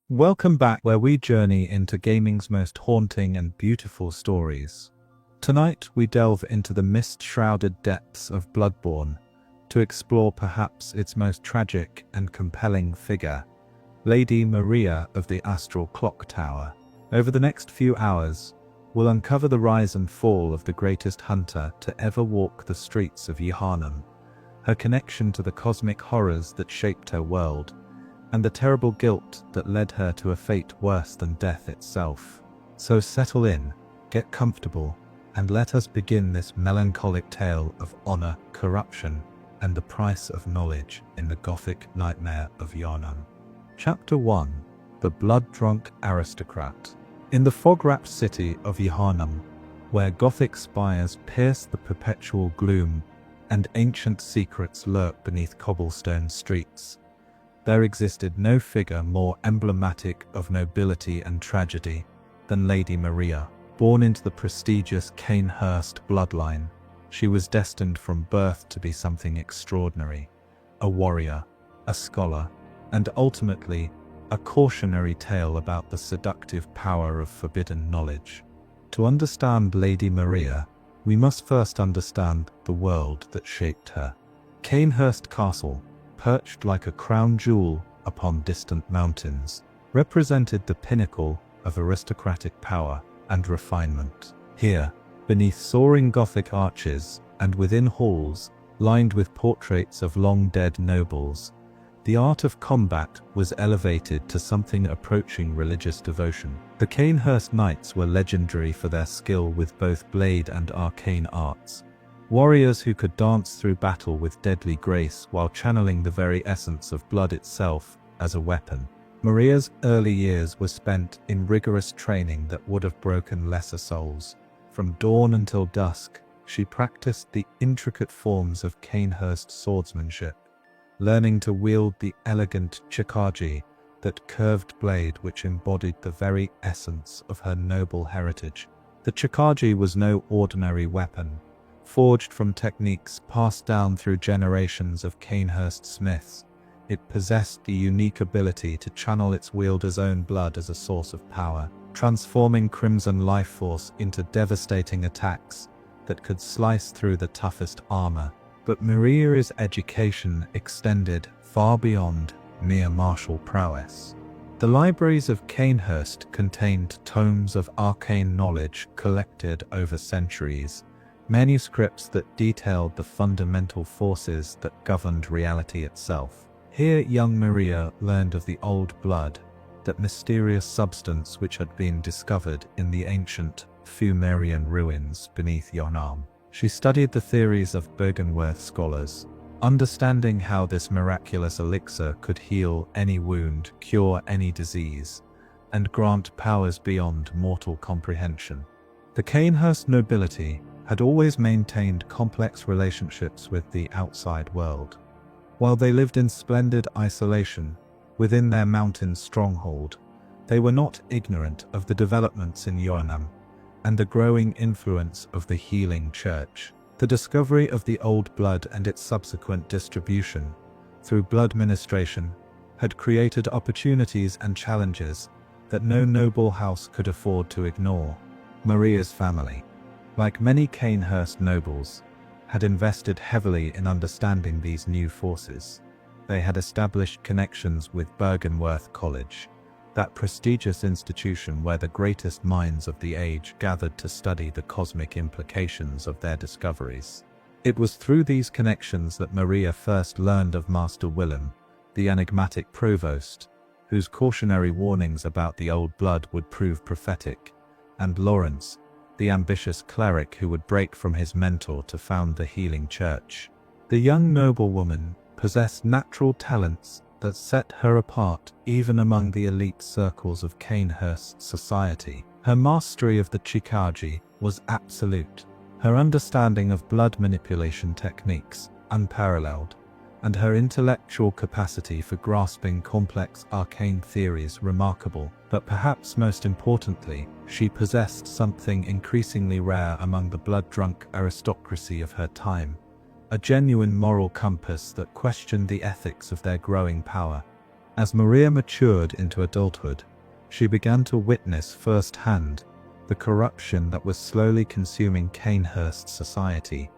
Welcome back where we journey into gaming's most haunting and beautiful stories. Tonight we delve into the mist-shrouded depths of Bloodborne to explore perhaps its most tragic and compelling figure, Lady Maria of the Astral Clocktower. Over the next few hours, we'll uncover the rise and fall of the greatest hunter to ever walk the streets of Yharnam, her connection to the cosmic horrors that shaped her world, and the terrible guilt that led her to a fate worse than death itself. So settle in, get comfortable, and let us begin this melancholic tale of honor, corruption, and the price of knowledge in the Gothic nightmare of Yharnam. Chapter 1. The Blood-Drunk Aristocrat. In the fog-wrapped city of Yharnam, where Gothic spires pierce the perpetual gloom and ancient secrets lurk beneath cobblestone streets, there existed no figure more emblematic of nobility and tragedy than Lady Maria. Born into the prestigious Cainhurst bloodline, she was destined from birth to be something extraordinary: a warrior, a scholar, and ultimately a cautionary tale about the seductive power of forbidden knowledge. To understand Lady Maria, we must first understand the world that shaped her. Cainhurst Castle, perched like a crown jewel upon distant mountains, represented the pinnacle of aristocratic power and refinement. Here, beneath soaring Gothic arches and within halls lined with portraits of long-dead nobles, the art of combat was elevated to something approaching religious devotion. The Cainhurst Knights were legendary for their skill with both blade and arcane arts, warriors who could dance through battle with deadly grace while channeling the very essence of blood itself as a weapon. Maria's early years were spent in rigorous training that would have broken lesser souls. From dawn until dusk, she practiced the intricate forms of Cainhurst swordsmanship, learning to wield the elegant chikagi, that curved blade which embodied the very essence of her noble heritage. The chikagi was no ordinary weapon. Forged from techniques passed down through generations of Cainhurst smiths, it possessed the unique ability to channel its wielder's own blood as a source of power, transforming crimson life force into devastating attacks that could slice through the toughest armor. But Maria's education extended far beyond mere martial prowess. The libraries of Cainhurst contained tomes of arcane knowledge collected over centuries, manuscripts that detailed the fundamental forces that governed reality itself. Here young Maria learned of the old blood, that mysterious substance which had been discovered in the ancient Fumerian ruins beneath Yharnam. She studied the theories of Byrgenwerth scholars, understanding how this miraculous elixir could heal any wound, cure any disease, and grant powers beyond mortal comprehension. The Cainhurst nobility had always maintained complex relationships with the outside world. While they lived in splendid isolation within their mountain stronghold, they were not ignorant of the developments in Yharnam and the growing influence of the healing church. The discovery of the old blood and its subsequent distribution through blood ministration had created opportunities and challenges that no noble house could afford to ignore. Maria's family, like many Cainhurst nobles, had invested heavily in understanding these new forces. They had established connections with Byrgenwerth College, that prestigious institution where the greatest minds of the age gathered to study the cosmic implications of their discoveries. It was through these connections that Maria first learned of Master Willem, the enigmatic provost, whose cautionary warnings about the old blood would prove prophetic, and Lawrence, the ambitious cleric who would break from his mentor to found the healing church. The young noblewoman possessed natural talents that set her apart even among the elite circles of Cainhurst society. Her mastery of the chikagi was absolute, her understanding of blood manipulation techniques unparalleled, and her intellectual capacity for grasping complex arcane theories remarkable. But perhaps most importantly, she possessed something increasingly rare among the blood-drunk aristocracy of her time: a genuine moral compass that questioned the ethics of their growing power. As Maria matured into adulthood, she began to witness firsthand the corruption that was slowly consuming Canehurst society.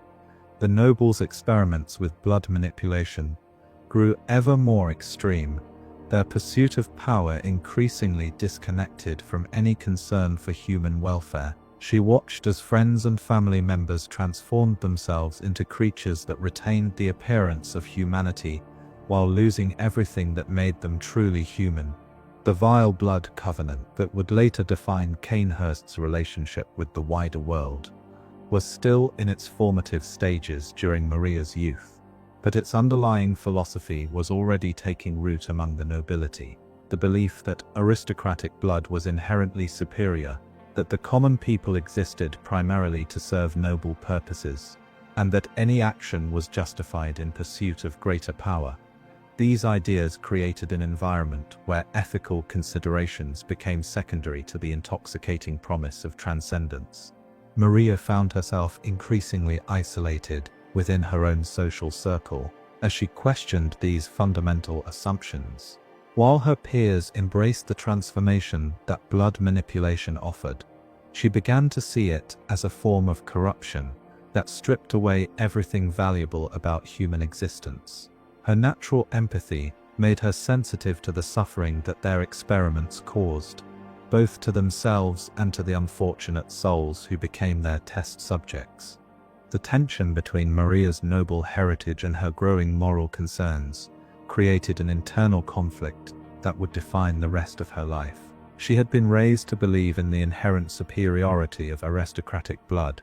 The nobles' experiments with blood manipulation grew ever more extreme, their pursuit of power increasingly disconnected from any concern for human welfare. She watched as friends and family members transformed themselves into creatures that retained the appearance of humanity while losing everything that made them truly human. The vile blood covenant that would later define Canehurst's relationship with the wider world was still in its formative stages during Maria's youth, but its underlying philosophy was already taking root among the nobility. The belief that aristocratic blood was inherently superior, that the common people existed primarily to serve noble purposes, and that any action was justified in pursuit of greater power. These ideas created an environment where ethical considerations became secondary to the intoxicating promise of transcendence. Maria found herself increasingly isolated within her own social circle as she questioned these fundamental assumptions. While her peers embraced the transformation that blood manipulation offered, she began to see it as a form of corruption that stripped away everything valuable about human existence. Her natural empathy made her sensitive to the suffering that their experiments caused, both to themselves and to the unfortunate souls who became their test subjects. The tension between Maria's noble heritage and her growing moral concerns created an internal conflict that would define the rest of her life. She had been raised to believe in the inherent superiority of aristocratic blood,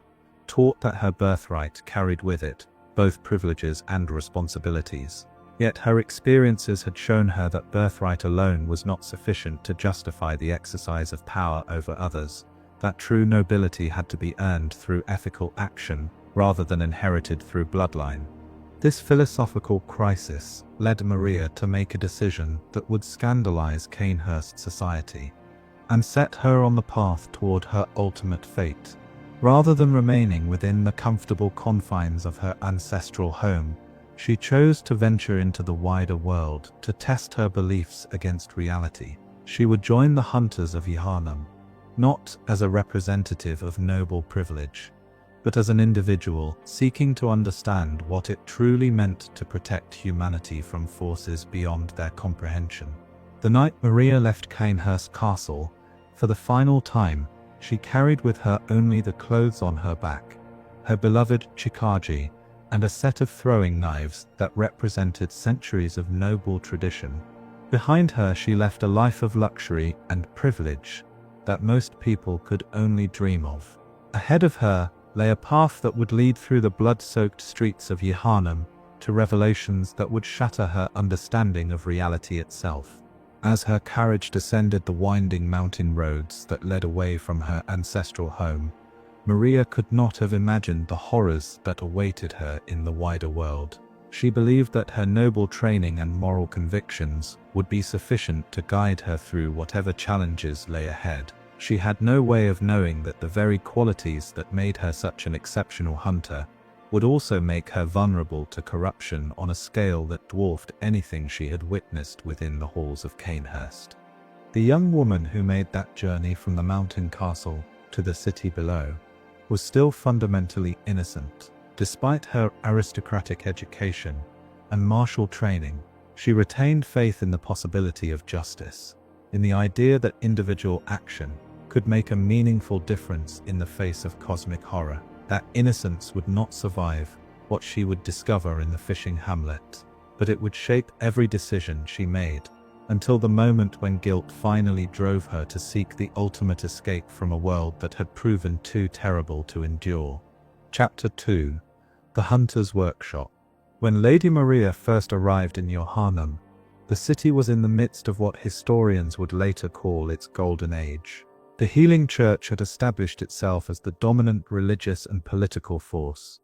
taught that her birthright carried with it both privileges and responsibilities. Yet her experiences had shown her that birthright alone was not sufficient to justify the exercise of power over others, that true nobility had to be earned through ethical action rather than inherited through bloodline. This philosophical crisis led Maria to make a decision that would scandalize Canehurst society and set her on the path toward her ultimate fate. Rather than remaining within the comfortable confines of her ancestral home, she chose to venture into the wider world to test her beliefs against reality. She would join the hunters of Yharnam, not as a representative of noble privilege, but as an individual seeking to understand what it truly meant to protect humanity from forces beyond their comprehension. The night Maria left Canehurst Castle, for the final time, she carried with her only the clothes on her back, her beloved chikaji, and a set of throwing knives that represented centuries of noble tradition. Behind her she left a life of luxury and privilege that most people could only dream of. Ahead of her lay a path that would lead through the blood-soaked streets of Yharnam to revelations that would shatter her understanding of reality itself. As her carriage descended the winding mountain roads that led away from her ancestral home, Maria could not have imagined the horrors that awaited her in the wider world. She believed that her noble training and moral convictions would be sufficient to guide her through whatever challenges lay ahead. She had no way of knowing that the very qualities that made her such an exceptional hunter would also make her vulnerable to corruption on a scale that dwarfed anything she had witnessed within the halls of Canehurst. The young woman who made that journey from the mountain castle to the city below was still fundamentally innocent. Despite her aristocratic education and martial training, she retained faith in the possibility of justice, in the idea that individual action could make a meaningful difference in the face of cosmic horror. That innocence would not survive what she would discover in the fishing hamlet, but it would shape every decision she made, until the moment when guilt finally drove her to seek the ultimate escape from a world that had proven too terrible to endure. Chapter 2: The Hunter's Workshop. When Lady Maria first arrived in Yharnam, the city was in the midst of what historians would later call its golden age. The healing church had established itself as the dominant religious and political force.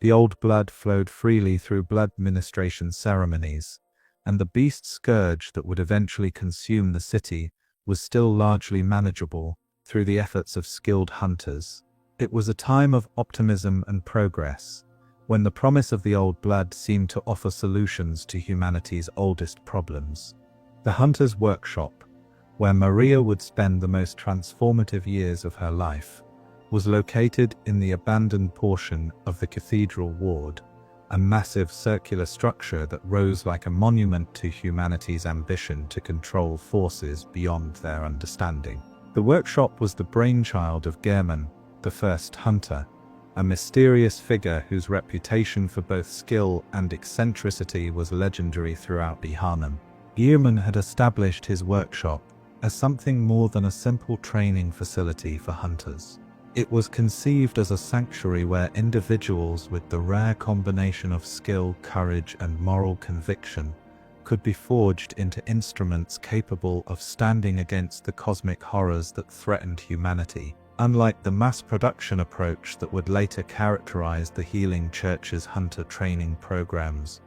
The old blood flowed freely through blood ministration ceremonies, and the beast scourge that would eventually consume the city was still largely manageable through the efforts of skilled hunters. It was a time of optimism and progress, when the promise of the old blood seemed to offer solutions to humanity's oldest problems. The hunter's workshop, where Maria would spend the most transformative years of her life, was located in the abandoned portion of the cathedral ward, a massive circular structure that rose like a monument to humanity's ambition to control forces beyond their understanding. The workshop was the brainchild of Gehrman, the first hunter, a mysterious figure whose reputation for both skill and eccentricity was legendary throughout Bihannam. Gehrman had established his workshop as something more than a simple training facility for hunters. It was conceived as a sanctuary where individuals with the rare combination of skill, courage, and moral conviction could be forged into instruments capable of standing against the cosmic horrors that threatened humanity. Unlike the mass production approach that would later characterize the Healing Church's hunter training programs,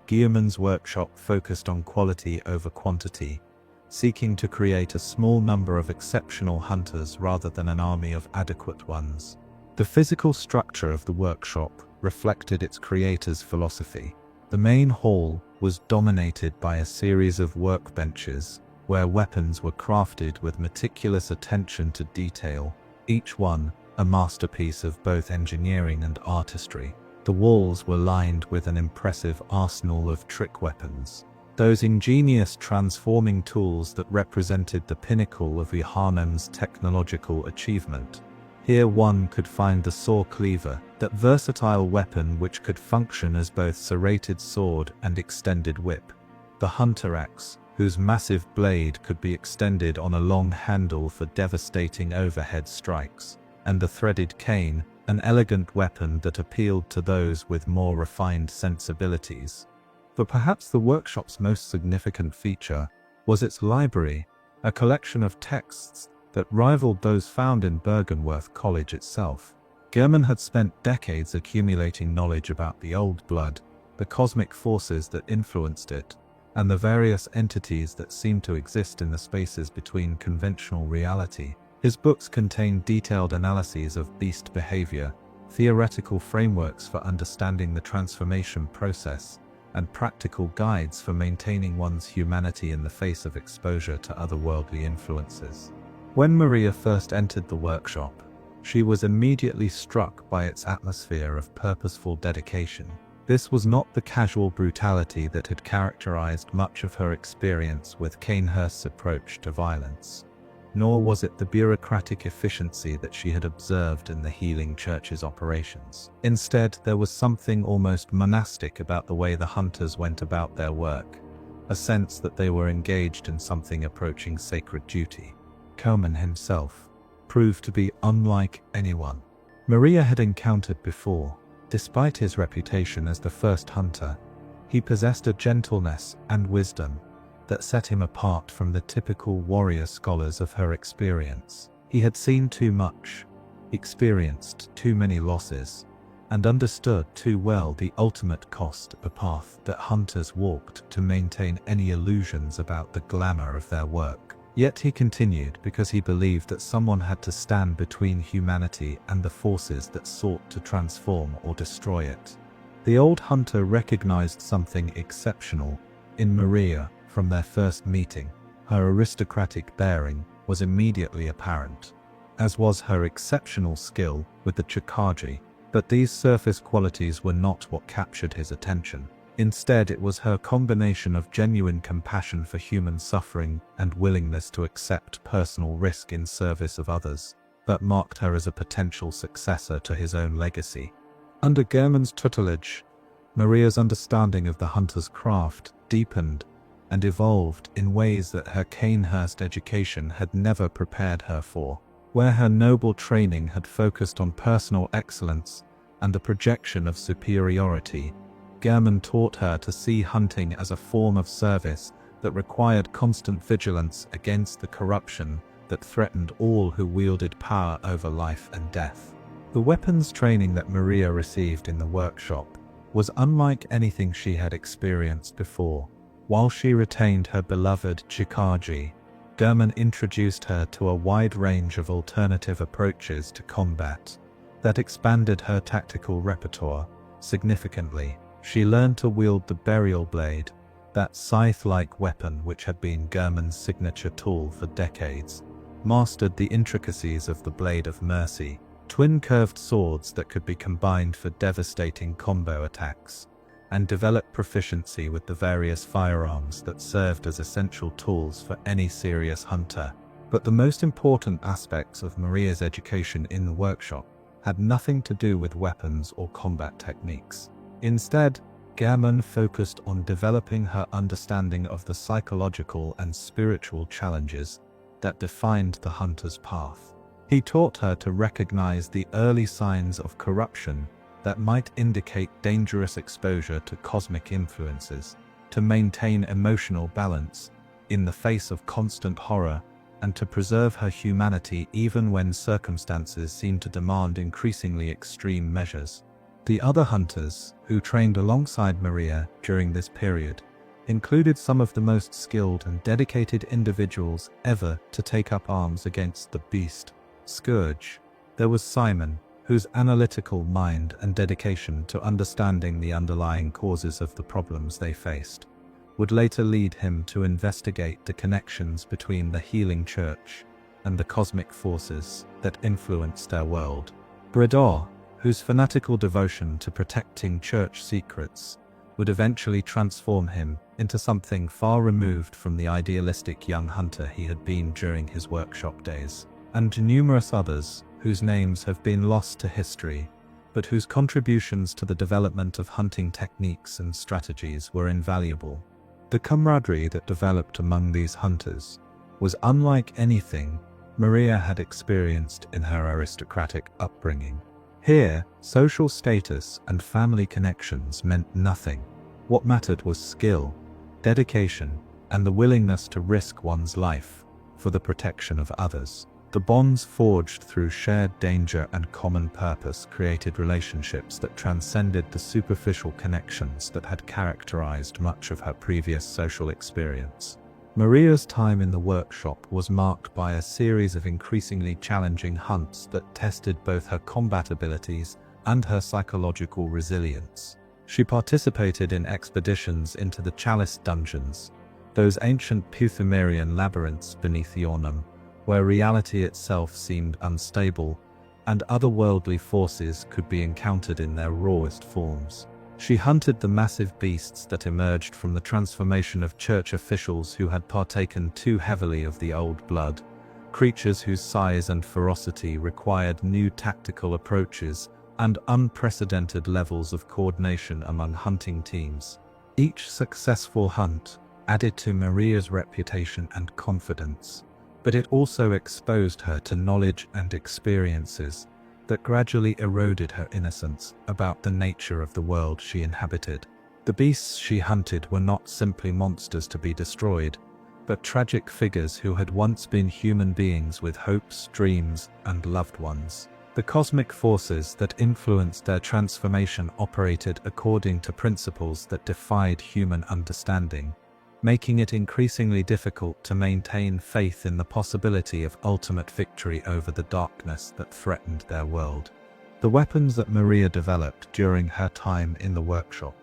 Gehrman's workshop focused on quality over quantity, seeking to create a small number of exceptional hunters rather than an army of adequate ones. The physical structure of the workshop reflected its creator's philosophy. The main hall was dominated by a series of workbenches, where weapons were crafted with meticulous attention to detail, each one a masterpiece of both engineering and artistry. The walls were lined with an impressive arsenal of trick weapons, those ingenious transforming tools that represented the pinnacle of Bihannam's technological achievement. Here one could find the saw cleaver, that versatile weapon which could function as both serrated sword and extended whip. The hunter axe, whose massive blade could be extended on a long handle for devastating overhead strikes. And the threaded cane, an elegant weapon that appealed to those with more refined sensibilities. But perhaps the workshop's most significant feature was its library, a collection of texts that rivaled those found in Bergenworth College itself. Gehrman had spent decades accumulating knowledge about the old blood, the cosmic forces that influenced it, and the various entities that seemed to exist in the spaces between conventional reality. His books contained detailed analyses of beast behavior, theoretical frameworks for understanding the transformation process, and practical guides for maintaining one's humanity in the face of exposure to otherworldly influences. When Maria first entered the workshop, she was immediately struck by its atmosphere of purposeful dedication. This was not the casual brutality that had characterized much of her experience with Cainhurst's approach to violence, nor was it the bureaucratic efficiency that she had observed in the Healing Church's operations. Instead, there was something almost monastic about the way the hunters went about their work, a sense that they were engaged in something approaching sacred duty. Gehrman himself proved to be unlike anyone Maria had encountered before. Despite his reputation as the first hunter, he possessed a gentleness and wisdom that set him apart from the typical warrior scholars of her experience. He had seen too much, experienced too many losses, and understood too well the ultimate cost of a path that hunters walked to maintain any illusions about the glamour of their work. Yet he continued because he believed that someone had to stand between humanity and the forces that sought to transform or destroy it. The old hunter recognized something exceptional in Maria from their first meeting. Her aristocratic bearing was immediately apparent, as was her exceptional skill with the Chikaji. But these surface qualities were not what captured his attention. Instead, it was her combination of genuine compassion for human suffering and willingness to accept personal risk in service of others that marked her as a potential successor to his own legacy. Under Gehrman's tutelage, Maria's understanding of the hunter's craft deepened and evolved in ways that her Cainhurst education had never prepared her for. Where her noble training had focused on personal excellence and the projection of superiority, Gehrman taught her to see hunting as a form of service that required constant vigilance against the corruption that threatened all who wielded power over life and death. The weapons training that Maria received in the workshop was unlike anything she had experienced before. While she retained her beloved Chikaji, Gehrman introduced her to a wide range of alternative approaches to combat that expanded her tactical repertoire significantly. She learned to wield the burial blade, That scythe-like weapon, which had been German's signature tool for decades, mastered the intricacies of the Blade of Mercy, twin curved swords that could be combined for devastating combo attacks, and developed proficiency with the various firearms that served as essential tools for any serious hunter. But the most important aspects of Maria's education in the workshop had nothing to do with weapons or combat techniques. Instead, German focused on developing her understanding of the psychological and spiritual challenges that defined the hunter's path. He taught her to recognize the early signs of corruption that might indicate dangerous exposure to cosmic influences, to maintain emotional balance in the face of constant horror, and to preserve her humanity even when circumstances seemed to demand increasingly extreme measures. The other hunters, who trained alongside Maria during this period, included some of the most skilled and dedicated individuals ever to take up arms against the beast, Scourge. There was Simon, whose analytical mind and dedication to understanding the underlying causes of the problems they faced would later lead him to investigate the connections between the healing church and the cosmic forces that influenced their world. Bredor, whose fanatical devotion to protecting church secrets would eventually transform him into something far removed from the idealistic young hunter he had been during his workshop days, and numerous others whose names have been lost to history, but whose contributions to the development of hunting techniques and strategies were invaluable. The camaraderie that developed among these hunters was unlike anything Maria had experienced in her aristocratic upbringing. Here, social status and family connections meant nothing. What mattered was skill, dedication, and the willingness to risk one's life for the protection of others. The bonds forged through shared danger and common purpose created relationships that transcended the superficial connections that had characterized much of her previous social experience. Maria's time in the workshop was marked by a series of increasingly challenging hunts that tested both her combat abilities and her psychological resilience. She participated in expeditions into the Chalice dungeons, those ancient Puthumerian labyrinths beneath Yharnam, where reality itself seemed unstable, and otherworldly forces could be encountered in their rawest forms. She hunted the massive beasts that emerged from the transformation of church officials who had partaken too heavily of the old blood, creatures whose size and ferocity required new tactical approaches and unprecedented levels of coordination among hunting teams. Each successful hunt added to Maria's reputation and confidence, but it also exposed her to knowledge and experiences that gradually eroded her innocence about the nature of the world she inhabited. The beasts she hunted were not simply monsters to be destroyed, but tragic figures who had once been human beings with hopes, dreams, and loved ones. The cosmic forces that influenced their transformation operated according to principles that defied human understanding, making it increasingly difficult to maintain faith in the possibility of ultimate victory over the darkness that threatened their world. The weapons that Maria developed during her time in the workshop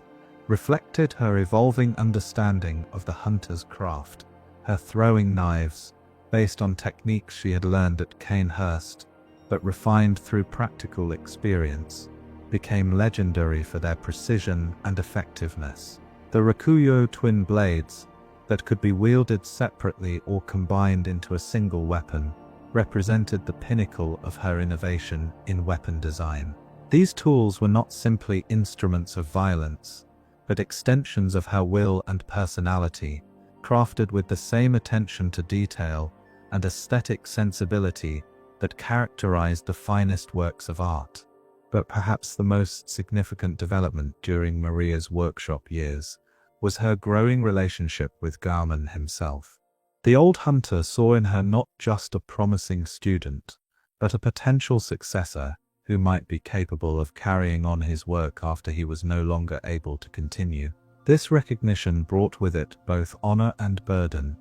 reflected her evolving understanding of the hunter's craft. Her throwing knives, based on techniques she had learned at Canehurst, but refined through practical experience, became legendary for their precision and effectiveness. The Rakuyo twin blades, that could be wielded separately or combined into a single weapon, represented the pinnacle of her innovation in weapon design. These tools were not simply instruments of violence, but extensions of her will and personality, crafted with the same attention to detail and aesthetic sensibility that characterized the finest works of art. But perhaps the most significant development during Maria's workshop years was her growing relationship with Garman himself. The old hunter saw in her not just a promising student, but a potential successor who might be capable of carrying on his work after he was no longer able to continue. This recognition brought with it both honor and burden,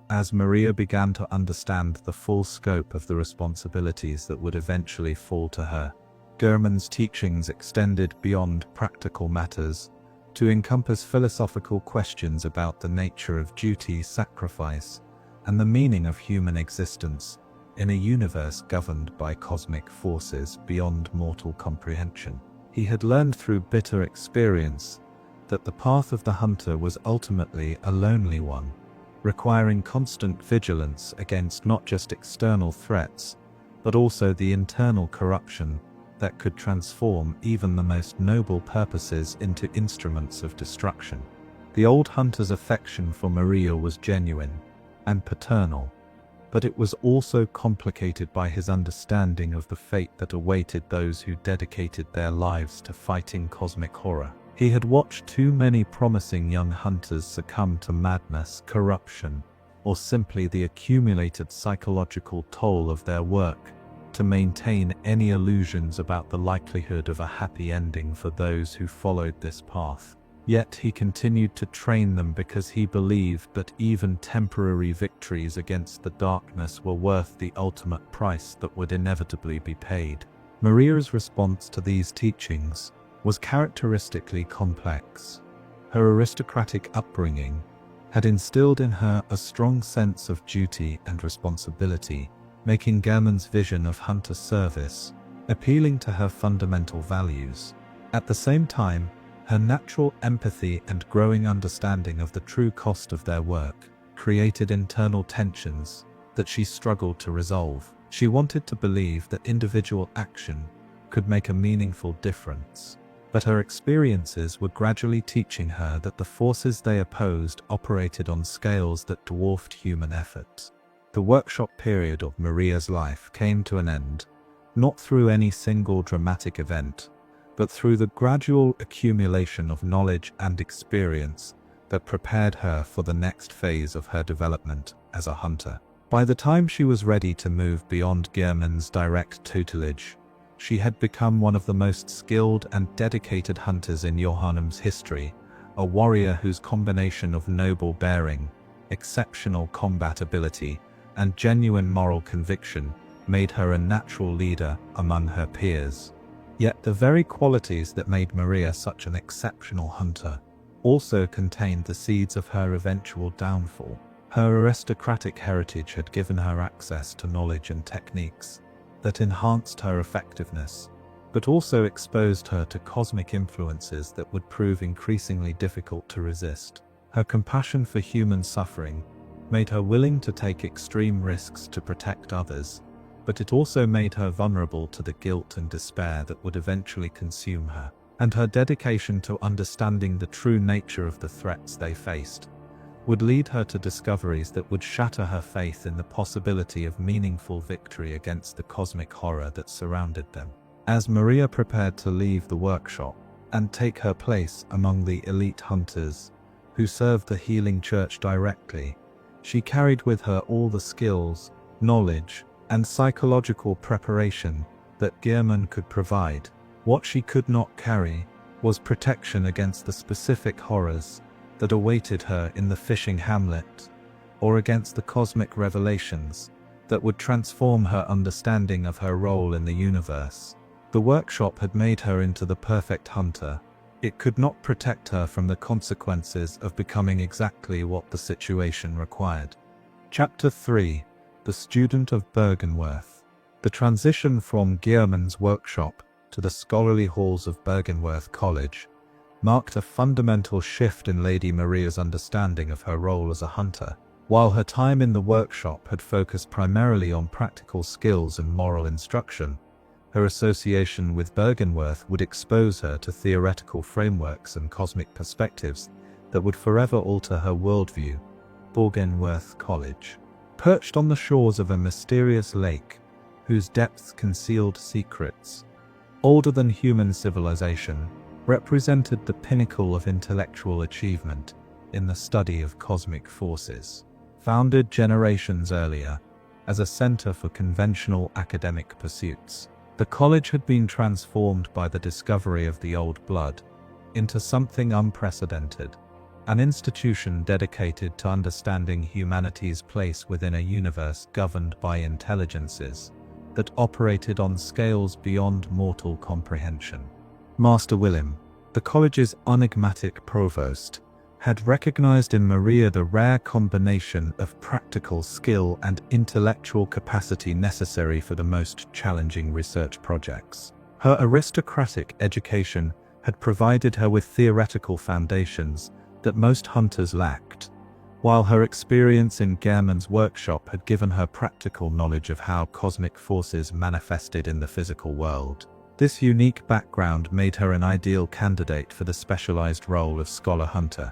as Maria began to understand the full scope of the responsibilities that would eventually fall to her. German's teachings extended beyond practical matters to encompass philosophical questions about the nature of duty, sacrifice, and the meaning of human existence in a universe governed by cosmic forces beyond mortal comprehension. He had learned through bitter experience that the path of the hunter was ultimately a lonely one, requiring constant vigilance against not just external threats, but also the internal corruption that could transform even the most noble purposes into instruments of destruction. The old hunter's affection for Maria was genuine and paternal, but it was also complicated by his understanding of the fate that awaited those who dedicated their lives to fighting cosmic horror. He had watched too many promising young hunters succumb to madness, corruption, or simply the accumulated psychological toll of their work to maintain any illusions about the likelihood of a happy ending for those who followed this path. Yet he continued to train them because he believed that even temporary victories against the darkness were worth the ultimate price that would inevitably be paid. Maria's response to these teachings was characteristically complex. Her aristocratic upbringing had instilled in her a strong sense of duty and responsibility, making Gehrman's vision of hunter service appealing to her fundamental values. At the same time, her natural empathy and growing understanding of the true cost of their work created internal tensions that she struggled to resolve. She wanted to believe that individual action could make a meaningful difference, but her experiences were gradually teaching her that the forces they opposed operated on scales that dwarfed human effort. The workshop period of Maria's life came to an end, not through any single dramatic event, but through the gradual accumulation of knowledge and experience that prepared her for the next phase of her development as a hunter. By the time she was ready to move beyond Gehrman's direct tutelage, she had become one of the most skilled and dedicated hunters in Johannem's history, a warrior whose combination of noble bearing, exceptional combat ability, and genuine moral conviction made her a natural leader among her peers. Yet the very qualities that made Maria such an exceptional hunter also contained the seeds of her eventual downfall. Her aristocratic heritage had given her access to knowledge and techniques that enhanced her effectiveness, but also exposed her to cosmic influences that would prove increasingly difficult to resist. Her compassion for human suffering made her willing to take extreme risks to protect others, but it also made her vulnerable to the guilt and despair that would eventually consume her. And her dedication to understanding the true nature of the threats they faced would lead her to discoveries that would shatter her faith in the possibility of meaningful victory against the cosmic horror that surrounded them. As Maria prepared to leave the workshop and take her place among the elite hunters who served the healing church directly, she carried with her all the skills, knowledge, and psychological preparation that Gehrman could provide. What she could not carry was protection against the specific horrors that awaited her in the fishing hamlet, or against the cosmic revelations that would transform her understanding of her role in the universe. The workshop had made her into the perfect hunter. It could not protect her from the consequences of becoming exactly what the situation required. Chapter 3: The Student of Bergenworth. The transition from Gehrman's workshop to the scholarly halls of Bergenworth College marked a fundamental shift in Lady Maria's understanding of her role as a hunter. While her time in the workshop had focused primarily on practical skills and moral instruction, her association with Bergenworth would expose her to theoretical frameworks and cosmic perspectives that would forever alter her worldview. Bergenworth College, perched on the shores of a mysterious lake whose depths concealed secrets older than human civilization, represented the pinnacle of intellectual achievement in the study of cosmic forces. Founded generations earlier as a center for conventional academic pursuits, the college had been transformed by the discovery of the old blood into something unprecedented, an institution dedicated to understanding humanity's place within a universe governed by intelligences that operated on scales beyond mortal comprehension. Master Willem, the The college's enigmatic provost had recognized in Maria the rare combination of practical skill and intellectual capacity necessary for the most challenging research projects. Her aristocratic education had provided her with theoretical foundations that most hunters lacked, while her experience in Gehrman's workshop had given her practical knowledge of how cosmic forces manifested in the physical world. This unique background made her an ideal candidate for the specialized role of scholar hunter,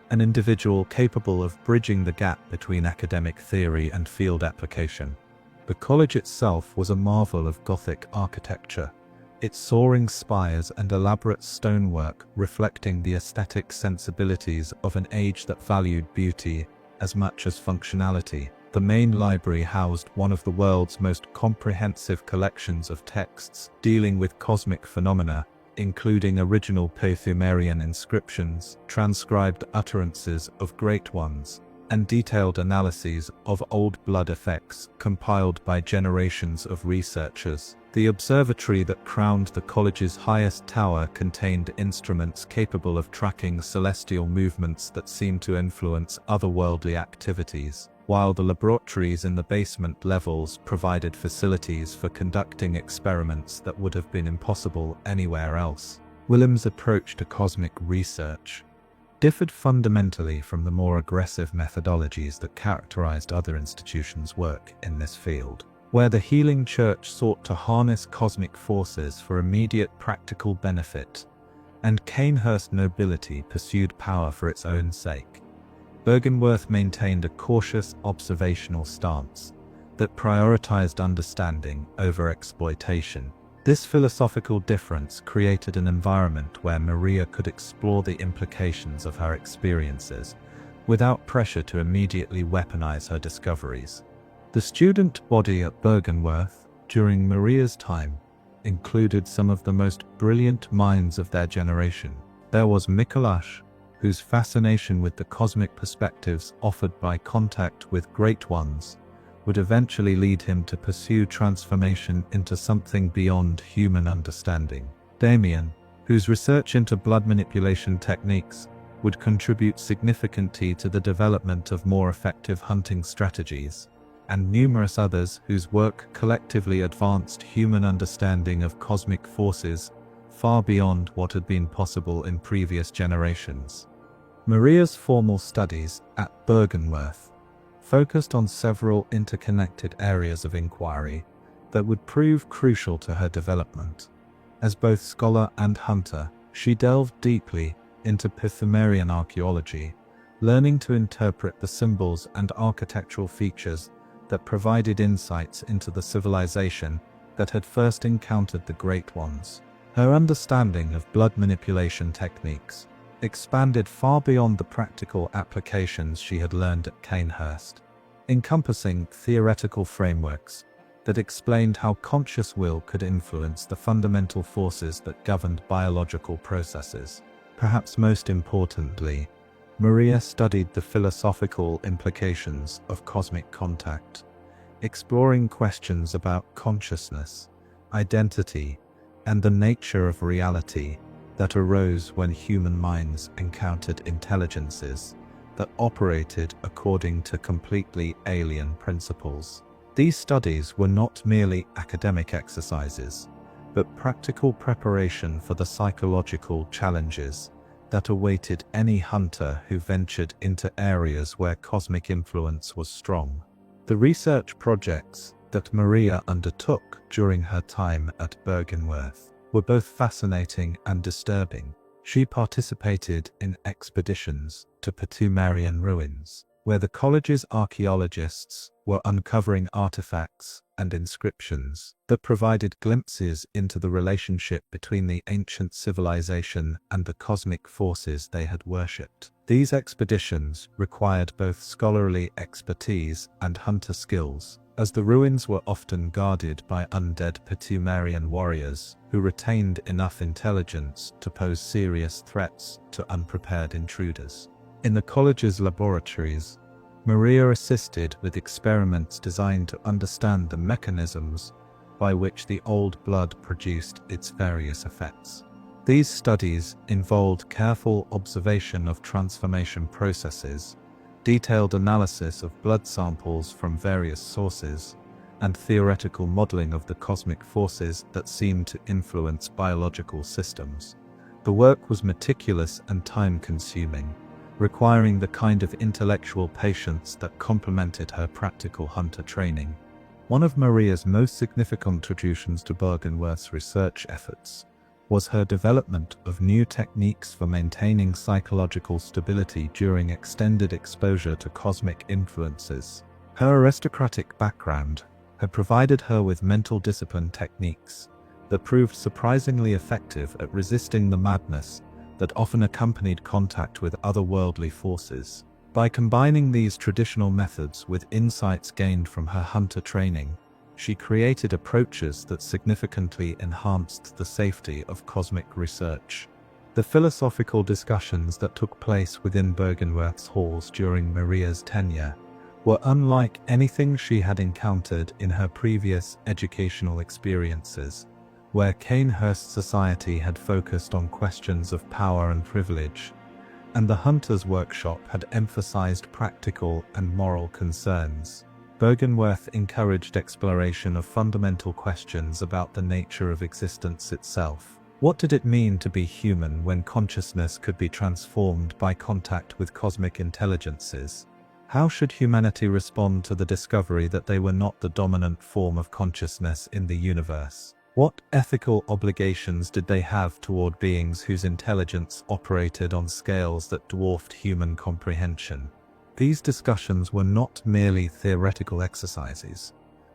an individual capable of bridging the gap between academic theory and field application. The college itself was a marvel of Gothic architecture, its soaring spires and elaborate stonework reflecting the aesthetic sensibilities of an age that valued beauty as much as functionality. The main library housed one of the world's most comprehensive collections of texts dealing with cosmic phenomena, including original Pythagorean inscriptions, transcribed utterances of great ones, and detailed analyses of old blood effects compiled by generations of researchers. The observatory that crowned the college's highest tower contained instruments capable of tracking celestial movements that seemed to influence otherworldly activities, while the laboratories in the basement levels provided facilities for conducting experiments that would have been impossible anywhere else. Willem's approach to cosmic research differed fundamentally from the more aggressive methodologies that characterized other institutions' work in this field. Where the Healing Church sought to harness cosmic forces for immediate practical benefit, and Cainhurst nobility pursued power for its own sake, Byrgenwerth maintained a cautious observational stance that prioritized understanding over exploitation. This philosophical difference created an environment where Maria could explore the implications of her experiences without pressure to immediately weaponize her discoveries. The student body at Byrgenwerth during Maria's time included some of the most brilliant minds of their generation. There was Mikolash, whose fascination with the cosmic perspectives offered by contact with great ones would eventually lead him to pursue transformation into something beyond human understanding. Damien, whose research into blood manipulation techniques would contribute significantly to the development of more effective hunting strategies, and numerous others whose work collectively advanced human understanding of cosmic forces far beyond what had been possible in previous generations. Maria's formal studies at Byrgenwerth focused on several interconnected areas of inquiry that would prove crucial to her development. As both scholar and hunter, she delved deeply into Pythagorean archaeology, learning to interpret the symbols and architectural features that provided insights into the civilization that had first encountered the Great Ones. Her understanding of blood manipulation techniques expanded far beyond the practical applications she had learned at Cainhurst, encompassing theoretical frameworks that explained how conscious will could influence the fundamental forces that governed biological processes. Perhaps most importantly, Maria studied the philosophical implications of cosmic contact, exploring questions about consciousness, identity, and the nature of reality that arose when human minds encountered intelligences that operated according to completely alien principles. These studies were not merely academic exercises, but practical preparation for the psychological challenges that awaited any hunter who ventured into areas where cosmic influence was strong. The research projects that Maria undertook during her time at Byrgenwerth were both fascinating and disturbing. She participated in expeditions to Pythagorean ruins, where the college's archaeologists were uncovering artifacts and inscriptions that provided glimpses into the relationship between the ancient civilization and the cosmic forces they had worshipped. These expeditions required both scholarly expertise and hunter skills, as the ruins were often guarded by undead Pythagorean warriors who retained enough intelligence to pose serious threats to unprepared intruders. In the college's laboratories, Maria assisted with experiments designed to understand the mechanisms by which the old blood produced its various effects. These studies involved careful observation of transformation processes, detailed analysis of blood samples from various sources, and theoretical modeling of the cosmic forces that seem to influence biological systems. The work was meticulous and time-consuming, requiring the kind of intellectual patience that complemented her practical hunter training. One of Maria's most significant contributions to Bürgenwerth's research efforts was her development of new techniques for maintaining psychological stability during extended exposure to cosmic influences. Her aristocratic background had provided her with mental discipline techniques that proved surprisingly effective at resisting the madness that often accompanied contact with otherworldly forces. By combining these traditional methods with insights gained from her hunter training, she created approaches that significantly enhanced the safety of cosmic research. The philosophical discussions that took place within Bürgenwerth's halls during Maria's tenure were unlike anything she had encountered in her previous educational experiences, where Cainhurst society had focused on questions of power and privilege, and the Hunter's Workshop had emphasized practical and moral concerns. Bürgenwerth encouraged exploration of fundamental questions about the nature of existence itself. What did it mean to be human when consciousness could be transformed by contact with cosmic intelligences? How should humanity respond to the discovery that they were not the dominant form of consciousness in the universe? What ethical obligations did they have toward beings whose intelligence operated on scales that dwarfed human comprehension? These discussions were not merely theoretical exercises,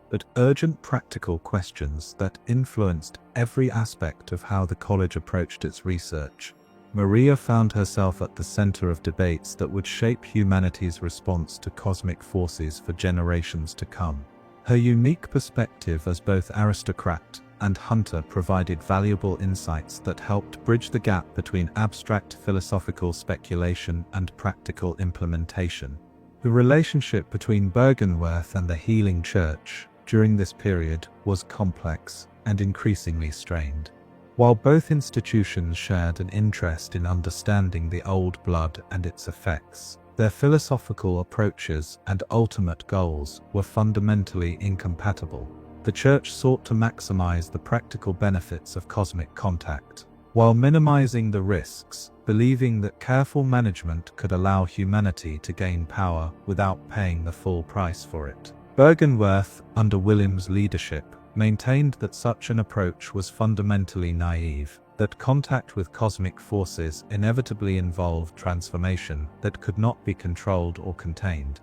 but urgent practical questions that influenced every aspect of how the college approached its research. Maria found herself at the center of debates that would shape humanity's response to cosmic forces for generations to come. Her unique perspective as both aristocrat and hunter provided valuable insights that helped bridge the gap between abstract philosophical speculation and practical implementation. The relationship between Bürgenwerth and the Healing Church during this period was complex and increasingly strained. While both institutions shared an interest in understanding the old blood and its effects, their philosophical approaches and ultimate goals were fundamentally incompatible. The Church sought to maximize the practical benefits of cosmic contact, while minimizing the risks, believing that careful management could allow humanity to gain power without paying the full price for it. Bürgenwerth, under William's leadership, maintained that such an approach was fundamentally naive, that contact with cosmic forces inevitably involved transformation that could not be controlled or contained.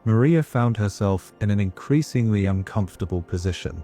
Maria found herself in an increasingly uncomfortable position.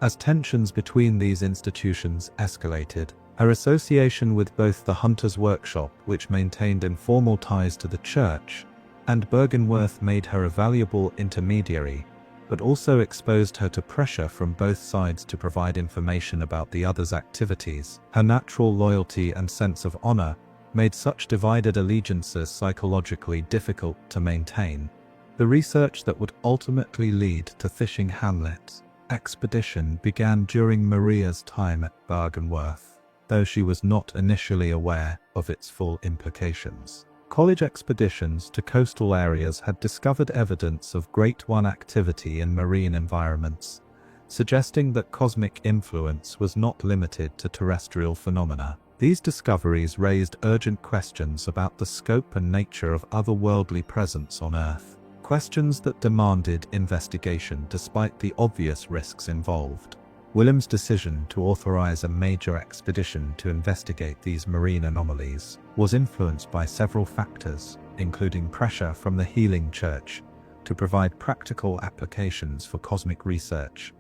As tensions between these institutions escalated, her association with both the Hunter's Workshop, which maintained informal ties to the Church, and Bürgenwerth made her a valuable intermediary, but also exposed her to pressure from both sides to provide information about the other's activities. Her natural loyalty and sense of honor made such divided allegiances psychologically difficult to maintain. The research that would ultimately lead to Fishing Hamlet's expedition began during Maria's time at Bürgenwerth, though she was not initially aware of its full implications. College expeditions to coastal areas had discovered evidence of Great One activity in marine environments, suggesting that cosmic influence was not limited to terrestrial phenomena. These discoveries raised urgent questions about the scope and nature of otherworldly presence on Earth, questions that demanded investigation despite the obvious risks involved. William's decision to authorize a major expedition to investigate these marine anomalies was influenced by several factors, including pressure from the Healing Church to provide practical applications for cosmic research,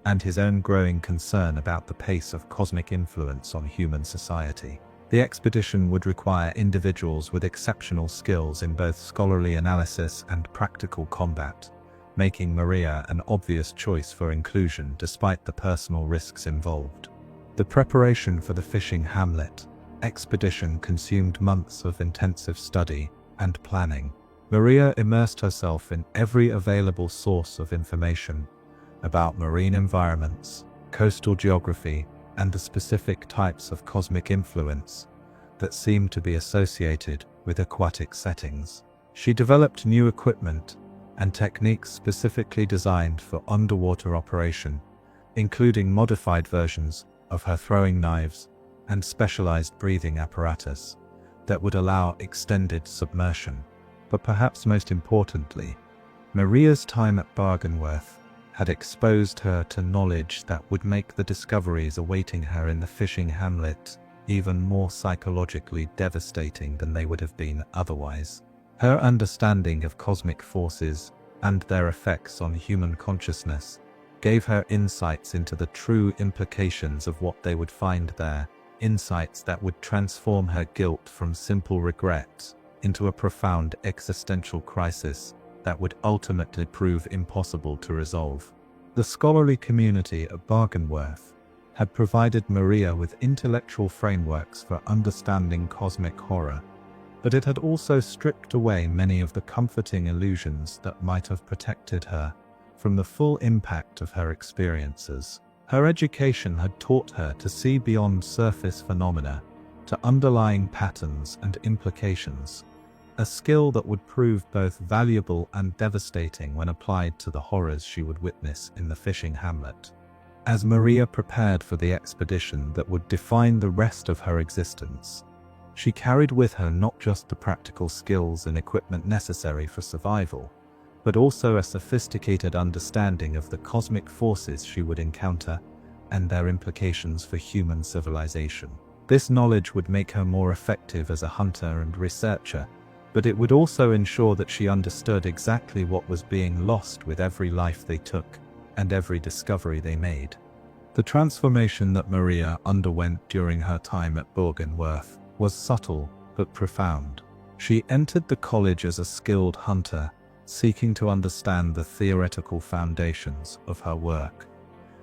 and his own growing concern about the pace of cosmic influence on human society. The expedition would require individuals with exceptional skills in both scholarly analysis and practical combat, making Maria an obvious choice for inclusion despite the personal risks involved. The preparation for the Fishing Hamlet expedition consumed months of intensive study and planning. Maria immersed herself in every available source of information about marine environments, coastal geography, and the specific types of cosmic influence that seemed to be associated with aquatic settings. She developed new equipment and techniques specifically designed for underwater operation, including modified versions of her throwing knives and specialized breathing apparatus that would allow extended submersion. But perhaps most importantly, Maria's time at Byrgenwerth had exposed her to knowledge that would make the discoveries awaiting her in the fishing hamlet even more psychologically devastating than they would have been otherwise. Her understanding of cosmic forces and their effects on human consciousness gave her insights into the true implications of what they would find there, insights that would transform her guilt from simple regret into a profound existential crisis that would ultimately prove impossible to resolve. The scholarly community at Byrgenwerth had provided Maria with intellectual frameworks for understanding cosmic horror, but it had also stripped away many of the comforting illusions that might have protected her from the full impact of her experiences. Her education had taught her to see beyond surface phenomena to underlying patterns and implications, a skill that would prove both valuable and devastating when applied to the horrors she would witness in the fishing hamlet. As Maria prepared for the expedition that would define the rest of her existence, she carried with her not just the practical skills and equipment necessary for survival, but also a sophisticated understanding of the cosmic forces she would encounter and their implications for human civilization. This knowledge would make her more effective as a hunter and researcher, but it would also ensure that she understood exactly what was being lost with every life they took and every discovery they made. The transformation that Maria underwent during her time at Byrgenwerth was subtle but profound. She entered the college as a skilled hunter, seeking to understand the theoretical foundations of her work.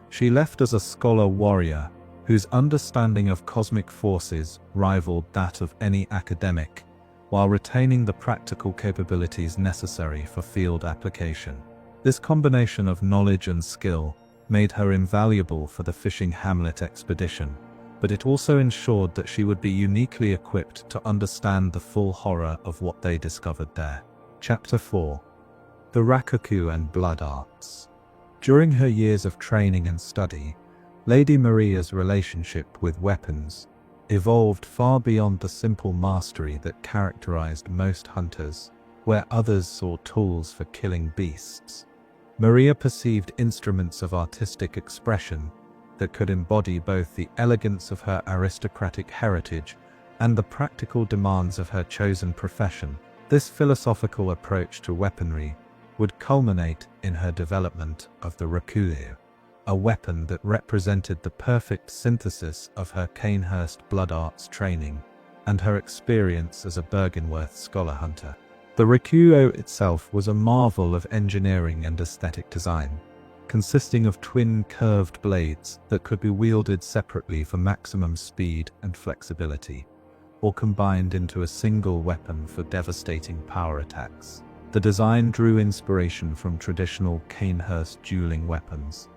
She left as a scholar warrior whose understanding of cosmic forces rivaled that of any academic, while retaining the practical capabilities necessary for field application. This combination of knowledge and skill made her invaluable for the fishing hamlet expedition, but it also ensured that she would be uniquely equipped to understand the full horror of what they discovered there. Chapter 4. The Rakuku and Blood Arts. During her years of training and study, Lady Maria's relationship with weapons evolved far beyond the simple mastery that characterized most hunters, where others saw tools for killing beasts. Maria perceived instruments of artistic expression that could embody both the elegance of her aristocratic heritage and the practical demands of her chosen profession. This philosophical approach to weaponry would culminate in her development of the rakuyu, a weapon that represented the perfect synthesis of her Cainhurst blood arts training and her experience as a Byrgenwerth scholar hunter. The rakuyu itself was a marvel of engineering and aesthetic design, consisting of twin curved blades that could be wielded separately for maximum speed and flexibility, or combined into a single weapon for devastating power attacks. The design drew inspiration from traditional Cainhurst dueling weapons,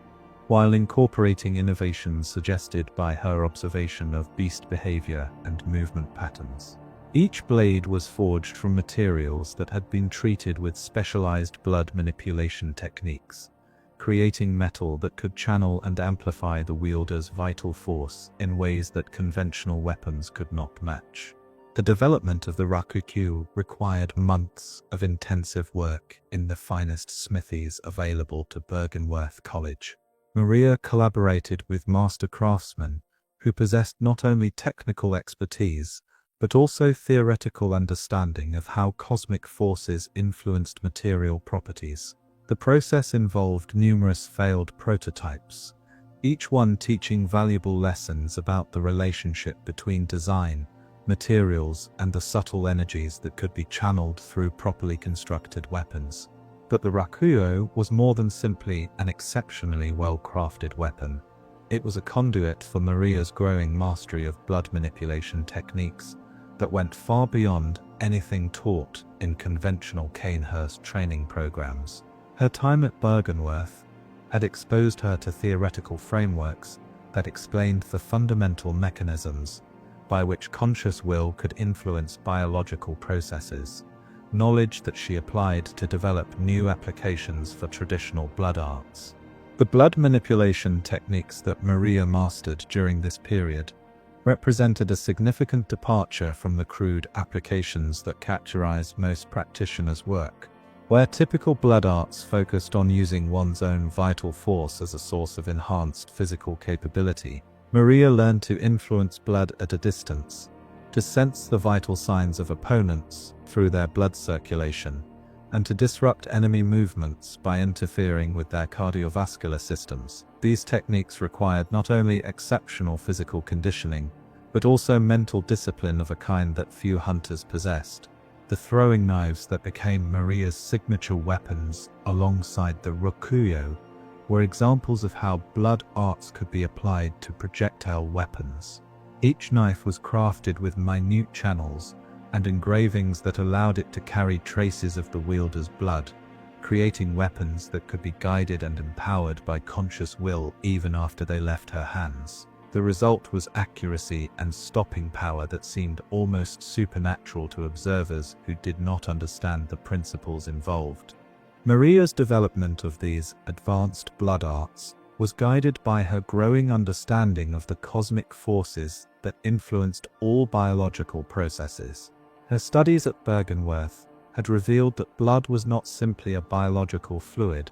while incorporating innovations suggested by her observation of beast behavior and movement patterns. Each blade was forged from materials that had been treated with specialized blood manipulation techniques, creating metal that could channel and amplify the wielder's vital force in ways that conventional weapons could not match. The development of the rakuku required months of intensive work in the finest smithies available to Byrgenwerth College. Maria collaborated with master craftsmen who possessed not only technical expertise, but also theoretical understanding of how cosmic forces influenced material properties. The process involved numerous failed prototypes, each one teaching valuable lessons about the relationship between design, materials, and the subtle energies that could be channeled through properly constructed weapons. But the rakuyu was more than simply an exceptionally well-crafted weapon. It was a conduit for Maria's growing mastery of blood manipulation techniques that went far beyond anything taught in conventional Cainhurst training programs. Her time at Byrgenwerth had exposed her to theoretical frameworks that explained the fundamental mechanisms by which conscious will could influence biological processes, knowledge that she applied to develop new applications for traditional blood arts. The blood manipulation techniques that Maria mastered during this period represented a significant departure from the crude applications that characterize most practitioners' work. Where typical blood arts focused on using one's own vital force as a source of enhanced physical capability, Maria learned to influence blood at a distance, to sense the vital signs of opponents through their blood circulation, and to disrupt enemy movements by interfering with their cardiovascular systems. These techniques required not only exceptional physical conditioning, but also mental discipline of a kind that few hunters possessed. The throwing knives that became Maria's signature weapons, alongside the rakuyo, were examples of how blood arts could be applied to projectile weapons. Each knife was crafted with minute channels and engravings that allowed it to carry traces of the wielder's blood, creating weapons that could be guided and empowered by conscious will even after they left her hands. The result was accuracy and stopping power that seemed almost supernatural to observers who did not understand the principles involved. Maria's development of these advanced blood arts was guided by her growing understanding of the cosmic forces that influenced all biological processes. Her studies at Bergenworth had revealed that blood was not simply a biological fluid,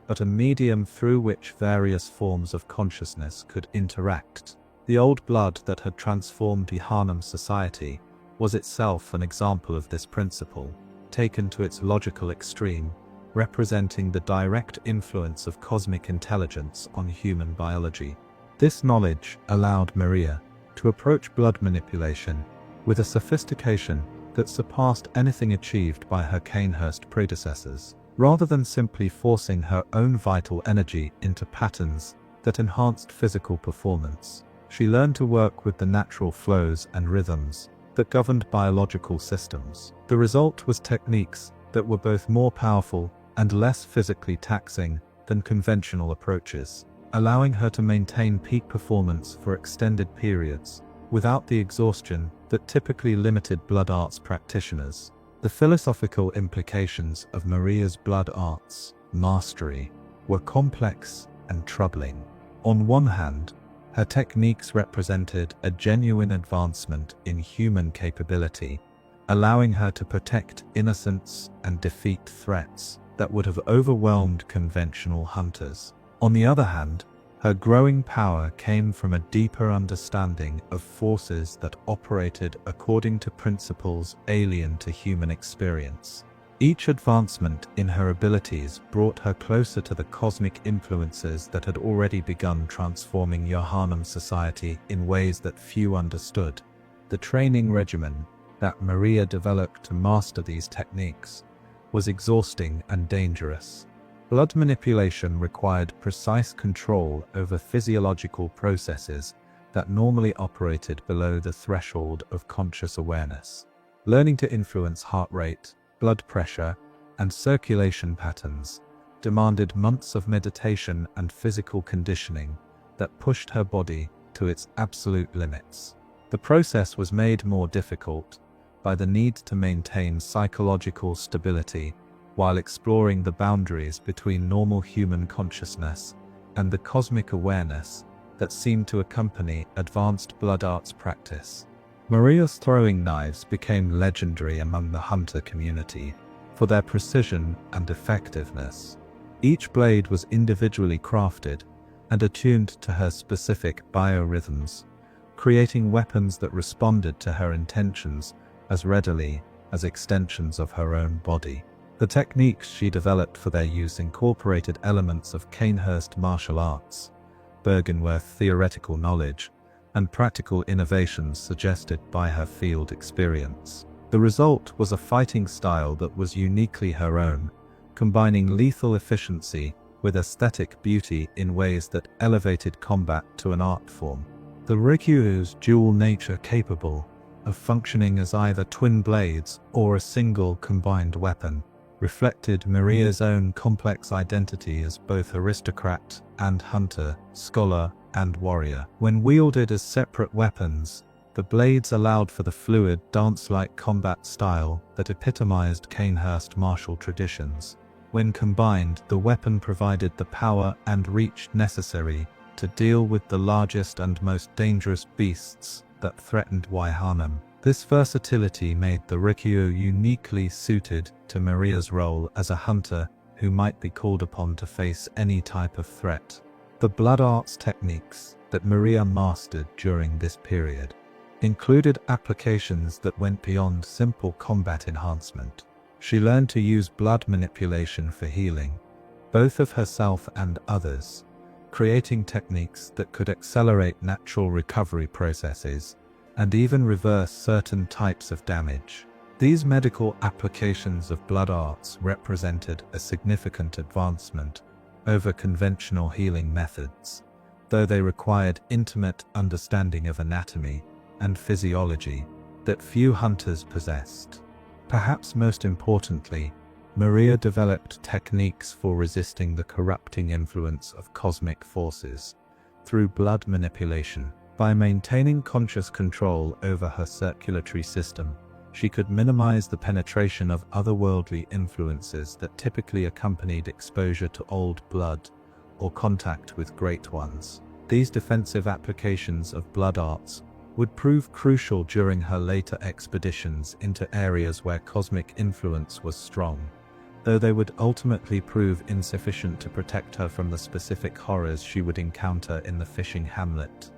but a medium through which various forms of consciousness could interact. The old blood that had transformed the Harnum society was itself an example of this principle, taken to its logical extreme, representing the direct influence of cosmic intelligence on human biology. This knowledge allowed Maria to approach blood manipulation with a sophistication that surpassed anything achieved by her Cainhurst predecessors. Rather than simply forcing her own vital energy into patterns that enhanced physical performance, she learned to work with the natural flows and rhythms that governed biological systems. The result was techniques that were both more powerful and less physically taxing than conventional approaches, allowing her to maintain peak performance for extended periods without the exhaustion that typically limited blood arts practitioners. The philosophical implications of Maria's blood arts mastery were complex and troubling. On one hand, her techniques represented a genuine advancement in human capability, allowing her to protect innocents and defeat threats that would have overwhelmed conventional hunters. On the other hand, her growing power came from a deeper understanding of forces that operated according to principles alien to human experience. Each advancement in her abilities brought her closer to the cosmic influences that had already begun transforming Yohanam society in ways that few understood. The training regimen that Maria developed to master these techniques was exhausting and dangerous. Blood manipulation required precise control over physiological processes that normally operated below the threshold of conscious awareness. Learning to influence heart rate, blood pressure, and circulation patterns demanded months of meditation and physical conditioning that pushed her body to its absolute limits. The process was made more difficult by the need to maintain psychological stability while exploring the boundaries between normal human consciousness and the cosmic awareness that seemed to accompany advanced blood arts practice. Maria's throwing knives became legendary among the hunter community for their precision and effectiveness. Each blade was individually crafted and attuned to her specific biorhythms, creating weapons that responded to her intentions as readily as extensions of her own body. The techniques she developed for their use incorporated elements of Cainhurst martial arts, Bergenworth theoretical knowledge, and practical innovations suggested by her field experience. The result was a fighting style that was uniquely her own, combining lethal efficiency with aesthetic beauty in ways that elevated combat to an art form. The Rikyu's dual nature capable of functioning as either twin blades or a single combined weapon reflected Maria's own complex identity as both aristocrat and hunter, scholar and warrior. When wielded as separate weapons, the blades allowed for the fluid, dance-like combat style that epitomized Cainhurst martial traditions. When combined, the weapon provided the power and reach necessary to deal with the largest and most dangerous beasts that threatened Waihanam. This versatility made the Rikyu uniquely suited to Maria's role as a hunter who might be called upon to face any type of threat. The blood arts techniques that Maria mastered during this period included applications that went beyond simple combat enhancement. She learned to use blood manipulation for healing, both of herself and others, creating techniques that could accelerate natural recovery processes and even reverse certain types of damage. These medical applications of blood arts represented a significant advancement over conventional healing methods, though they required intimate understanding of anatomy and physiology that few hunters possessed. Perhaps most importantly, Maria developed techniques for resisting the corrupting influence of cosmic forces through blood manipulation. By maintaining conscious control over her circulatory system, she could minimize the penetration of otherworldly influences that typically accompanied exposure to old blood or contact with great ones. These defensive applications of blood arts would prove crucial during her later expeditions into areas where cosmic influence was strong, though they would ultimately prove insufficient to protect her from the specific horrors she would encounter in the fishing hamlet.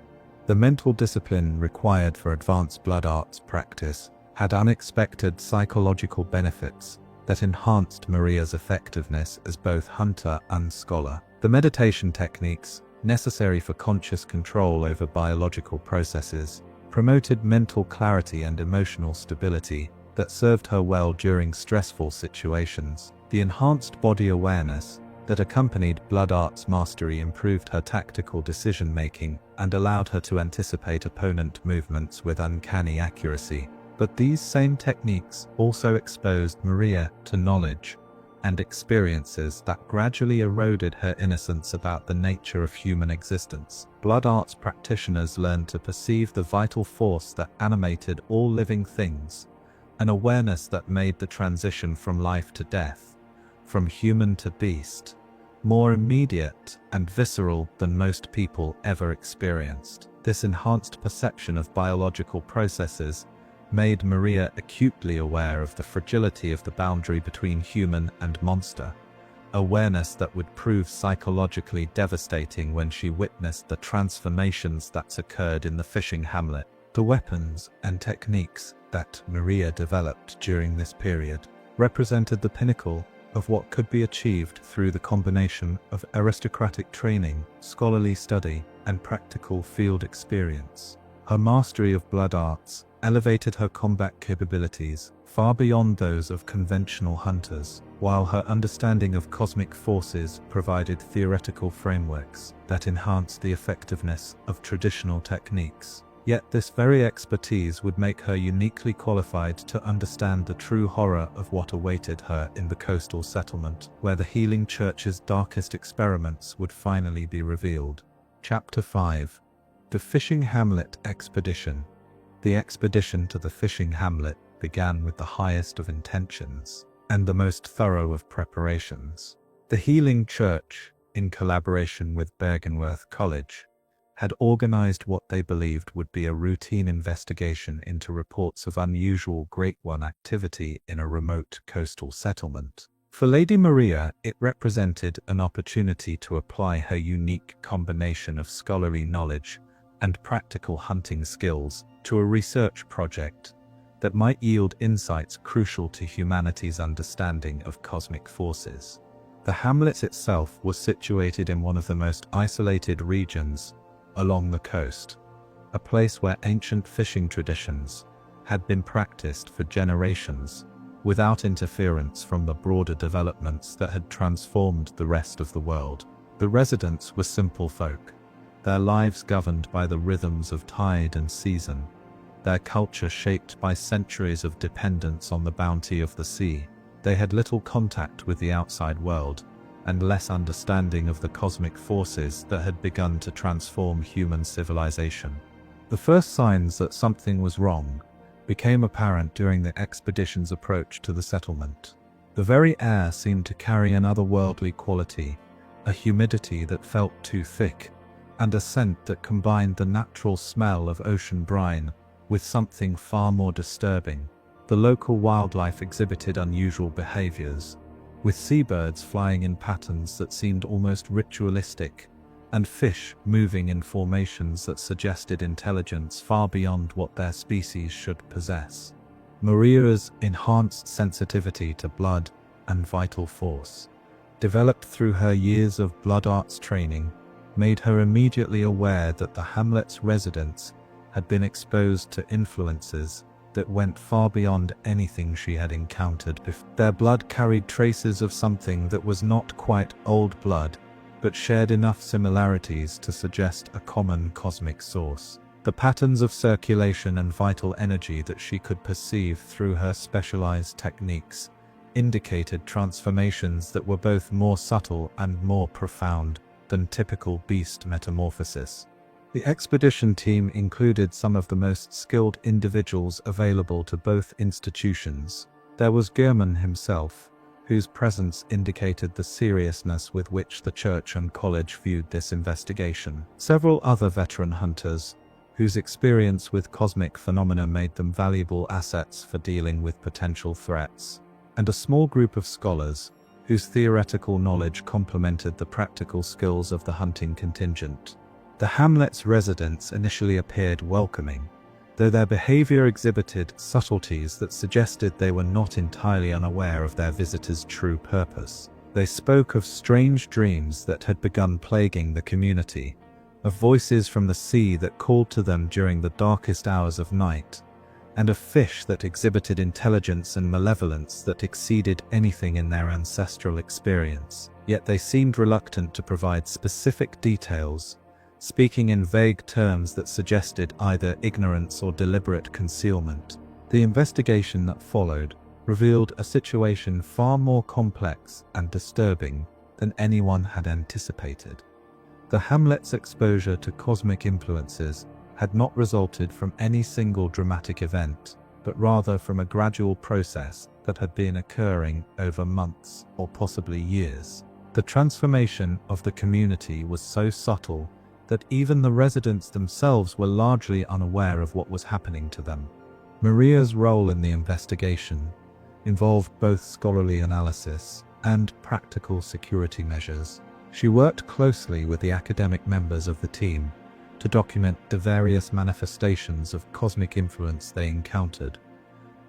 The mental discipline required for advanced blood arts practice had unexpected psychological benefits that enhanced Maria's effectiveness as both hunter and scholar. The meditation techniques, necessary for conscious control over biological processes, promoted mental clarity and emotional stability that served her well during stressful situations. The enhanced body awareness that accompanied blood arts mastery improved her tactical decision-making and allowed her to anticipate opponent movements with uncanny accuracy. But these same techniques also exposed Maria to knowledge and experiences that gradually eroded her innocence about the nature of human existence. Blood arts practitioners learned to perceive the vital force that animated all living things, an awareness that made the transition from life to death, from human to beast, more immediate and visceral than most people ever experienced. This enhanced perception of biological processes made Maria acutely aware of the fragility of the boundary between human and monster, awareness that would prove psychologically devastating when she witnessed the transformations that occurred in the fishing hamlet. The weapons and techniques that Maria developed during this period represented the pinnacle of what could be achieved through the combination of aristocratic training, scholarly study, and practical field experience. Her mastery of blood arts elevated her combat capabilities far beyond those of conventional hunters, while her understanding of cosmic forces provided theoretical frameworks that enhanced the effectiveness of traditional techniques. Yet this very expertise would make her uniquely qualified to understand the true horror of what awaited her in the coastal settlement, where the healing church's darkest experiments would finally be revealed. Chapter 5. The Fishing Hamlet Expedition. The expedition to the fishing hamlet began with the highest of intentions and the most thorough of preparations. The Healing Church, in collaboration with Bergenworth College, had organized what they believed would be a routine investigation into reports of unusual Great One activity in a remote coastal settlement. For Lady Maria, it represented an opportunity to apply her unique combination of scholarly knowledge and practical hunting skills to a research project that might yield insights crucial to humanity's understanding of cosmic forces. The hamlet itself was situated in one of the most isolated regions along the coast, a place where ancient fishing traditions had been practiced for generations without interference from the broader developments that had transformed the rest of the world. The residents were simple folk, their lives governed by the rhythms of tide and season, their culture shaped by centuries of dependence on the bounty of the sea. They had little contact with the outside world, and less understanding of the cosmic forces that had begun to transform human civilization. The first signs that something was wrong became apparent during the expedition's approach to the settlement. The very air seemed to carry an otherworldly quality, a humidity that felt too thick, and a scent that combined the natural smell of ocean brine with something far more disturbing. The local wildlife exhibited unusual behaviors, with seabirds flying in patterns that seemed almost ritualistic, and fish moving in formations that suggested intelligence far beyond what their species should possess. Maria's enhanced sensitivity to blood and vital force, developed through her years of blood arts training, made her immediately aware that the hamlet's residents had been exposed to influences that went far beyond anything she had encountered before. Their blood carried traces of something that was not quite old blood, but shared enough similarities to suggest a common cosmic source. The patterns of circulation and vital energy that she could perceive through her specialized techniques indicated transformations that were both more subtle and more profound than typical beast metamorphosis. The expedition team included some of the most skilled individuals available to both institutions. There was Gehrman himself, whose presence indicated the seriousness with which the church and college viewed this investigation. Several other veteran hunters, whose experience with cosmic phenomena made them valuable assets for dealing with potential threats, and a small group of scholars, whose theoretical knowledge complemented the practical skills of the hunting contingent. The hamlet's residents initially appeared welcoming, though their behavior exhibited subtleties that suggested they were not entirely unaware of their visitors' true purpose. They spoke of strange dreams that had begun plaguing the community, of voices from the sea that called to them during the darkest hours of night, and of fish that exhibited intelligence and malevolence that exceeded anything in their ancestral experience. Yet they seemed reluctant to provide specific details, speaking in vague terms that suggested either ignorance or deliberate concealment. The investigation that followed revealed a situation far more complex and disturbing than anyone had anticipated. The hamlet's exposure to cosmic influences had not resulted from any single dramatic event, but rather from a gradual process that had been occurring over months or possibly years. The transformation of the community was so subtle that even the residents themselves were largely unaware of what was happening to them. Maria's role in the investigation involved both scholarly analysis and practical security measures. She worked closely with the academic members of the team to document the various manifestations of cosmic influence they encountered,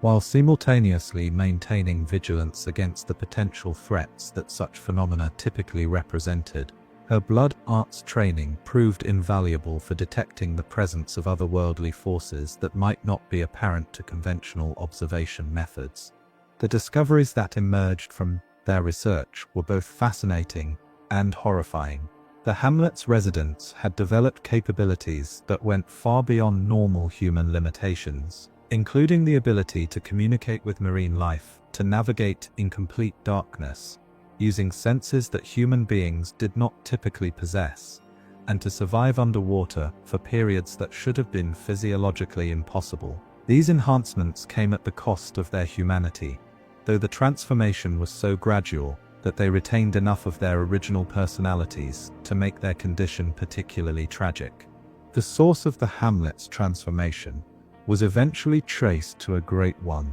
while simultaneously maintaining vigilance against the potential threats that such phenomena typically represented. Her blood arts training proved invaluable for detecting the presence of otherworldly forces that might not be apparent to conventional observation methods. The discoveries that emerged from their research were both fascinating and horrifying. The hamlet's residents had developed capabilities that went far beyond normal human limitations, including the ability to communicate with marine life, to navigate in complete darkness, using senses that human beings did not typically possess, and to survive underwater for periods that should have been physiologically impossible. These enhancements came at the cost of their humanity, though the transformation was so gradual that they retained enough of their original personalities to make their condition particularly tragic. The source of the hamlet's transformation was eventually traced to a great one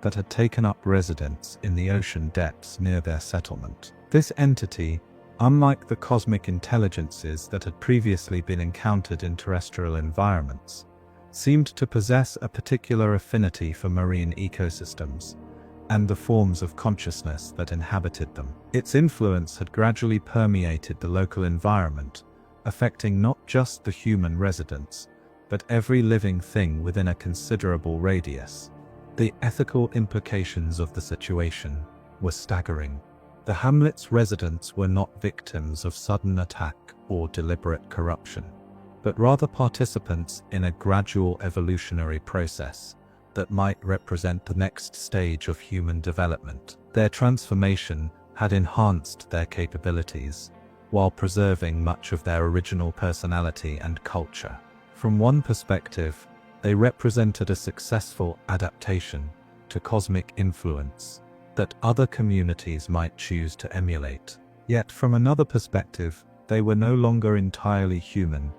that had taken up residence in the ocean depths near their settlement. This entity, unlike the cosmic intelligences that had previously been encountered in terrestrial environments, seemed to possess a particular affinity for marine ecosystems and the forms of consciousness that inhabited them. Its influence had gradually permeated the local environment, affecting not just the human residents, but every living thing within a considerable radius. The ethical implications of the situation were staggering. The hamlet's residents were not victims of sudden attack or deliberate corruption, but rather participants in a gradual evolutionary process, that might represent the next stage of human development. Their transformation had enhanced their capabilities, while preserving much of their original personality and culture. From one perspective, they represented a successful adaptation to cosmic influence that other communities might choose to emulate. Yet from another perspective, they were no longer entirely human,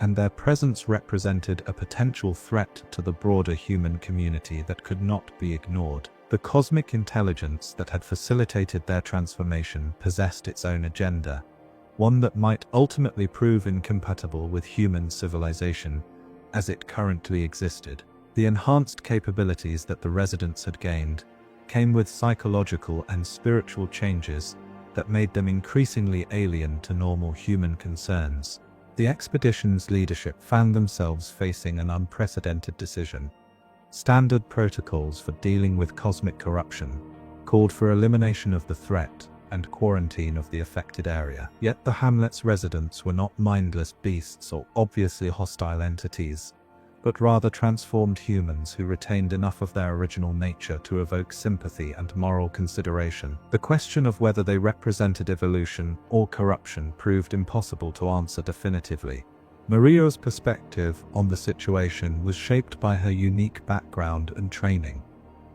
and their presence represented a potential threat to the broader human community that could not be ignored. The cosmic intelligence that had facilitated their transformation possessed its own agenda, one that might ultimately prove incompatible with human civilization as it currently existed. The enhanced capabilities that the residents had gained came with psychological and spiritual changes that made them increasingly alien to normal human concerns. The expedition's leadership found themselves facing an unprecedented decision. Standard protocols for dealing with cosmic corruption called for elimination of the threat and quarantine of the affected area. Yet the hamlet's residents were not mindless beasts or obviously hostile entities, but rather transformed humans who retained enough of their original nature to evoke sympathy and moral consideration. The question of whether they represented evolution or corruption proved impossible to answer definitively. Maria's perspective on the situation was shaped by her unique background and training.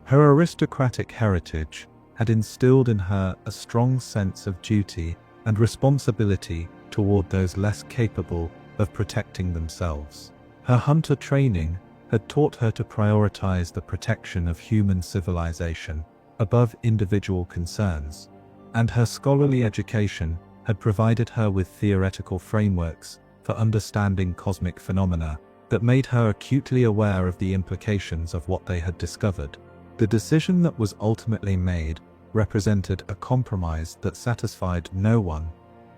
Her aristocratic heritage had instilled in her a strong sense of duty and responsibility toward those less capable of protecting themselves. Her hunter training had taught her to prioritize the protection of human civilization above individual concerns, and her scholarly education had provided her with theoretical frameworks for understanding cosmic phenomena that made her acutely aware of the implications of what they had discovered. The decision that was ultimately made represented a compromise that satisfied no one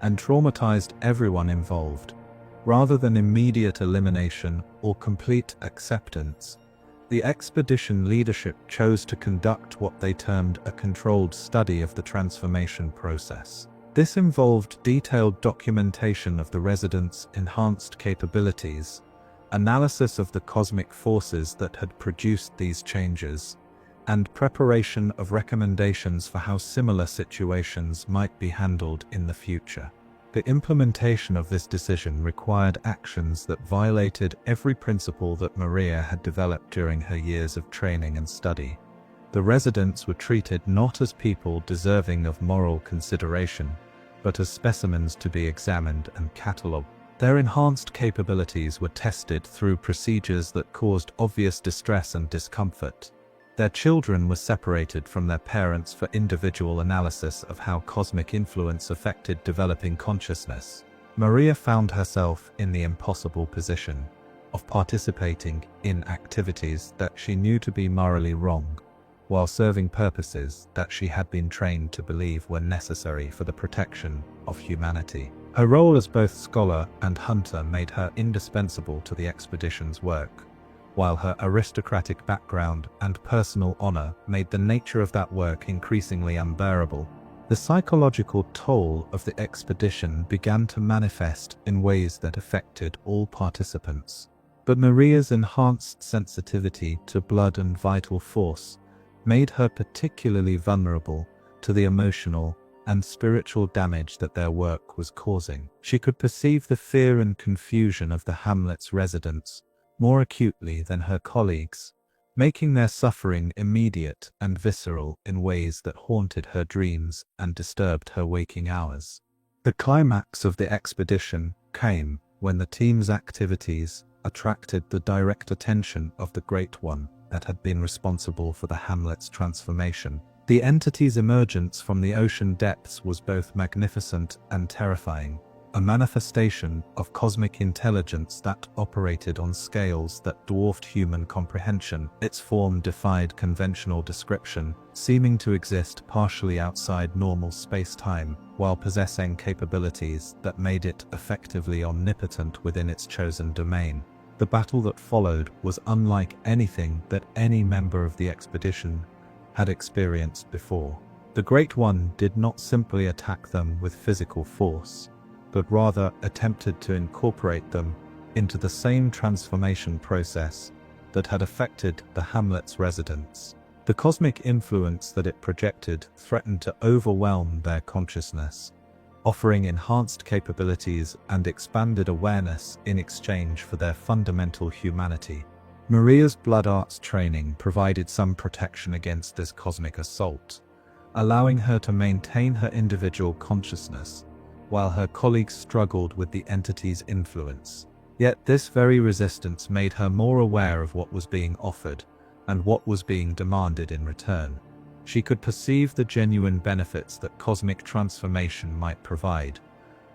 and traumatized everyone involved. Rather than immediate elimination or complete acceptance, the expedition leadership chose to conduct what they termed a controlled study of the transformation process. This involved detailed documentation of the residents' enhanced capabilities, analysis of the cosmic forces that had produced these changes, and preparation of recommendations for how similar situations might be handled in the future. The implementation of this decision required actions that violated every principle that Maria had developed during her years of training and study. The residents were treated not as people deserving of moral consideration, but as specimens to be examined and catalogued. Their enhanced capabilities were tested through procedures that caused obvious distress and discomfort. Their children were separated from their parents for individual analysis of how cosmic influence affected developing consciousness. Maria found herself in the impossible position of participating in activities that she knew to be morally wrong, while serving purposes that she had been trained to believe were necessary for the protection of humanity. Her role as both scholar and hunter made her indispensable to the expedition's work, while her aristocratic background and personal honor made the nature of that work increasingly unbearable. The psychological toll of the expedition began to manifest in ways that affected all participants. But Maria's enhanced sensitivity to blood and vital force made her particularly vulnerable to the emotional and spiritual damage that their work was causing. She could perceive the fear and confusion of the hamlet's residents more acutely than her colleagues, making their suffering immediate and visceral in ways that haunted her dreams and disturbed her waking hours. The climax of the expedition came when the team's activities attracted the direct attention of the Great One that had been responsible for the hamlet's transformation. The entity's emergence from the ocean depths was both magnificent and terrifying, a manifestation of cosmic intelligence that operated on scales that dwarfed human comprehension. Its form defied conventional description, seeming to exist partially outside normal space-time, while possessing capabilities that made it effectively omnipotent within its chosen domain. The battle that followed was unlike anything that any member of the expedition had experienced before. The Great One did not simply attack them with physical force, but rather attempted to incorporate them into the same transformation process that had affected the hamlet's residents. The cosmic influence that it projected threatened to overwhelm their consciousness, offering enhanced capabilities and expanded awareness in exchange for their fundamental humanity. Maria's blood arts training provided some protection against this cosmic assault, allowing her to maintain her individual consciousness, while her colleagues struggled with the entity's influence. Yet this very resistance made her more aware of what was being offered and what was being demanded in return. She could perceive the genuine benefits that cosmic transformation might provide,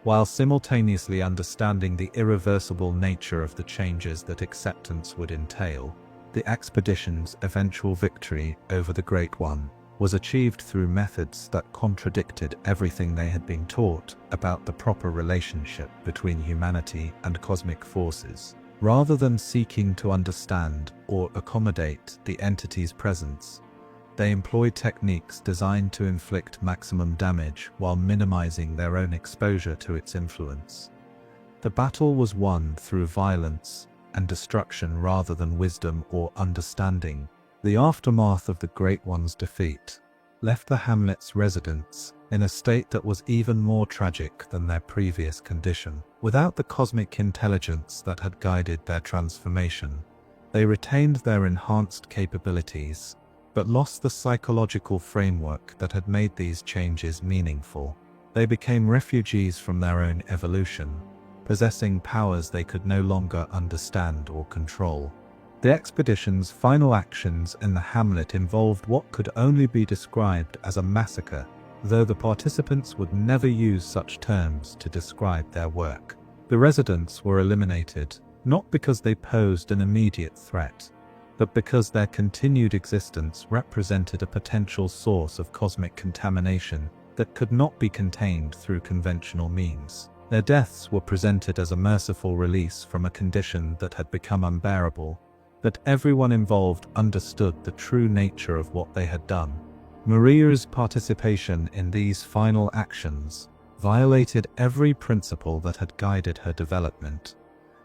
while simultaneously understanding the irreversible nature of the changes that acceptance would entail. The expedition's eventual victory over the Great One was achieved through methods that contradicted everything they had been taught about the proper relationship between humanity and cosmic forces. Rather than seeking to understand or accommodate the entity's presence, they employed techniques designed to inflict maximum damage while minimizing their own exposure to its influence. The battle was won through violence and destruction rather than wisdom or understanding. The aftermath of the Great One's defeat left the hamlet's residents in a state that was even more tragic than their previous condition. Without the cosmic intelligence that had guided their transformation, they retained their enhanced capabilities, but lost the psychological framework that had made these changes meaningful. They became refugees from their own evolution, possessing powers they could no longer understand or control. The expedition's final actions in the hamlet involved what could only be described as a massacre, though the participants would never use such terms to describe their work. The residents were eliminated, not because they posed an immediate threat, but because their continued existence represented a potential source of cosmic contamination that could not be contained through conventional means. Their deaths were presented as a merciful release from a condition that had become unbearable, but everyone involved understood the true nature of what they had done. Maria's participation in these final actions violated every principle that had guided her development.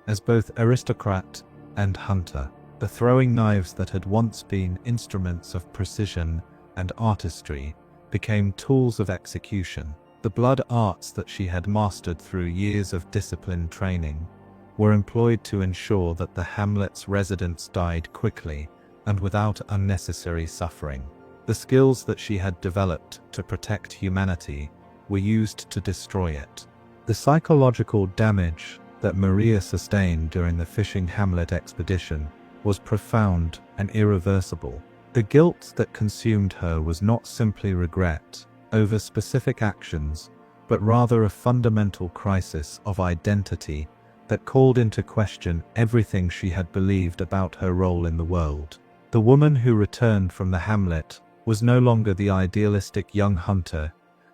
As both aristocrat and hunter, the throwing knives that had once been instruments of precision and artistry became tools of execution. The blood arts that she had mastered through years of disciplined training were employed to ensure that the hamlet's residents died quickly and without unnecessary suffering. The skills that she had developed to protect humanity were used to destroy it. The psychological damage that Maria sustained during the fishing hamlet expedition was profound and irreversible. The guilt that consumed her was not simply regret over specific actions, but rather a fundamental crisis of identity that called into question everything she had believed about her role in the world. The woman who returned from the hamlet was no longer the idealistic young hunter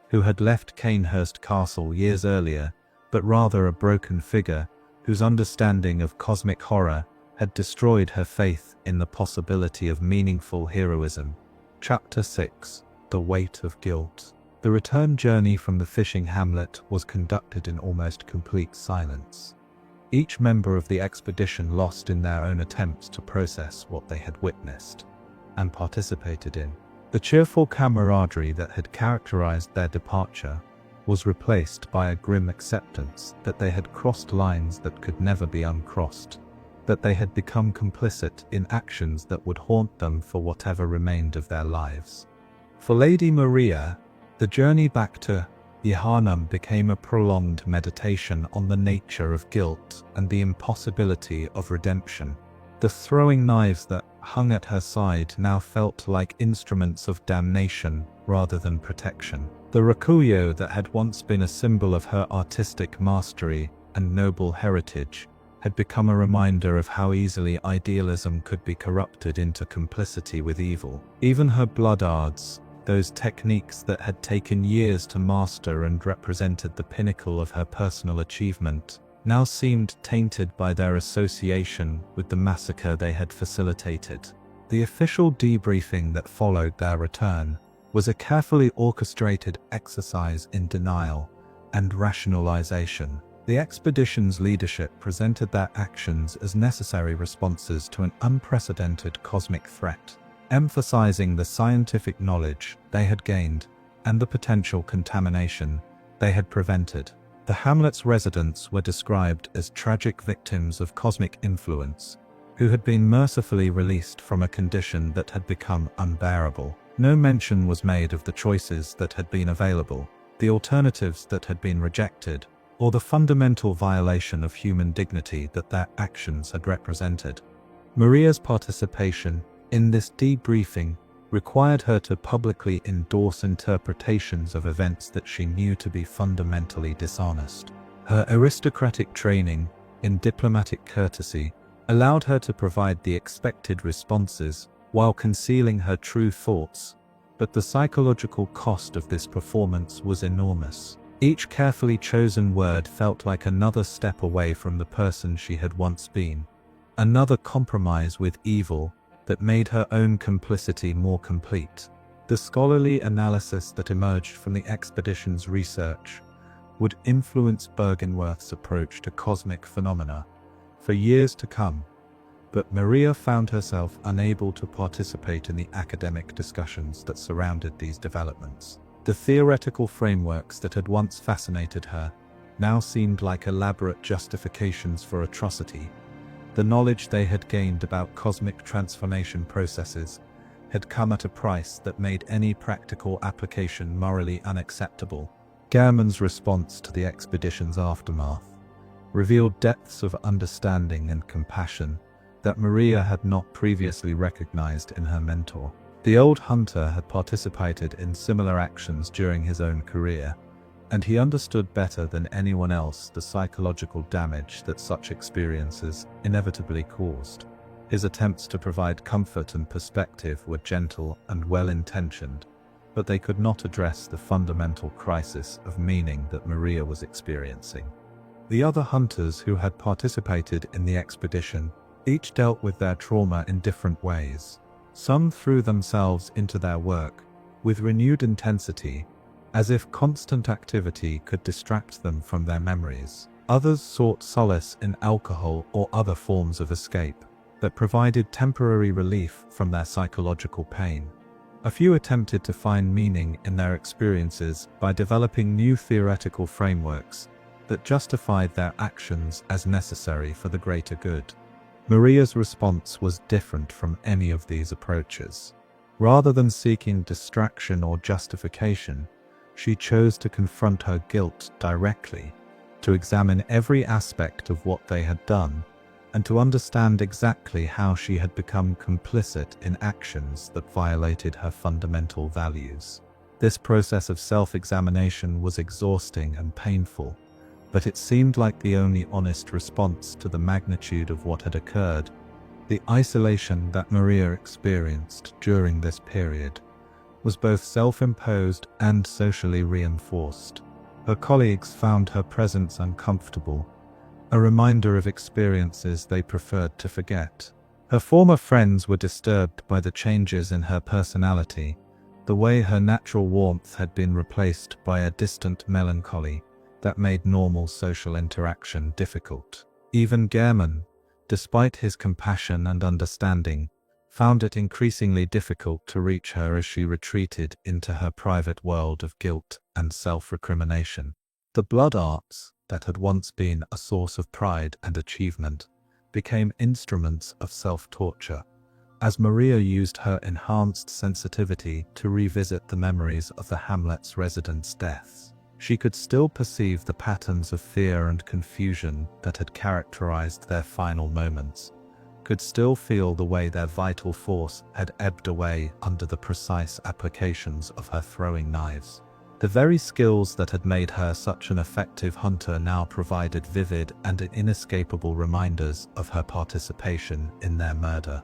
who had left Canehurst Castle years earlier, but rather a broken figure whose understanding of cosmic horror had destroyed her faith in the possibility of meaningful heroism. Chapter 6: The Weight of Guilt. The return journey from the fishing hamlet was conducted in almost complete silence. Each member of the expedition lost in their own attempts to process what they had witnessed and participated in. The cheerful camaraderie that had characterized their departure was replaced by a grim acceptance that they had crossed lines that could never be uncrossed, that they had become complicit in actions that would haunt them for whatever remained of their lives. For Lady Maria, the journey back to Yehanam became a prolonged meditation on the nature of guilt and the impossibility of redemption. The throwing knives that hung at her side now felt like instruments of damnation rather than protection. The rakuyo that had once been a symbol of her artistic mastery and noble heritage had become a reminder of how easily idealism could be corrupted into complicity with evil. Even her blood arts, those techniques that had taken years to master and represented the pinnacle of her personal achievement, now seemed tainted by their association with the massacre they had facilitated. The official debriefing that followed their return was a carefully orchestrated exercise in denial and rationalization. The expedition's leadership presented their actions as necessary responses to an unprecedented cosmic threat, emphasizing the scientific knowledge they had gained and the potential contamination they had prevented. The hamlet's residents were described as tragic victims of cosmic influence, who had been mercifully released from a condition that had become unbearable. No mention was made of the choices that had been available, the alternatives that had been rejected, or the fundamental violation of human dignity that their actions had represented. Maria's participation in this debriefing required her to publicly endorse interpretations of events that she knew to be fundamentally dishonest. Her aristocratic training in diplomatic courtesy allowed her to provide the expected responses while concealing her true thoughts, but the psychological cost of this performance was enormous. Each carefully chosen word felt like another step away from the person she had once been, another compromise with evil that made her own complicity more complete. The scholarly analysis that emerged from the expedition's research would influence Bergenworth's approach to cosmic phenomena for years to come, but Maria found herself unable to participate in the academic discussions that surrounded these developments. The theoretical frameworks that had once fascinated her now seemed like elaborate justifications for atrocity. The knowledge they had gained about cosmic transformation processes had come at a price that made any practical application morally unacceptable. Gehrman's response to the expedition's aftermath revealed depths of understanding and compassion that Maria had not previously recognized in her mentor. The old hunter had participated in similar actions during his own career, and he understood better than anyone else the psychological damage that such experiences inevitably caused. His attempts to provide comfort and perspective were gentle and well-intentioned, but they could not address the fundamental crisis of meaning that Maria was experiencing. The other hunters who had participated in the expedition each dealt with their trauma in different ways. Some threw themselves into their work with renewed intensity, as if constant activity could distract them from their memories. Others sought solace in alcohol or other forms of escape that provided temporary relief from their psychological pain. A few attempted to find meaning in their experiences by developing new theoretical frameworks that justified their actions as necessary for the greater good. Maria's response was different from any of these approaches. Rather than seeking distraction or justification, she chose to confront her guilt directly, to examine every aspect of what they had done, and to understand exactly how she had become complicit in actions that violated her fundamental values. This process of self-examination was exhausting and painful, but it seemed like the only honest response to the magnitude of what had occurred. The isolation that Maria experienced during this period was both self-imposed and socially reinforced. Her colleagues found her presence uncomfortable, a reminder of experiences they preferred to forget. Her former friends were disturbed by the changes in her personality, the way her natural warmth had been replaced by a distant melancholy that made normal social interaction difficult. Even Gehrman, despite his compassion and understanding, found it increasingly difficult to reach her as she retreated into her private world of guilt and self-recrimination. The blood arts, that had once been a source of pride and achievement, became instruments of self-torture, as Maria used her enhanced sensitivity to revisit the memories of the hamlet's residents' deaths. She could still perceive the patterns of fear and confusion that had characterized their final moments, could still feel the way their vital force had ebbed away under the precise applications of her throwing knives. The very skills that had made her such an effective hunter now provided vivid and inescapable reminders of her participation in their murder.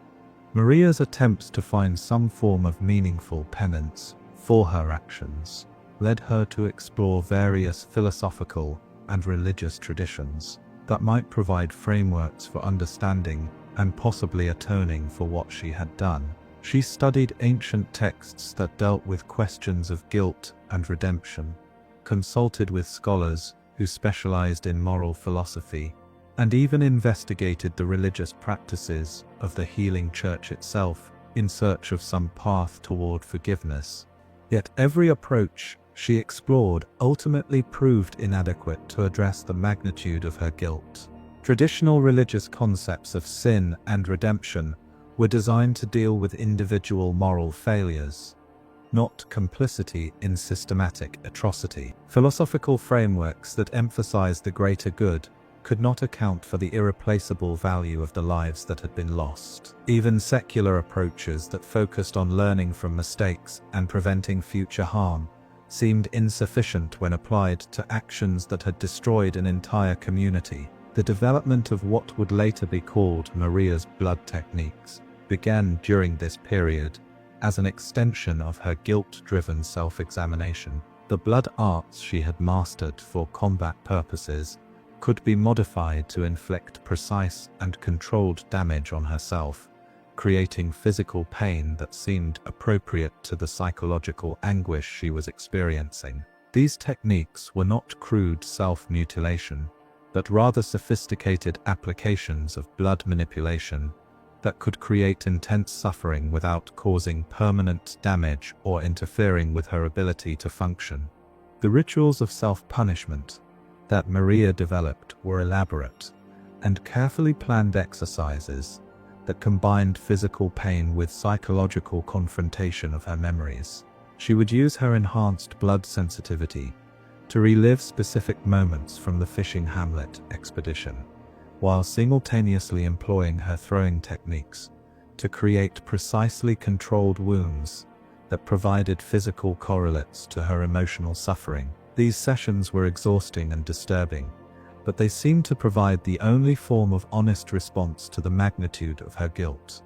Maria's attempts to find some form of meaningful penance for her actions led her to explore various philosophical and religious traditions that might provide frameworks for understanding and possibly atoning for what she had done. She studied ancient texts that dealt with questions of guilt and redemption, consulted with scholars who specialized in moral philosophy, and even investigated the religious practices of the healing church itself in search of some path toward forgiveness. Yet every approach she explored ultimately proved inadequate to address the magnitude of her guilt. Traditional religious concepts of sin and redemption were designed to deal with individual moral failures, not complicity in systematic atrocity. Philosophical frameworks that emphasized the greater good could not account for the irreplaceable value of the lives that had been lost. Even secular approaches that focused on learning from mistakes and preventing future harm seemed insufficient when applied to actions that had destroyed an entire community. The development of what would later be called Maria's blood techniques began during this period as an extension of her guilt-driven self-examination. The blood arts she had mastered for combat purposes could be modified to inflict precise and controlled damage on herself, creating physical pain that seemed appropriate to the psychological anguish she was experiencing. These techniques were not crude self-mutilation, but rather sophisticated applications of blood manipulation that could create intense suffering without causing permanent damage or interfering with her ability to function. The rituals of self-punishment that Maria developed were elaborate and carefully planned exercises that combined physical pain with psychological confrontation of her memories. She would use her enhanced blood sensitivity to relive specific moments from the fishing hamlet expedition, while simultaneously employing her throwing techniques to create precisely controlled wounds that provided physical correlates to her emotional suffering. These sessions were exhausting and disturbing, but they seemed to provide the only form of honest response to the magnitude of her guilt.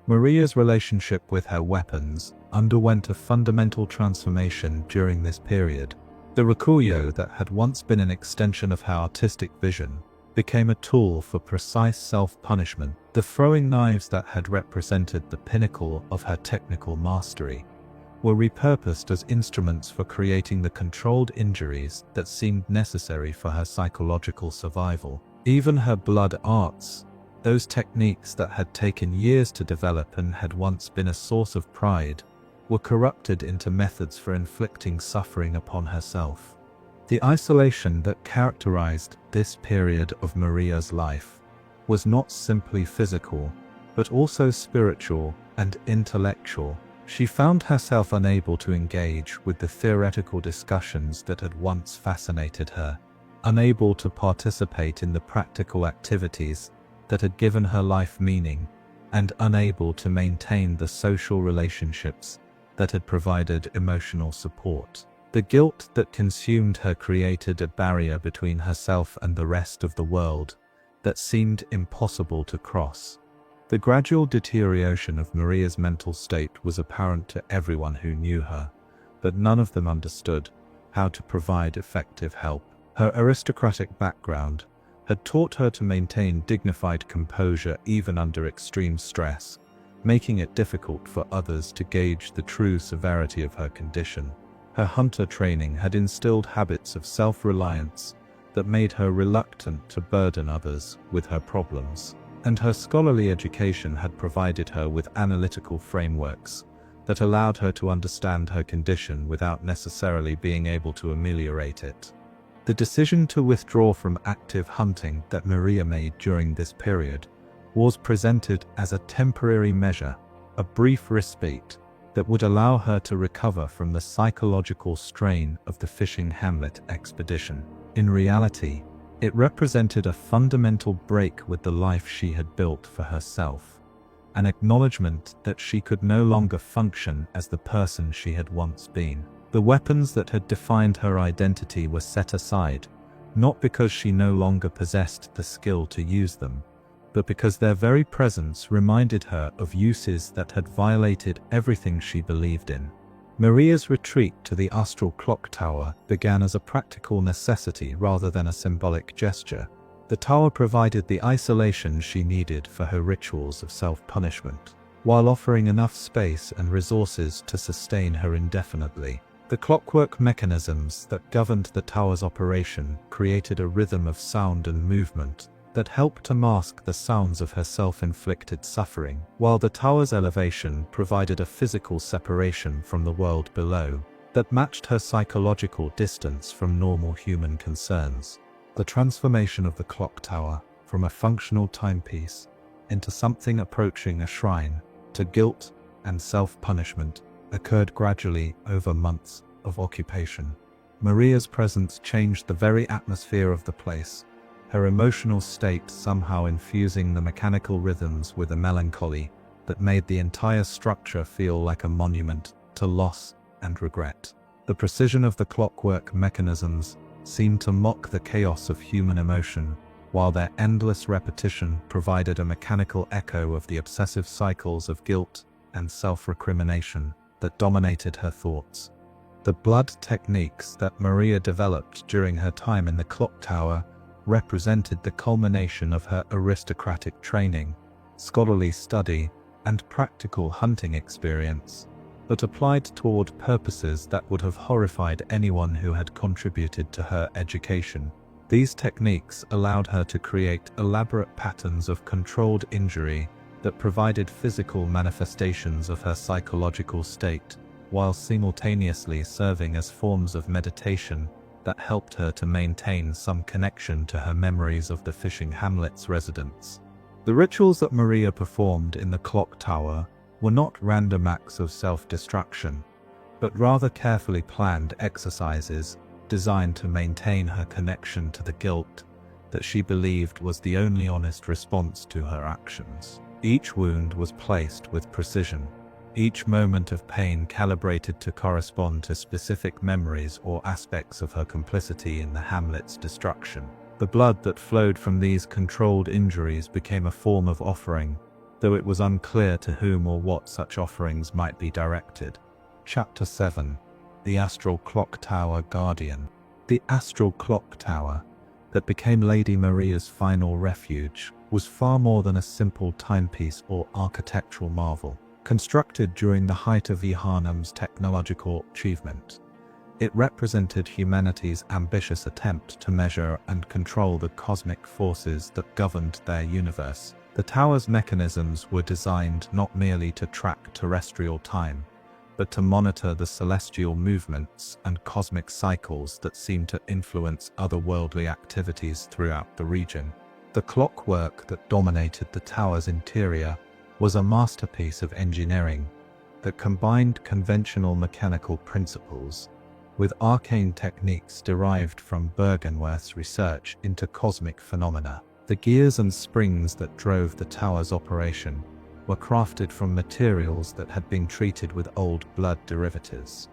Maria's relationship with her weapons underwent a fundamental transformation during this period. The recuyo that had once been an extension of her artistic vision became a tool for precise self-punishment. The throwing knives that had represented the pinnacle of her technical mastery were repurposed as instruments for creating the controlled injuries that seemed necessary for her psychological survival. Even her blood arts, those techniques that had taken years to develop and had once been a source of pride, were corrupted into methods for inflicting suffering upon herself. The isolation that characterized this period of Maria's life was not simply physical, but also spiritual and intellectual. She found herself unable to engage with the theoretical discussions that had once fascinated her, unable to participate in the practical activities that had given her life meaning, and unable to maintain the social relationships that had provided emotional support. The guilt that consumed her created a barrier between herself and the rest of the world that seemed impossible to cross. The gradual deterioration of Maria's mental state was apparent to everyone who knew her, but none of them understood how to provide effective help. Her aristocratic background had taught her to maintain dignified composure even under extreme stress, making it difficult for others to gauge the true severity of her condition. Her hunter training had instilled habits of self-reliance that made her reluctant to burden others with her problems, and her scholarly education had provided her with analytical frameworks that allowed her to understand her condition without necessarily being able to ameliorate it. The decision to withdraw from active hunting that Maria made during this period was presented as a temporary measure, a brief respite that would allow her to recover from the psychological strain of the fishing hamlet expedition. In reality, it represented a fundamental break with the life she had built for herself, an acknowledgement that she could no longer function as the person she had once been. The weapons that had defined her identity were set aside, not because she no longer possessed the skill to use them, but because their very presence reminded her of uses that had violated everything she believed in. Maria's retreat to the Astral Clocktower began as a practical necessity rather than a symbolic gesture. The tower provided the isolation she needed for her rituals of self-punishment, while offering enough space and resources to sustain her indefinitely. The clockwork mechanisms that governed the tower's operation created a rhythm of sound and movement that helped to mask the sounds of her self-inflicted suffering, while the tower's elevation provided a physical separation from the world below that matched her psychological distance from normal human concerns. The transformation of the clock tower from a functional timepiece into something approaching a shrine to guilt and self-punishment occurred gradually over months of occupation. Maria's presence changed the very atmosphere of the place, her emotional state somehow infusing the mechanical rhythms with a melancholy that made the entire structure feel like a monument to loss and regret. The precision of the clockwork mechanisms seemed to mock the chaos of human emotion, while their endless repetition provided a mechanical echo of the obsessive cycles of guilt and self-recrimination that dominated her thoughts. The blood techniques that Maria developed during her time in the clock tower represented the culmination of her aristocratic training, scholarly study, and practical hunting experience, but applied toward purposes that would have horrified anyone who had contributed to her education. These techniques allowed her to create elaborate patterns of controlled injury that provided physical manifestations of her psychological state, while simultaneously serving as forms of meditation that helped her to maintain some connection to her memories of the fishing hamlet's residents. The rituals that Maria performed in the clock tower were not random acts of self-destruction, but rather carefully planned exercises designed to maintain her connection to the guilt that she believed was the only honest response to her actions. Each wound was placed with precision, each moment of pain calibrated to correspond to specific memories or aspects of her complicity in the hamlet's destruction. The blood that flowed from these controlled injuries became a form of offering, though it was unclear to whom or what such offerings might be directed. Chapter 7. The Astral Clocktower Guardian. The Astral Clocktower, that became Lady Maria's final refuge, was far more than a simple timepiece or architectural marvel. Constructed during the height of Yeharnam's technological achievement, it represented humanity's ambitious attempt to measure and control the cosmic forces that governed their universe. The tower's mechanisms were designed not merely to track terrestrial time, but to monitor the celestial movements and cosmic cycles that seemed to influence otherworldly activities throughout the region. The clockwork that dominated the tower's interior was a masterpiece of engineering that combined conventional mechanical principles with arcane techniques derived from Bergenwerth's research into cosmic phenomena. The gears and springs that drove the tower's operation were crafted from materials that had been treated with old blood derivatives,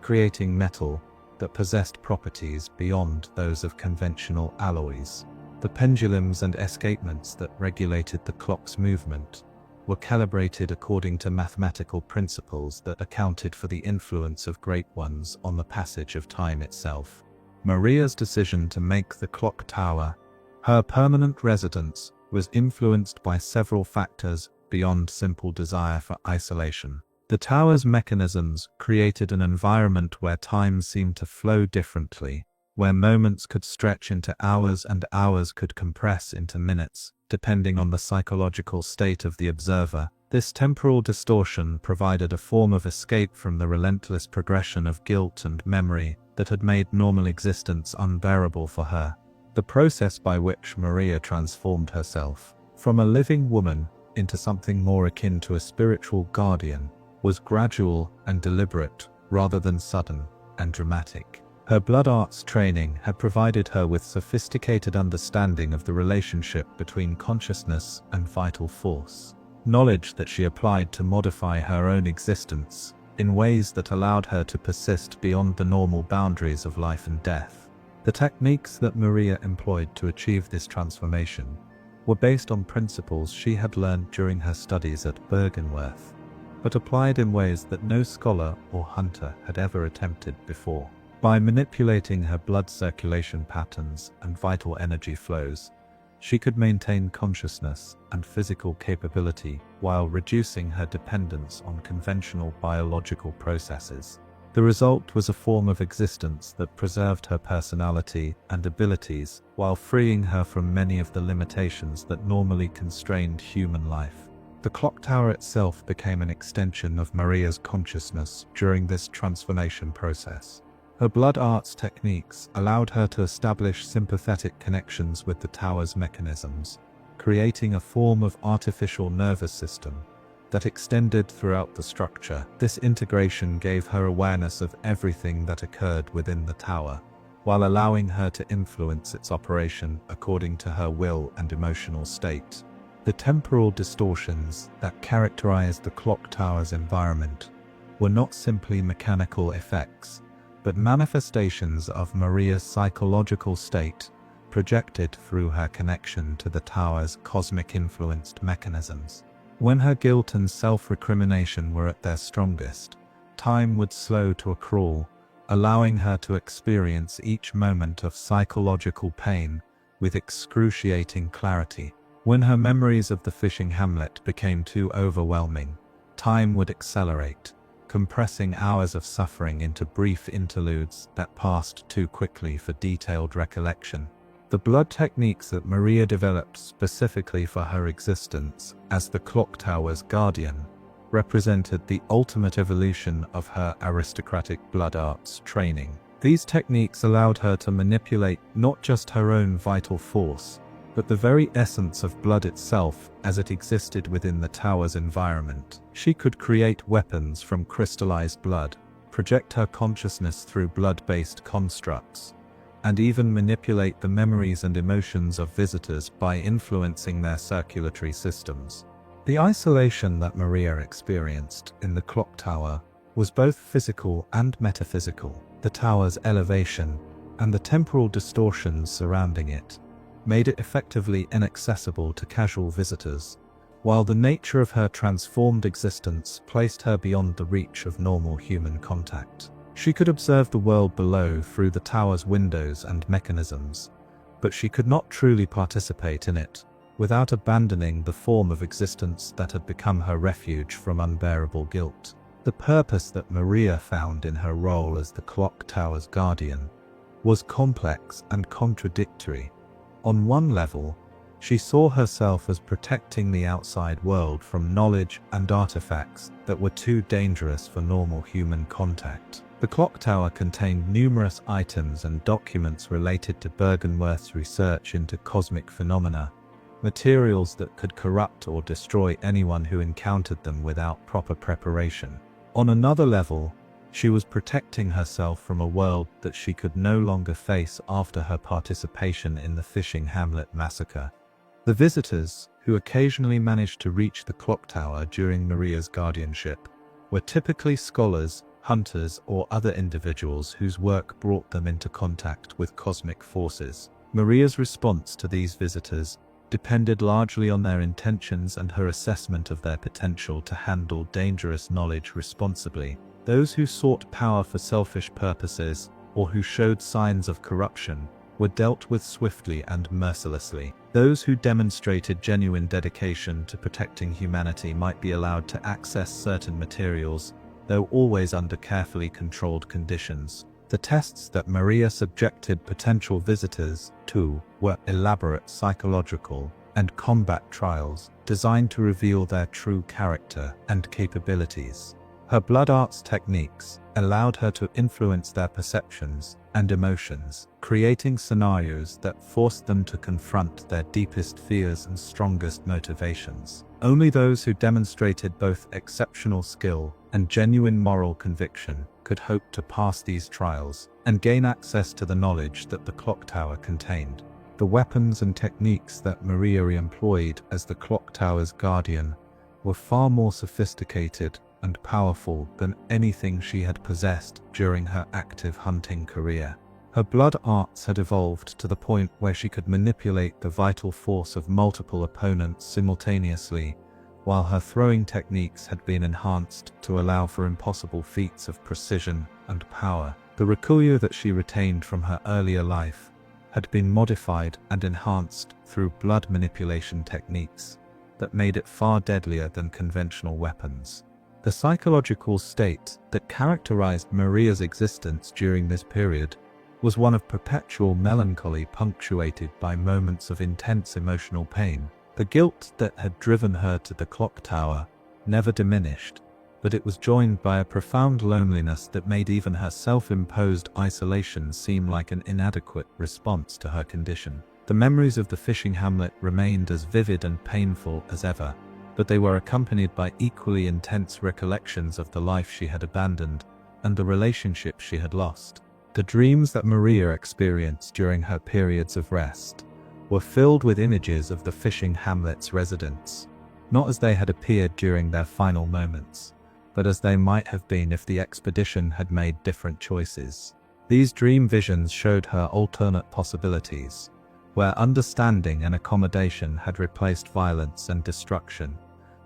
creating metal that possessed properties beyond those of conventional alloys. The pendulums and escapements that regulated the clock's movement were calibrated according to mathematical principles that accounted for the influence of great ones on the passage of time itself. Maria's decision to make the clock tower her permanent residence was influenced by several factors beyond simple desire for isolation. The tower's mechanisms created an environment where time seemed to flow differently, where moments could stretch into hours and hours could compress into minutes, depending on the psychological state of the observer. This temporal distortion provided a form of escape from the relentless progression of guilt and memory that had made normal existence unbearable for her. The process by which Maria transformed herself from a living woman into something more akin to a spiritual guardian was gradual and deliberate rather than sudden and dramatic. Her blood arts training had provided her with sophisticated understanding of the relationship between consciousness and vital force, knowledge that she applied to modify her own existence in ways that allowed her to persist beyond the normal boundaries of life and death. The techniques that Maria employed to achieve this transformation were based on principles she had learned during her studies at Bergenwerth, but applied in ways that no scholar or hunter had ever attempted before. By manipulating her blood circulation patterns and vital energy flows, she could maintain consciousness and physical capability while reducing her dependence on conventional biological processes. The result was a form of existence that preserved her personality and abilities while freeing her from many of the limitations that normally constrained human life. The clock tower itself became an extension of Maria's consciousness during this transformation process. Her blood arts techniques allowed her to establish sympathetic connections with the tower's mechanisms, creating a form of artificial nervous system that extended throughout the structure. This integration gave her awareness of everything that occurred within the tower, while allowing her to influence its operation according to her will and emotional state. The temporal distortions that characterized the clock tower's environment were not simply mechanical effects, but manifestations of Maria's psychological state projected through her connection to the tower's cosmic-influenced mechanisms. When her guilt and self-recrimination were at their strongest, time would slow to a crawl, allowing her to experience each moment of psychological pain with excruciating clarity. When her memories of the fishing hamlet became too overwhelming, time would accelerate, compressing hours of suffering into brief interludes that passed too quickly for detailed recollection. The blood techniques that Maria developed specifically for her existence as the clock tower's guardian represented the ultimate evolution of her aristocratic blood arts training. These techniques allowed her to manipulate not just her own vital force, but the very essence of blood itself as it existed within the tower's environment. She could create weapons from crystallized blood, project her consciousness through blood-based constructs, and even manipulate the memories and emotions of visitors by influencing their circulatory systems. The isolation that Maria experienced in the clock tower was both physical and metaphysical. The tower's elevation and the temporal distortions surrounding it made it effectively inaccessible to casual visitors, while the nature of her transformed existence placed her beyond the reach of normal human contact. She could observe the world below through the tower's windows and mechanisms, but she could not truly participate in it without abandoning the form of existence that had become her refuge from unbearable guilt. The purpose that Maria found in her role as the clock tower's guardian was complex and contradictory. On one level, she saw herself as protecting the outside world from knowledge and artifacts that were too dangerous for normal human contact. The clock tower contained numerous items and documents related to Bergenworth's research into cosmic phenomena, materials that could corrupt or destroy anyone who encountered them without proper preparation. On another level, she was protecting herself from a world that she could no longer face after her participation in the fishing hamlet massacre. The visitors, who occasionally managed to reach the clock tower during Maria's guardianship, were typically scholars, hunters, or other individuals whose work brought them into contact with cosmic forces. Maria's response to these visitors depended largely on their intentions and her assessment of their potential to handle dangerous knowledge responsibly. Those who sought power for selfish purposes, or who showed signs of corruption, were dealt with swiftly and mercilessly. Those who demonstrated genuine dedication to protecting humanity might be allowed to access certain materials, though always under carefully controlled conditions. The tests that Maria subjected potential visitors to were elaborate psychological and combat trials designed to reveal their true character and capabilities. Her blood arts techniques allowed her to influence their perceptions and emotions, creating scenarios that forced them to confront their deepest fears and strongest motivations. Only those who demonstrated both exceptional skill and genuine moral conviction could hope to pass these trials and gain access to the knowledge that the clock tower contained. The weapons and techniques that Maria employed as the clock tower's guardian were far more sophisticated and powerful than anything she had possessed during her active hunting career. Her blood arts had evolved to the point where she could manipulate the vital force of multiple opponents simultaneously, while her throwing techniques had been enhanced to allow for impossible feats of precision and power. The rakuyu that she retained from her earlier life had been modified and enhanced through blood manipulation techniques that made it far deadlier than conventional weapons. The psychological state that characterized Maria's existence during this period was one of perpetual melancholy punctuated by moments of intense emotional pain. The guilt that had driven her to the clock tower never diminished, but it was joined by a profound loneliness that made even her self-imposed isolation seem like an inadequate response to her condition. The memories of the fishing hamlet remained as vivid and painful as ever, but they were accompanied by equally intense recollections of the life she had abandoned and the relationships she had lost. The dreams that Maria experienced during her periods of rest were filled with images of the fishing hamlet's residents, not as they had appeared during their final moments, but as they might have been if the expedition had made different choices. These dream visions showed her alternate possibilities, where understanding and accommodation had replaced violence and destruction,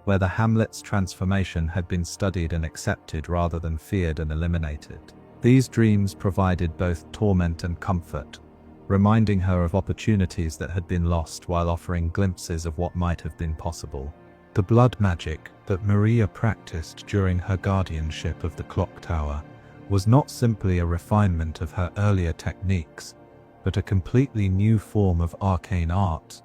where the hamlet's transformation had been studied and accepted rather than feared and eliminated. These dreams provided both torment and comfort, reminding her of opportunities that had been lost while offering glimpses of what might have been possible. The blood magic that Maria practiced during her guardianship of the clock tower was not simply a refinement of her earlier techniques, but a completely new form of arcane art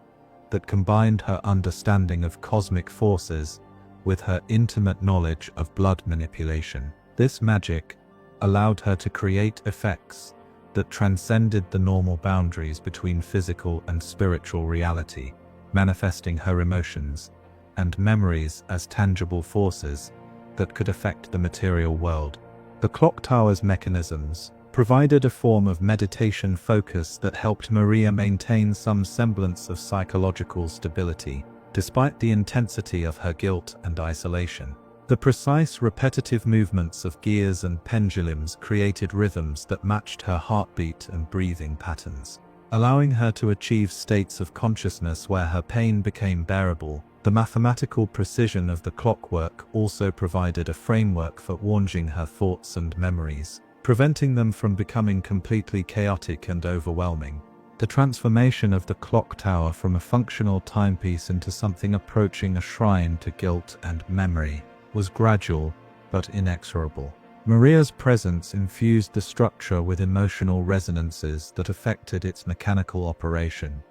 that combined her understanding of cosmic forces with her intimate knowledge of blood manipulation. This magic allowed her to create effects that transcended the normal boundaries between physical and spiritual reality, manifesting her emotions and memories as tangible forces that could affect the material world. The clock tower's mechanisms provided a form of meditation focus that helped Maria maintain some semblance of psychological stability, despite the intensity of her guilt and isolation. The precise, repetitive movements of gears and pendulums created rhythms that matched her heartbeat and breathing patterns, allowing her to achieve states of consciousness where her pain became bearable. The mathematical precision of the clockwork also provided a framework for arranging her thoughts and memories, preventing them from becoming completely chaotic and overwhelming. The transformation of the clock tower from a functional timepiece into something approaching a shrine to guilt and memory was gradual but inexorable. Maria's presence infused the structure with emotional resonances that affected its mechanical operation,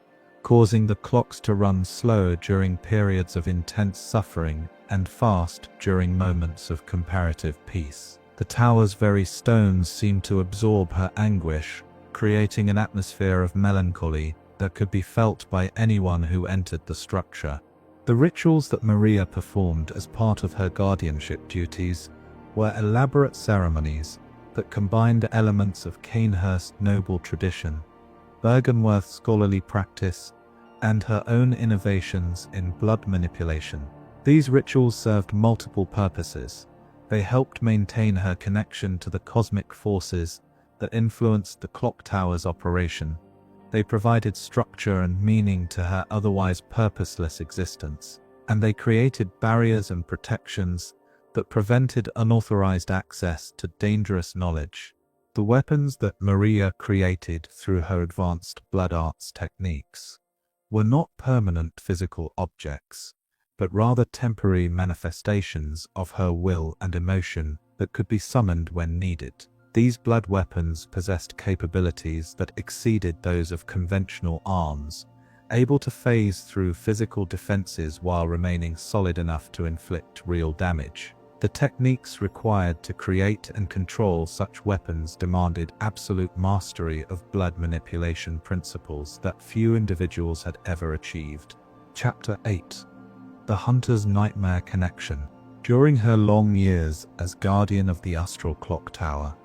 causing the clocks to run slow during periods of intense suffering and fast during moments of comparative peace. The tower's very stones seemed to absorb her anguish, creating an atmosphere of melancholy that could be felt by anyone who entered the structure. The rituals that Maria performed as part of her guardianship duties were elaborate ceremonies that combined elements of Canehurst noble tradition, Bergenworth's scholarly practice, and her own innovations in blood manipulation. These rituals served multiple purposes. They helped maintain her connection to the cosmic forces that influenced the clock tower's operation. They provided structure and meaning to her otherwise purposeless existence, and they created barriers and protections that prevented unauthorized access to dangerous knowledge. The weapons that Maria created through her advanced blood arts techniques were not permanent physical objects, but rather temporary manifestations of her will and emotion that could be summoned when needed. These blood weapons possessed capabilities that exceeded those of conventional arms, able to phase through physical defenses while remaining solid enough to inflict real damage. The techniques required to create and control such weapons demanded absolute mastery of blood manipulation principles that few individuals had ever achieved. Chapter 8. The Hunter's Nightmare Connection. During her long years as guardian of the Astral Clocktower,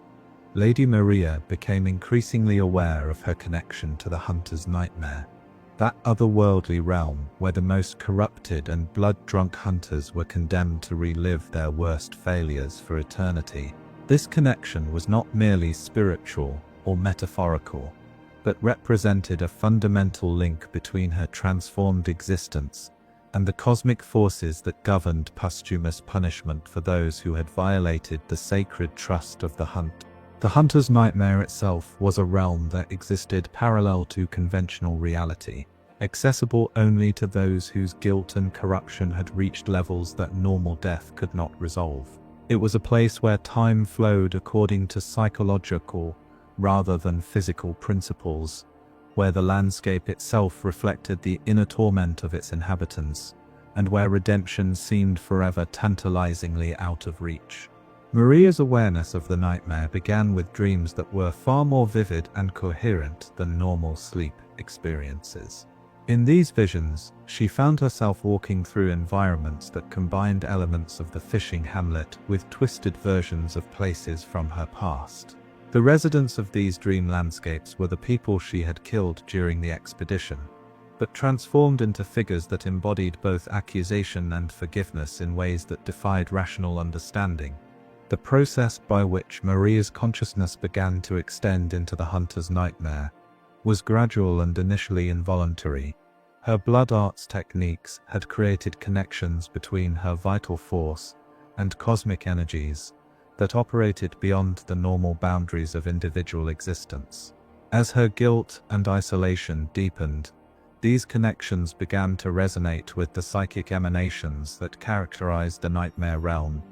Lady Maria became increasingly aware of her connection to the Hunter's Nightmare, that otherworldly realm where the most corrupted and blood-drunk hunters were condemned to relive their worst failures for eternity. This connection was not merely spiritual or metaphorical, but represented a fundamental link between her transformed existence and the cosmic forces that governed posthumous punishment for those who had violated the sacred trust of the hunt. The Hunter's Nightmare itself was a realm that existed parallel to conventional reality, accessible only to those whose guilt and corruption had reached levels that normal death could not resolve. It was a place where time flowed according to psychological rather than physical principles, where the landscape itself reflected the inner torment of its inhabitants, and where redemption seemed forever tantalizingly out of reach. Maria's awareness of the nightmare began with dreams that were far more vivid and coherent than normal sleep experiences. In these visions, she found herself walking through environments that combined elements of the fishing hamlet with twisted versions of places from her past. The residents of these dream landscapes were the people she had killed during the expedition, but transformed into figures that embodied both accusation and forgiveness in ways that defied rational understanding. The process by which Maria's consciousness began to extend into the hunter's nightmare was gradual and initially involuntary. Her blood arts techniques had created connections between her vital force and cosmic energies that operated beyond the normal boundaries of individual existence. As her guilt and isolation deepened, these connections began to resonate with the psychic emanations that characterized the nightmare realm,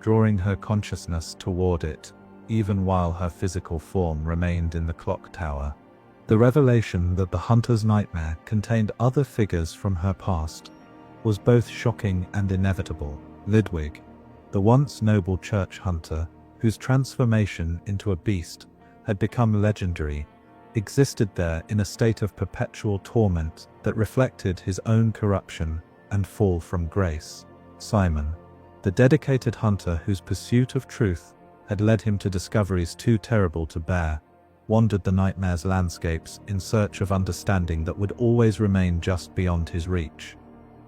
drawing her consciousness toward it, even while her physical form remained in the clock tower. The revelation that the hunter's nightmare contained other figures from her past was both shocking and inevitable. Ludwig, the once noble church hunter, whose transformation into a beast had become legendary, existed there in a state of perpetual torment that reflected his own corruption and fall from grace. Simon, the dedicated hunter whose pursuit of truth had led him to discoveries too terrible to bear, wandered the nightmare's landscapes in search of understanding that would always remain just beyond his reach.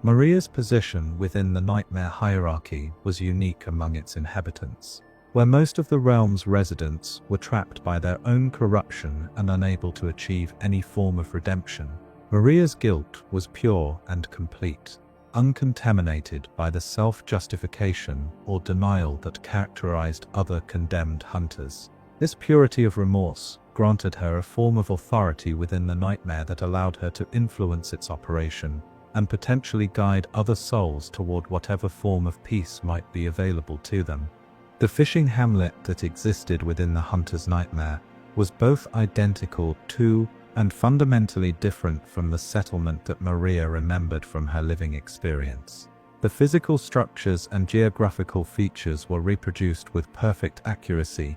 Maria's position within the nightmare hierarchy was unique among its inhabitants. Where most of the realm's residents were trapped by their own corruption and unable to achieve any form of redemption, Maria's guilt was pure and complete, uncontaminated by the self-justification or denial that characterized other condemned hunters. This purity of remorse granted her a form of authority within the nightmare that allowed her to influence its operation and potentially guide other souls toward whatever form of peace might be available to them. The fishing hamlet that existed within the hunter's nightmare was both identical to and fundamentally different from the settlement that Maria remembered from her living experience. The physical structures and geographical features were reproduced with perfect accuracy,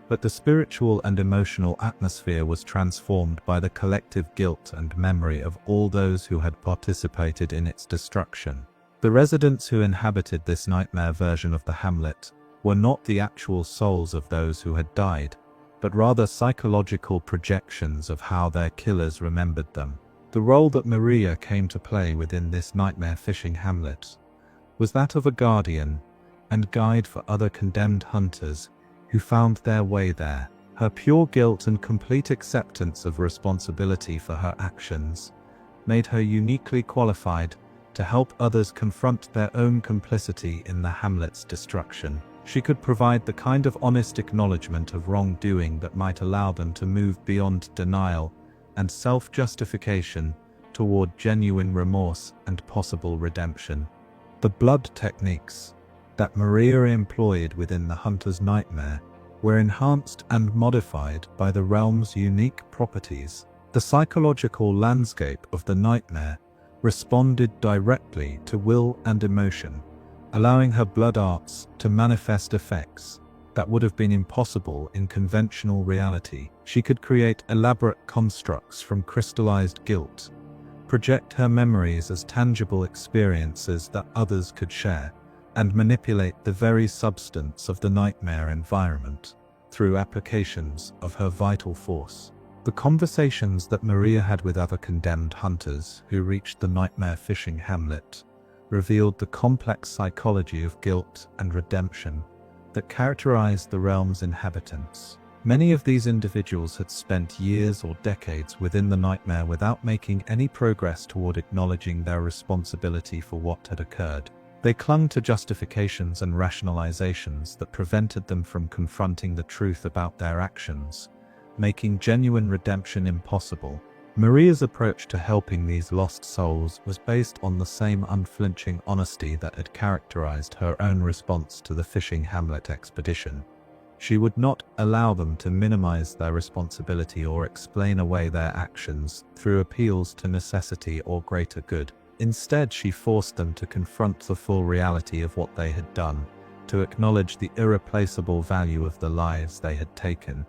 but the spiritual and emotional atmosphere was transformed by the collective guilt and memory of all those who had participated in its destruction. The residents who inhabited this nightmare version of the hamlet were not the actual souls of those who had died, but rather psychological projections of how their killers remembered them. The role that Maria came to play within this nightmare fishing hamlet was that of a guardian and guide for other condemned hunters who found their way there. Her pure guilt and complete acceptance of responsibility for her actions made her uniquely qualified to help others confront their own complicity in the hamlet's destruction. She could provide the kind of honest acknowledgement of wrongdoing that might allow them to move beyond denial and self-justification toward genuine remorse and possible redemption. The blood techniques that Maria employed within the hunter's nightmare were enhanced and modified by the realm's unique properties. The psychological landscape of the nightmare responded directly to will and emotion, allowing her blood arts to manifest effects that would have been impossible in conventional reality. She could create elaborate constructs from crystallized guilt, project her memories as tangible experiences that others could share, and manipulate the very substance of the nightmare environment through applications of her vital force. The conversations that Maria had with other condemned hunters who reached the nightmare fishing hamlet revealed the complex psychology of guilt and redemption that characterized the realm's inhabitants. Many of these individuals had spent years or decades within the nightmare without making any progress toward acknowledging their responsibility for what had occurred. They clung to justifications and rationalizations that prevented them from confronting the truth about their actions, making genuine redemption impossible. Maria's approach to helping these lost souls was based on the same unflinching honesty that had characterized her own response to the fishing hamlet expedition. She would not allow them to minimize their responsibility or explain away their actions through appeals to necessity or greater good. Instead, she forced them to confront the full reality of what they had done, to acknowledge the irreplaceable value of the lives they had taken,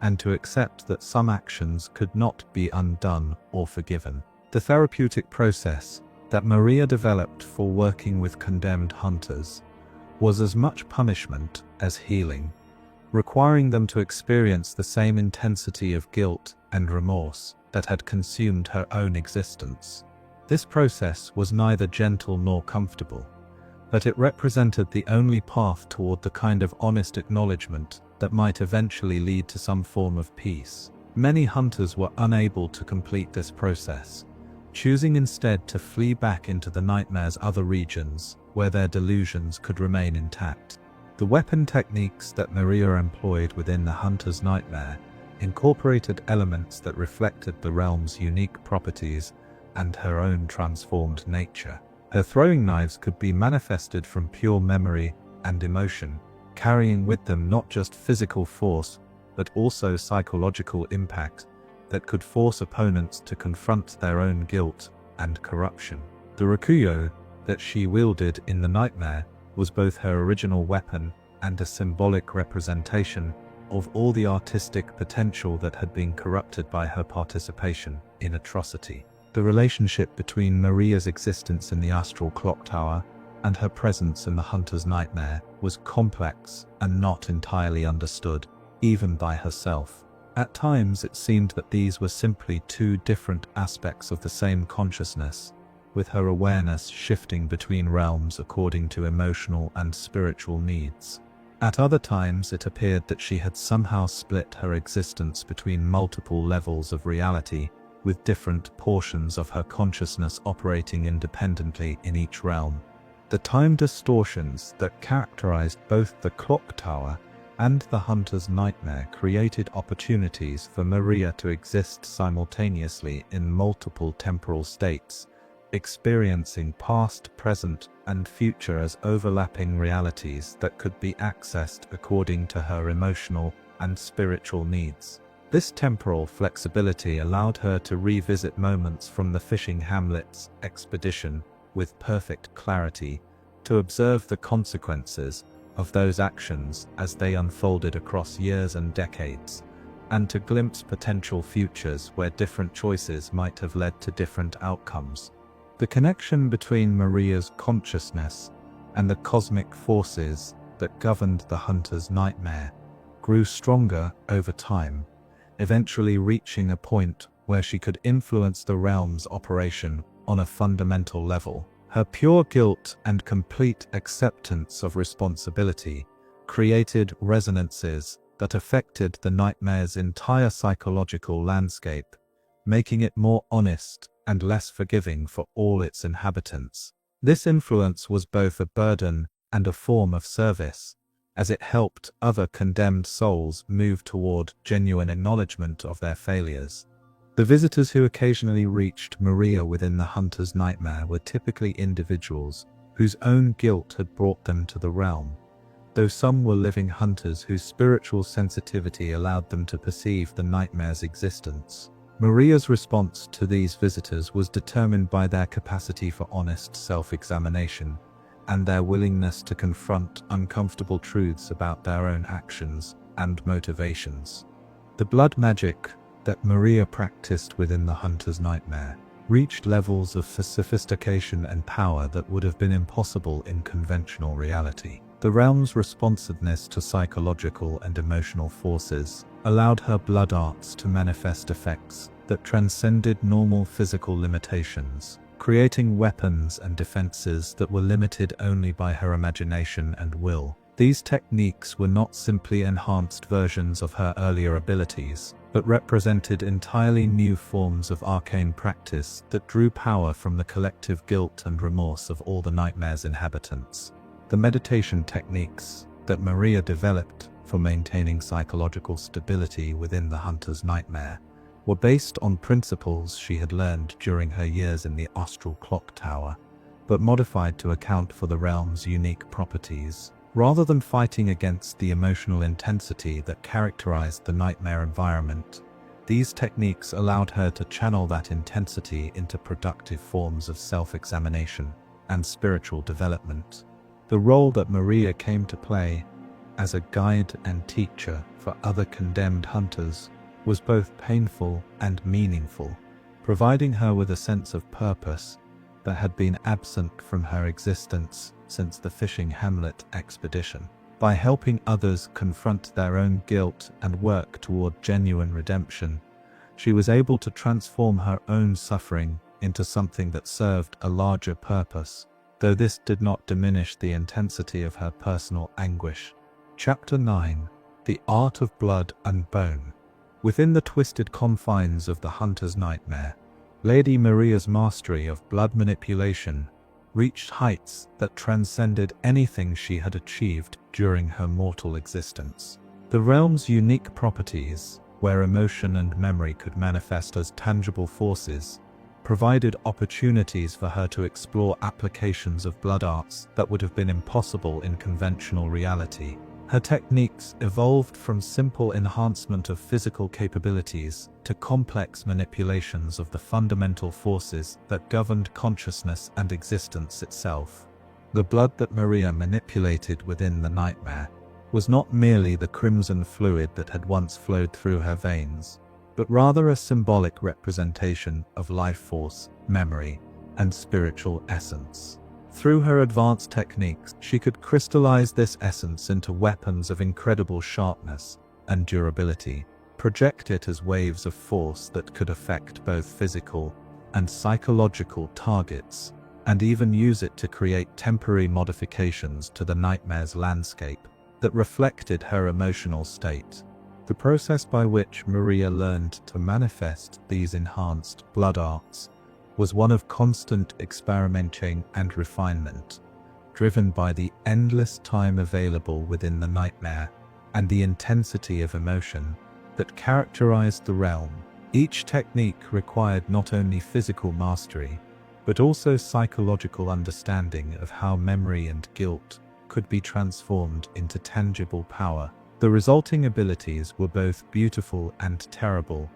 and to accept that some actions could not be undone or forgiven. The therapeutic process that Maria developed for working with condemned hunters was as much punishment as healing, requiring them to experience the same intensity of guilt and remorse that had consumed her own existence. This process was neither gentle nor comfortable, but it represented the only path toward the kind of honest acknowledgement that might eventually lead to some form of peace. Many hunters were unable to complete this process, choosing instead to flee back into the nightmare's other regions, where their delusions could remain intact. The weapon techniques that Maria employed within the hunter's nightmare incorporated elements that reflected the realm's unique properties and her own transformed nature. Her throwing knives could be manifested from pure memory and emotion, carrying with them not just physical force, but also psychological impact that could force opponents to confront their own guilt and corruption. The rakuyo that she wielded in the nightmare was both her original weapon and a symbolic representation of all the artistic potential that had been corrupted by her participation in atrocity. The relationship between Maria's existence in the Astral Clocktower and her presence in the hunter's nightmare was complex and not entirely understood, even by herself. At times it seemed that these were simply two different aspects of the same consciousness, with her awareness shifting between realms according to emotional and spiritual needs. At other times it appeared that she had somehow split her existence between multiple levels of reality, with different portions of her consciousness operating independently in each realm. The time distortions that characterized both the clock tower and the hunter's nightmare created opportunities for Maria to exist simultaneously in multiple temporal states, experiencing past, present, and future as overlapping realities that could be accessed according to her emotional and spiritual needs. This temporal flexibility allowed her to revisit moments from the fishing hamlet's expedition with perfect clarity, to observe the consequences of those actions as they unfolded across years and decades, and to glimpse potential futures where different choices might have led to different outcomes. The connection between Maria's consciousness and the cosmic forces that governed the hunter's nightmare grew stronger over time, eventually reaching a point where she could influence the realm's operation on a fundamental level. Her pure guilt and complete acceptance of responsibility created resonances that affected the nightmare's entire psychological landscape, making it more honest and less forgiving for all its inhabitants. This influence was both a burden and a form of service, as it helped other condemned souls move toward genuine acknowledgement of their failures. The visitors who occasionally reached Maria within the hunter's nightmare were typically individuals whose own guilt had brought them to the realm, though some were living hunters whose spiritual sensitivity allowed them to perceive the nightmare's existence. Maria's response to these visitors was determined by their capacity for honest self-examination and their willingness to confront uncomfortable truths about their own actions and motivations. The blood magic that Maria practiced within the hunter's nightmare reached levels of sophistication and power that would have been impossible in conventional reality. The realm's responsiveness to psychological and emotional forces allowed her blood arts to manifest effects that transcended normal physical limitations, creating weapons and defenses that were limited only by her imagination and will. These techniques were not simply enhanced versions of her earlier abilities, but represented entirely new forms of arcane practice that drew power from the collective guilt and remorse of all the nightmare's inhabitants. The meditation techniques that Maria developed for maintaining psychological stability within the hunter's nightmare were based on principles she had learned during her years in the Astral Clocktower, but modified to account for the realm's unique properties. Rather than fighting against the emotional intensity that characterized the nightmare environment, these techniques allowed her to channel that intensity into productive forms of self-examination and spiritual development. The role that Maria came to play as a guide and teacher for other condemned hunters was both painful and meaningful, providing her with a sense of purpose that had been absent from her existence since the fishing hamlet expedition. By helping others confront their own guilt and work toward genuine redemption, she was able to transform her own suffering into something that served a larger purpose, though this did not diminish the intensity of her personal anguish. Chapter 9: The Art of Blood and Bone. Within the twisted confines of the hunter's nightmare, Lady Maria's mastery of blood manipulation reached heights that transcended anything she had achieved during her mortal existence. The realm's unique properties, where emotion and memory could manifest as tangible forces, provided opportunities for her to explore applications of blood arts that would have been impossible in conventional reality. Her techniques evolved from simple enhancement of physical capabilities to complex manipulations of the fundamental forces that governed consciousness and existence itself. The blood that Maria manipulated within the nightmare was not merely the crimson fluid that had once flowed through her veins, but rather a symbolic representation of life force, memory, and spiritual essence. Through her advanced techniques, she could crystallize this essence into weapons of incredible sharpness and durability, project it as waves of force that could affect both physical and psychological targets, and even use it to create temporary modifications to the nightmare's landscape that reflected her emotional state. The process by which Maria learned to manifest these enhanced blood arts was one of constant experimenting and refinement, driven by the endless time available within the nightmare and the intensity of emotion that characterized the realm. Each technique required not only physical mastery, but also psychological understanding of how memory and guilt could be transformed into tangible power. The resulting abilities were both beautiful and terrible,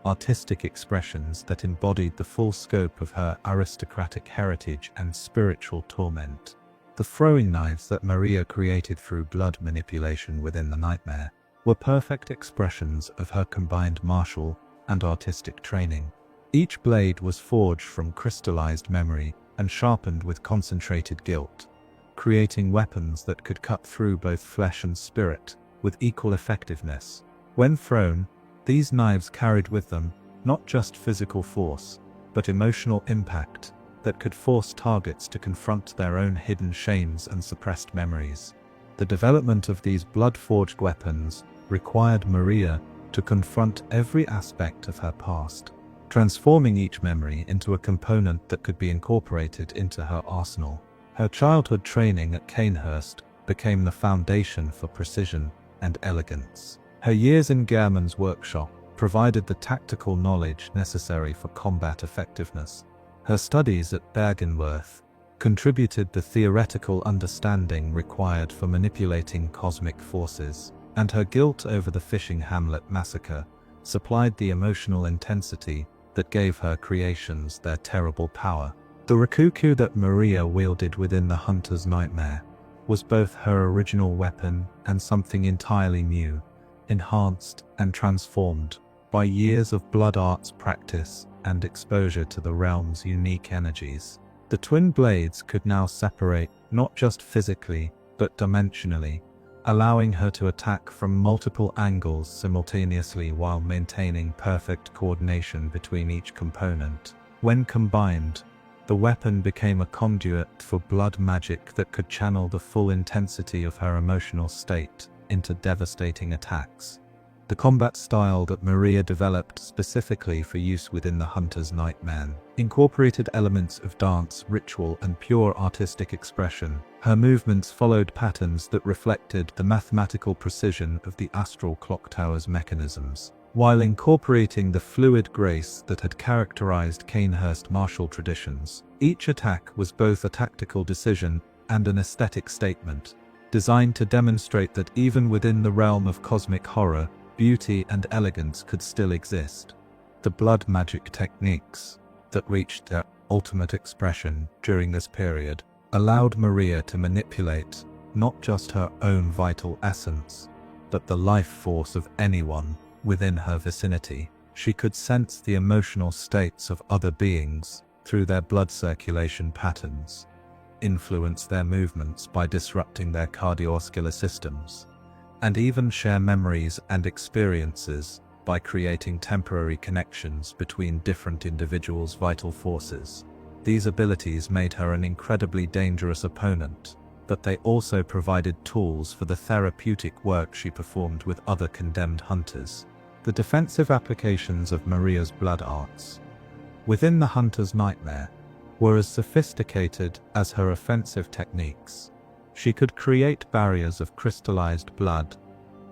artistic expressions that embodied the full scope of her aristocratic heritage and spiritual torment. The throwing knives that Maria created through blood manipulation within the nightmare were perfect expressions of her combined martial and artistic training. Each blade was forged from crystallized memory and sharpened with concentrated guilt, creating weapons that could cut through both flesh and spirit with equal effectiveness. When thrown, these knives carried with them not just physical force, but emotional impact that could force targets to confront their own hidden shames and suppressed memories. The development of these blood-forged weapons required Maria to confront every aspect of her past, transforming each memory into a component that could be incorporated into her arsenal. Her childhood training at Canehurst became the foundation for precision and elegance. Her years in Gehrman's workshop provided the tactical knowledge necessary for combat effectiveness. Her studies at Bergenworth contributed the theoretical understanding required for manipulating cosmic forces, and her guilt over the fishing hamlet massacre supplied the emotional intensity that gave her creations their terrible power. The rakuku that Maria wielded within the hunter's nightmare was both her original weapon and something entirely new, enhanced and transformed by years of blood arts practice and exposure to the realm's unique energies. The twin blades could now separate not just physically, but dimensionally, allowing her to attack from multiple angles simultaneously while maintaining perfect coordination between each component. When combined, the weapon became a conduit for blood magic that could channel the full intensity of her emotional state into devastating attacks. The combat style that Maria developed specifically for use within the hunter's nightmare incorporated elements of dance, ritual, and pure artistic expression. Her movements followed patterns that reflected the mathematical precision of the Astral Clocktower's mechanisms, while incorporating the fluid grace that had characterized Cainhurst martial traditions. Each attack was both a tactical decision and an aesthetic statement, designed to demonstrate that even within the realm of cosmic horror, beauty and elegance could still exist. The blood magic techniques that reached their ultimate expression during this period allowed Maria to manipulate not just her own vital essence, but the life force of anyone within her vicinity. She could sense the emotional states of other beings through their blood circulation patterns, influence their movements by disrupting their cardiovascular systems, and even share memories and experiences by creating temporary connections between different individuals' vital forces. These abilities made her an incredibly dangerous opponent, but they also provided tools for the therapeutic work she performed with other condemned hunters. The defensive applications of Maria's blood arts within the hunter's nightmare were as sophisticated as her offensive techniques. She could create barriers of crystallized blood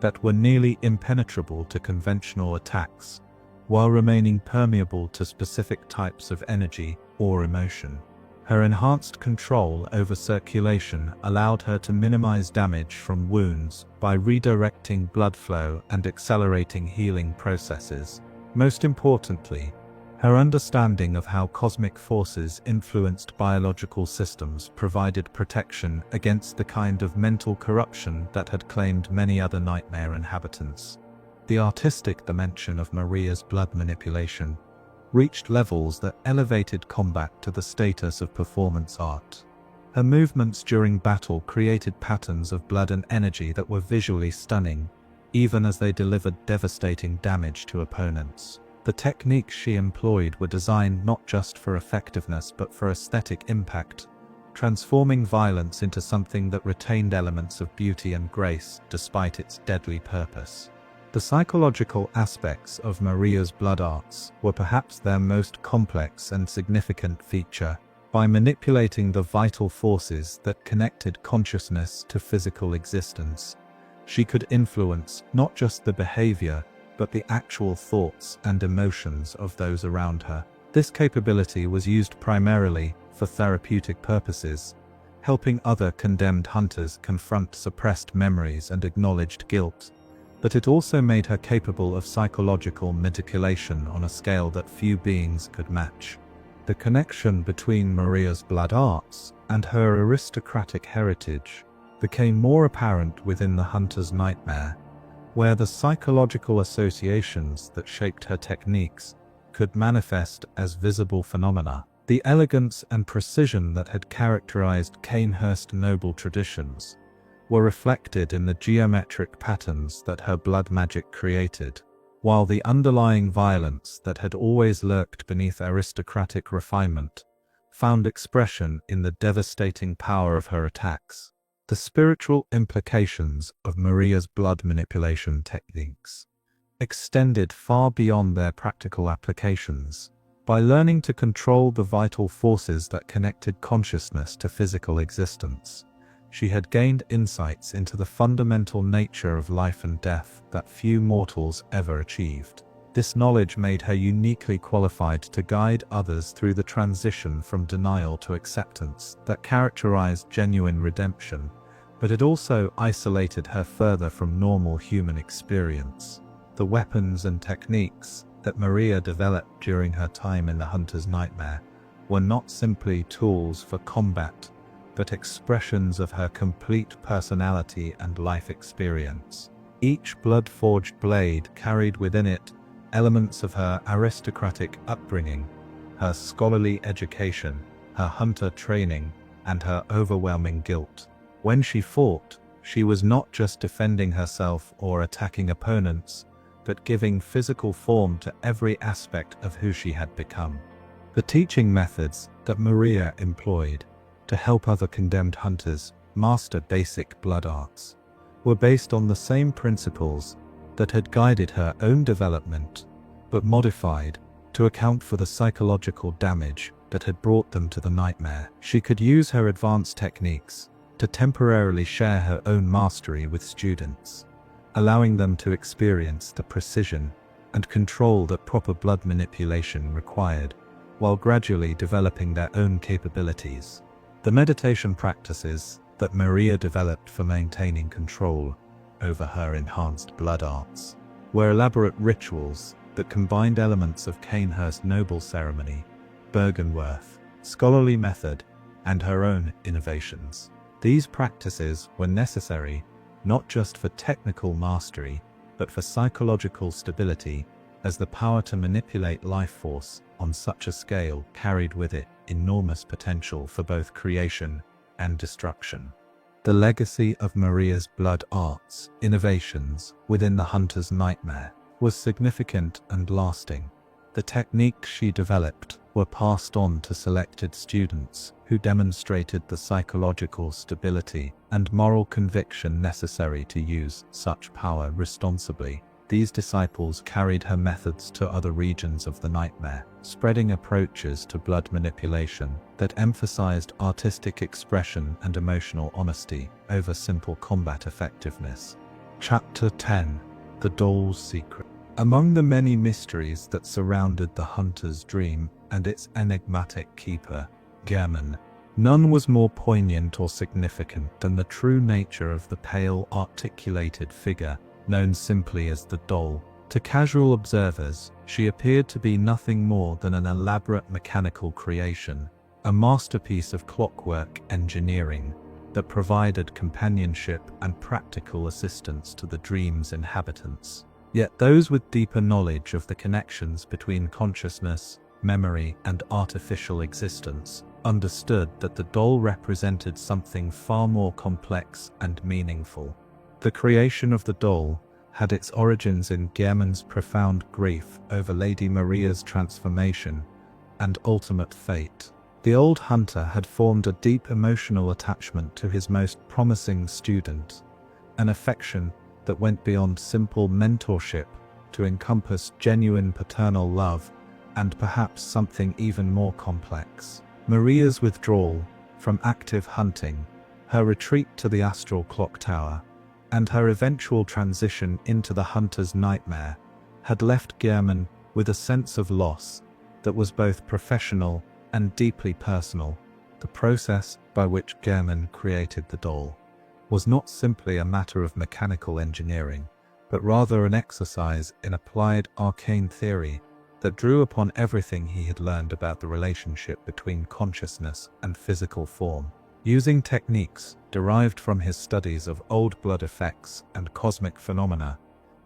that were nearly impenetrable to conventional attacks, while remaining permeable to specific types of energy or emotion. Her enhanced control over circulation allowed her to minimize damage from wounds by redirecting blood flow and accelerating healing processes. Most importantly, her understanding of how cosmic forces influenced biological systems provided protection against the kind of mental corruption that had claimed many other nightmare inhabitants. The artistic dimension of Maria's blood manipulation reached levels that elevated combat to the status of performance art. Her movements during battle created patterns of blood and energy that were visually stunning, even as they delivered devastating damage to opponents. The techniques she employed were designed not just for effectiveness but for aesthetic impact, transforming violence into something that retained elements of beauty and grace despite its deadly purpose. The psychological aspects of Maria's blood arts were perhaps their most complex and significant feature. By manipulating the vital forces that connected consciousness to physical existence, she could influence not just the behavior, but the actual thoughts and emotions of those around her. This capability was used primarily for therapeutic purposes, helping other condemned hunters confront suppressed memories and acknowledged guilt. But it also made her capable of psychological manipulation on a scale that few beings could match. The connection between Maria's blood arts and her aristocratic heritage became more apparent within the hunter's nightmare, where the psychological associations that shaped her techniques could manifest as visible phenomena. The elegance and precision that had characterized Cainhurst noble traditions were reflected in the geometric patterns that her blood magic created, while the underlying violence that had always lurked beneath aristocratic refinement found expression in the devastating power of her attacks. The spiritual implications of Maria's blood manipulation techniques extended far beyond their practical applications. By learning to control the vital forces that connected consciousness to physical existence, she had gained insights into the fundamental nature of life and death that few mortals ever achieved. This knowledge made her uniquely qualified to guide others through the transition from denial to acceptance that characterized genuine redemption, but it also isolated her further from normal human experience. The weapons and techniques that Maria developed during her time in the hunter's nightmare were not simply tools for combat, but expressions of her complete personality and life experience. Each blood-forged blade carried within it elements of her aristocratic upbringing, her scholarly education, her hunter training, and her overwhelming guilt. When she fought, she was not just defending herself or attacking opponents, but giving physical form to every aspect of who she had become. The teaching methods that Maria employed to help other condemned hunters master basic blood arts were based on the same principles that had guided her own development, but modified to account for the psychological damage that had brought them to the nightmare. She could use her advanced techniques to temporarily share her own mastery with students, allowing them to experience the precision and control that proper blood manipulation required, while gradually developing their own capabilities. The meditation practices that Maria developed for maintaining control over her enhanced blood arts were elaborate rituals that combined elements of Canehurst noble ceremony, Bergenworth, scholarly method, and her own innovations. These practices were necessary not just for technical mastery, but for psychological stability, as the power to manipulate life force on such a scale carried with it enormous potential for both creation and destruction. The legacy of Maria's blood arts innovations within the hunter's nightmare was significant and lasting. The techniques she developed were passed on to selected students who demonstrated the psychological stability and moral conviction necessary to use such power responsibly. These disciples carried her methods to other regions of the nightmare, spreading approaches to blood manipulation that emphasized artistic expression and emotional honesty over simple combat effectiveness. Chapter 10: The Doll's Secret. Among the many mysteries that surrounded the hunter's dream and its enigmatic keeper, Gehrman, none was more poignant or significant than the true nature of the pale, articulated figure known simply as the doll. To casual observers, she appeared to be nothing more than an elaborate mechanical creation, a masterpiece of clockwork engineering that provided companionship and practical assistance to the dream's inhabitants. Yet those with deeper knowledge of the connections between consciousness, memory, and artificial existence understood that the doll represented something far more complex and meaningful. The creation of the doll had its origins in Gehrman's profound grief over Lady Maria's transformation and ultimate fate. The old hunter had formed a deep emotional attachment to his most promising student, an affection that went beyond simple mentorship to encompass genuine paternal love and perhaps something even more complex. Maria's withdrawal from active hunting, her retreat to the Astral Clocktower, and her eventual transition into the hunter's nightmare had left Gehrman with a sense of loss that was both professional and deeply personal. The process by which Gehrman created the doll was not simply a matter of mechanical engineering, but rather an exercise in applied arcane theory that drew upon everything he had learned about the relationship between consciousness and physical form. Using techniques derived from his studies of old blood effects and cosmic phenomena,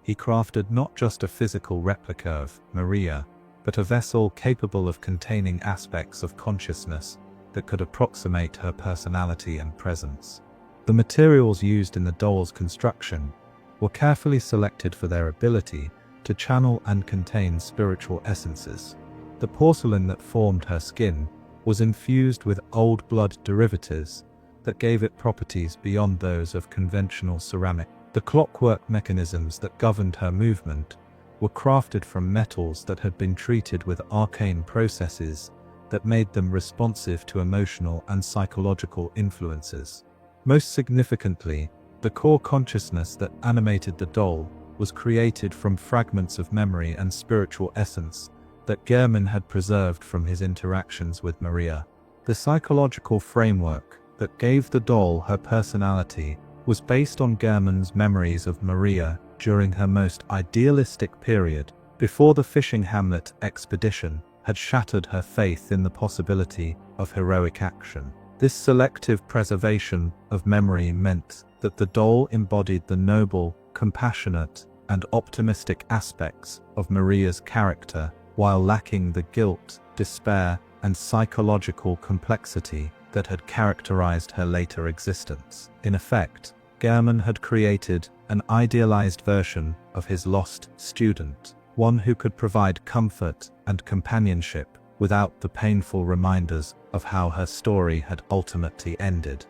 he crafted not just a physical replica of Maria, but a vessel capable of containing aspects of consciousness that could approximate her personality and presence. The materials used in the doll's construction were carefully selected for their ability to channel and contain spiritual essences. The porcelain that formed her skin was infused with old blood derivatives that gave it properties beyond those of conventional ceramic. The clockwork mechanisms that governed her movement were crafted from metals that had been treated with arcane processes that made them responsive to emotional and psychological influences. Most significantly, the core consciousness that animated the doll was created from fragments of memory and spiritual essence that Gehrman had preserved from his interactions with Maria. The psychological framework that gave the doll her personality was based on Gehrman's memories of Maria during her most idealistic period, before the fishing hamlet expedition had shattered her faith in the possibility of heroic action. This selective preservation of memory meant that the doll embodied the noble, compassionate, and optimistic aspects of Maria's character, while lacking the guilt, despair, and psychological complexity that had characterized her later existence. In effect, Gehrman had created an idealized version of his lost student, one who could provide comfort and companionship without the painful reminders of how her story had ultimately ended.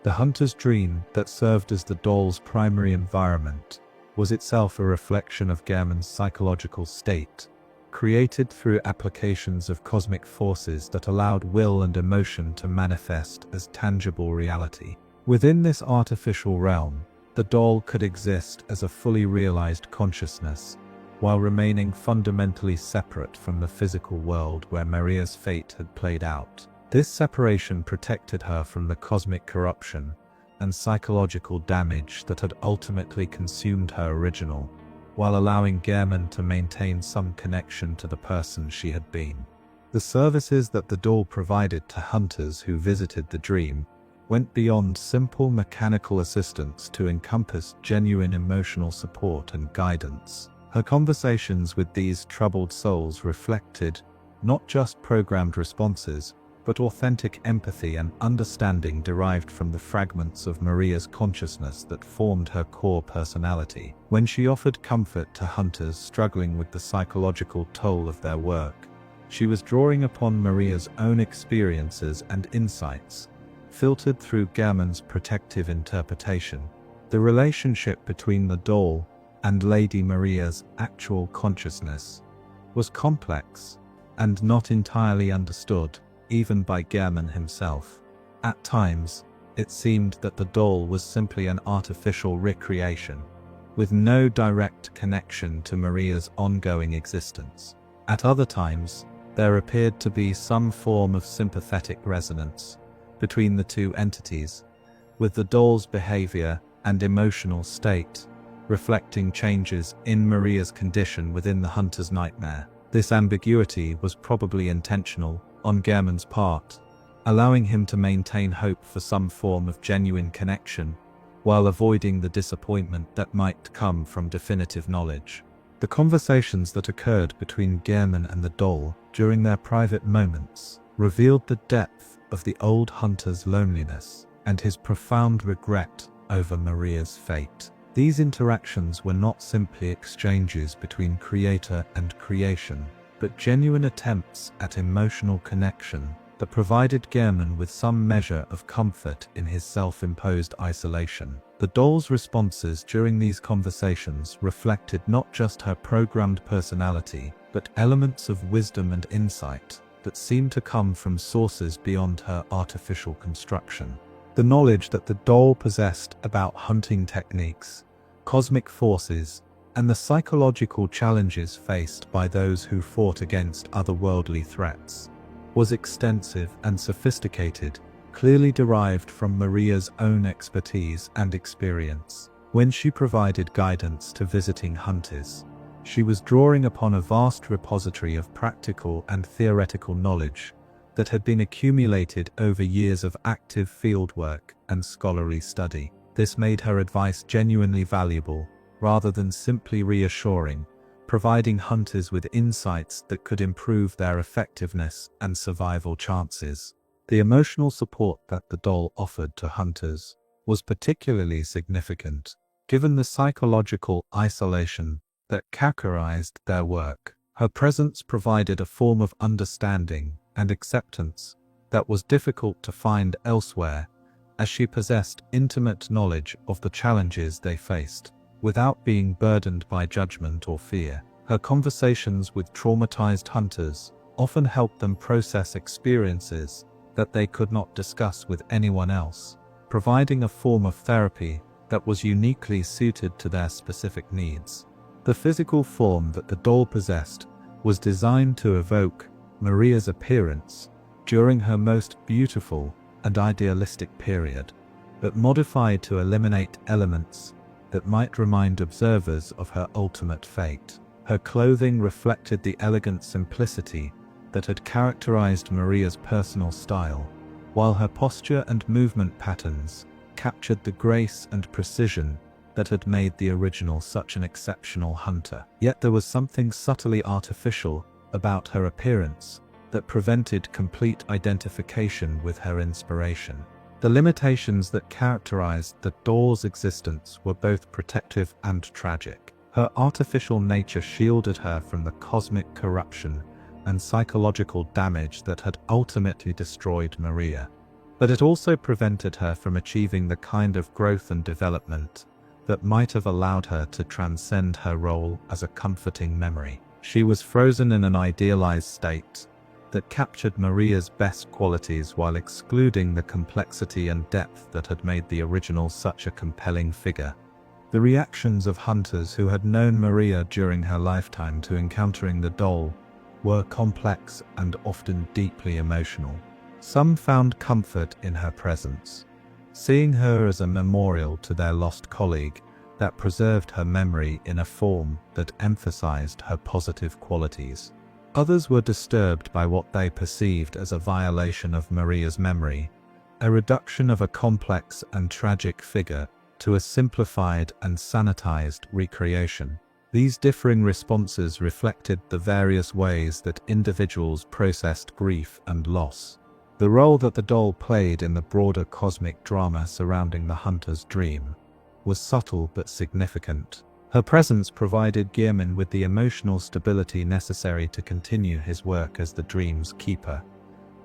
The hunter's dream that served as the doll's primary environment was itself a reflection of Gehrman's psychological state, created through applications of cosmic forces that allowed will and emotion to manifest as tangible reality. Within this artificial realm, the doll could exist as a fully realized consciousness, while remaining fundamentally separate from the physical world where Maria's fate had played out. This separation protected her from the cosmic corruption and psychological damage that had ultimately consumed her original, while allowing Gehrman to maintain some connection to the person she had been. The services that the doll provided to hunters who visited the dream went beyond simple mechanical assistance to encompass genuine emotional support and guidance. Her conversations with these troubled souls reflected not just programmed responses, but authentic empathy and understanding derived from the fragments of Maria's consciousness that formed her core personality. When she offered comfort to hunters struggling with the psychological toll of their work, she was drawing upon Maria's own experiences and insights, filtered through Gehrman's protective interpretation. The relationship between the doll and Lady Maria's actual consciousness was complex and not entirely understood, even by Gehrman himself. At times, it seemed that the doll was simply an artificial recreation, with no direct connection to Maria's ongoing existence. At other times, there appeared to be some form of sympathetic resonance between the two entities, with the doll's behavior and emotional state reflecting changes in Maria's condition within the hunter's nightmare. This ambiguity was probably intentional on Gehrman's part, allowing him to maintain hope for some form of genuine connection, while avoiding the disappointment that might come from definitive knowledge. The conversations that occurred between Gehrman and the doll during their private moments revealed the depth of the old hunter's loneliness and his profound regret over Maria's fate. These interactions were not simply exchanges between creator and creation, but genuine attempts at emotional connection that provided Gehrman with some measure of comfort in his self-imposed isolation. The doll's responses during these conversations reflected not just her programmed personality, but elements of wisdom and insight that seemed to come from sources beyond her artificial construction. The knowledge that the doll possessed about hunting techniques, cosmic forces, and the psychological challenges faced by those who fought against otherworldly threats was extensive and sophisticated, clearly derived from Maria's own expertise and experience. When she provided guidance to visiting hunters, she was drawing upon a vast repository of practical and theoretical knowledge that had been accumulated over years of active fieldwork and scholarly study. This made her advice genuinely valuable, rather than simply reassuring, providing hunters with insights that could improve their effectiveness and survival chances. The emotional support that the doll offered to hunters was particularly significant, given the psychological isolation that characterized their work. Her presence provided a form of understanding and acceptance that was difficult to find elsewhere, as she possessed intimate knowledge of the challenges they faced, without being burdened by judgment or fear. Her conversations with traumatized hunters often helped them process experiences that they could not discuss with anyone else, providing a form of therapy that was uniquely suited to their specific needs. The physical form that the doll possessed was designed to evoke Maria's appearance during her most beautiful and idealistic period, but modified to eliminate elements that might remind observers of her ultimate fate. Her clothing reflected the elegant simplicity that had characterized Maria's personal style, while her posture and movement patterns captured the grace and precision that had made the original such an exceptional hunter. Yet there was something subtly artificial about her appearance that prevented complete identification with her inspiration. The limitations that characterized the doll's existence were both protective and tragic. Her artificial nature shielded her from the cosmic corruption and psychological damage that had ultimately destroyed Maria, but it also prevented her from achieving the kind of growth and development that might have allowed her to transcend her role as a comforting memory. She was frozen in an idealized state that captured Maria's best qualities while excluding the complexity and depth that had made the original such a compelling figure. The reactions of hunters who had known Maria during her lifetime to encountering the doll were complex and often deeply emotional. Some found comfort in her presence, seeing her as a memorial to their lost colleague that preserved her memory in a form that emphasized her positive qualities. Others were disturbed by what they perceived as a violation of Maria's memory, a reduction of a complex and tragic figure to a simplified and sanitized recreation. These differing responses reflected the various ways that individuals processed grief and loss. The role that the doll played in the broader cosmic drama surrounding the hunter's dream was subtle but significant. Her presence provided Gearman with the emotional stability necessary to continue his work as the dream's keeper,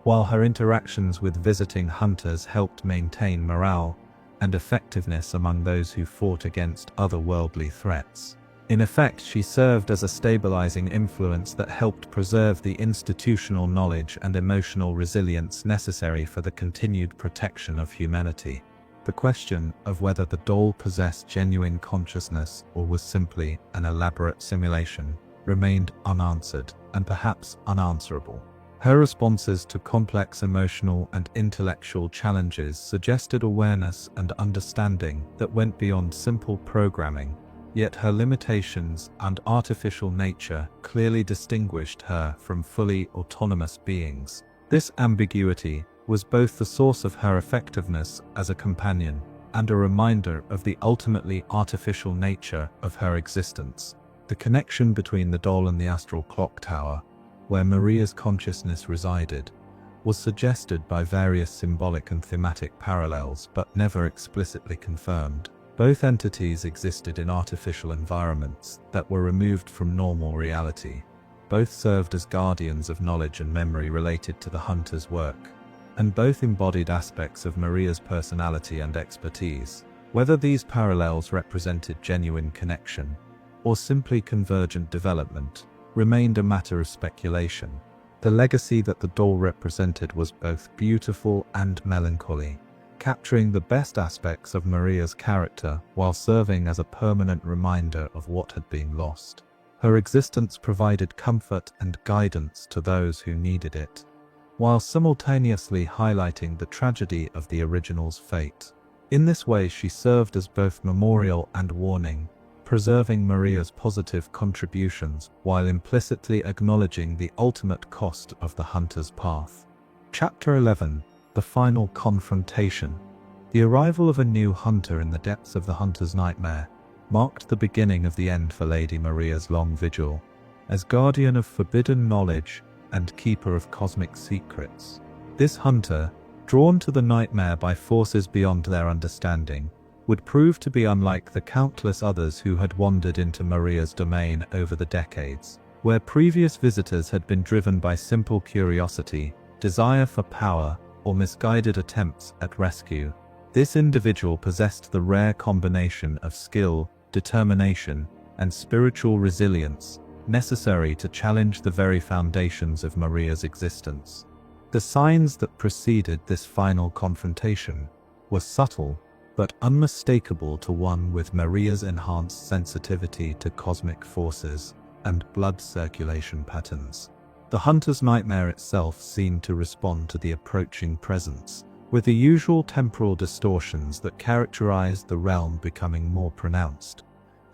while her interactions with visiting hunters helped maintain morale and effectiveness among those who fought against otherworldly threats. In effect, she served as a stabilizing influence that helped preserve the institutional knowledge and emotional resilience necessary for the continued protection of humanity. The question of whether the doll possessed genuine consciousness or was simply an elaborate simulation remained unanswered and perhaps unanswerable. Her responses to complex emotional and intellectual challenges suggested awareness and understanding that went beyond simple programming, yet her limitations and artificial nature clearly distinguished her from fully autonomous beings. This ambiguity was both the source of her effectiveness as a companion and a reminder of the ultimately artificial nature of her existence. The connection between the doll and the Astral Clocktower, where Maria's consciousness resided, was suggested by various symbolic and thematic parallels but never explicitly confirmed. Both entities existed in artificial environments that were removed from normal reality. Both served as guardians of knowledge and memory related to the hunter's work, and both embodied aspects of Maria's personality and expertise. Whether these parallels represented genuine connection or simply convergent development remained a matter of speculation. The legacy that the doll represented was both beautiful and melancholy, capturing the best aspects of Maria's character while serving as a permanent reminder of what had been lost. Her existence provided comfort and guidance to those who needed it, while simultaneously highlighting the tragedy of the original's fate. In this way, she served as both memorial and warning, preserving Maria's positive contributions while implicitly acknowledging the ultimate cost of the hunter's path. Chapter 11: The Final Confrontation. The arrival of a new hunter in the depths of the hunter's nightmare marked the beginning of the end for Lady Maria's long vigil. As guardian of forbidden knowledge and keeper of cosmic secrets, this hunter, drawn to the nightmare by forces beyond their understanding, would prove to be unlike the countless others who had wandered into Maria's domain over the decades. Where previous visitors had been driven by simple curiosity, desire for power, or misguided attempts at rescue, this individual possessed the rare combination of skill, determination, and spiritual resilience necessary to challenge the very foundations of Maria's existence. The signs that preceded this final confrontation were subtle but unmistakable to one with Maria's enhanced sensitivity to cosmic forces and blood circulation patterns. The hunter's nightmare itself seemed to respond to the approaching presence, with the usual temporal distortions that characterized the realm becoming more pronounced,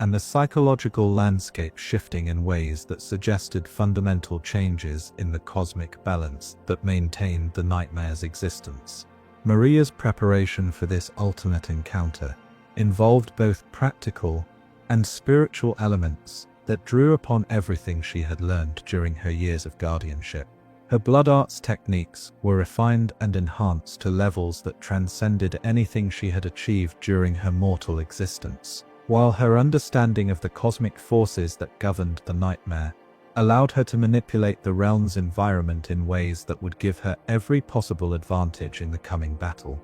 and the psychological landscape shifting in ways that suggested fundamental changes in the cosmic balance that maintained the nightmare's existence. Maria's preparation for this ultimate encounter involved both practical and spiritual elements that drew upon everything she had learned during her years of guardianship. Her blood arts techniques were refined and enhanced to levels that transcended anything she had achieved during her mortal existence, while her understanding of the cosmic forces that governed the nightmare allowed her to manipulate the realm's environment in ways that would give her every possible advantage in the coming battle.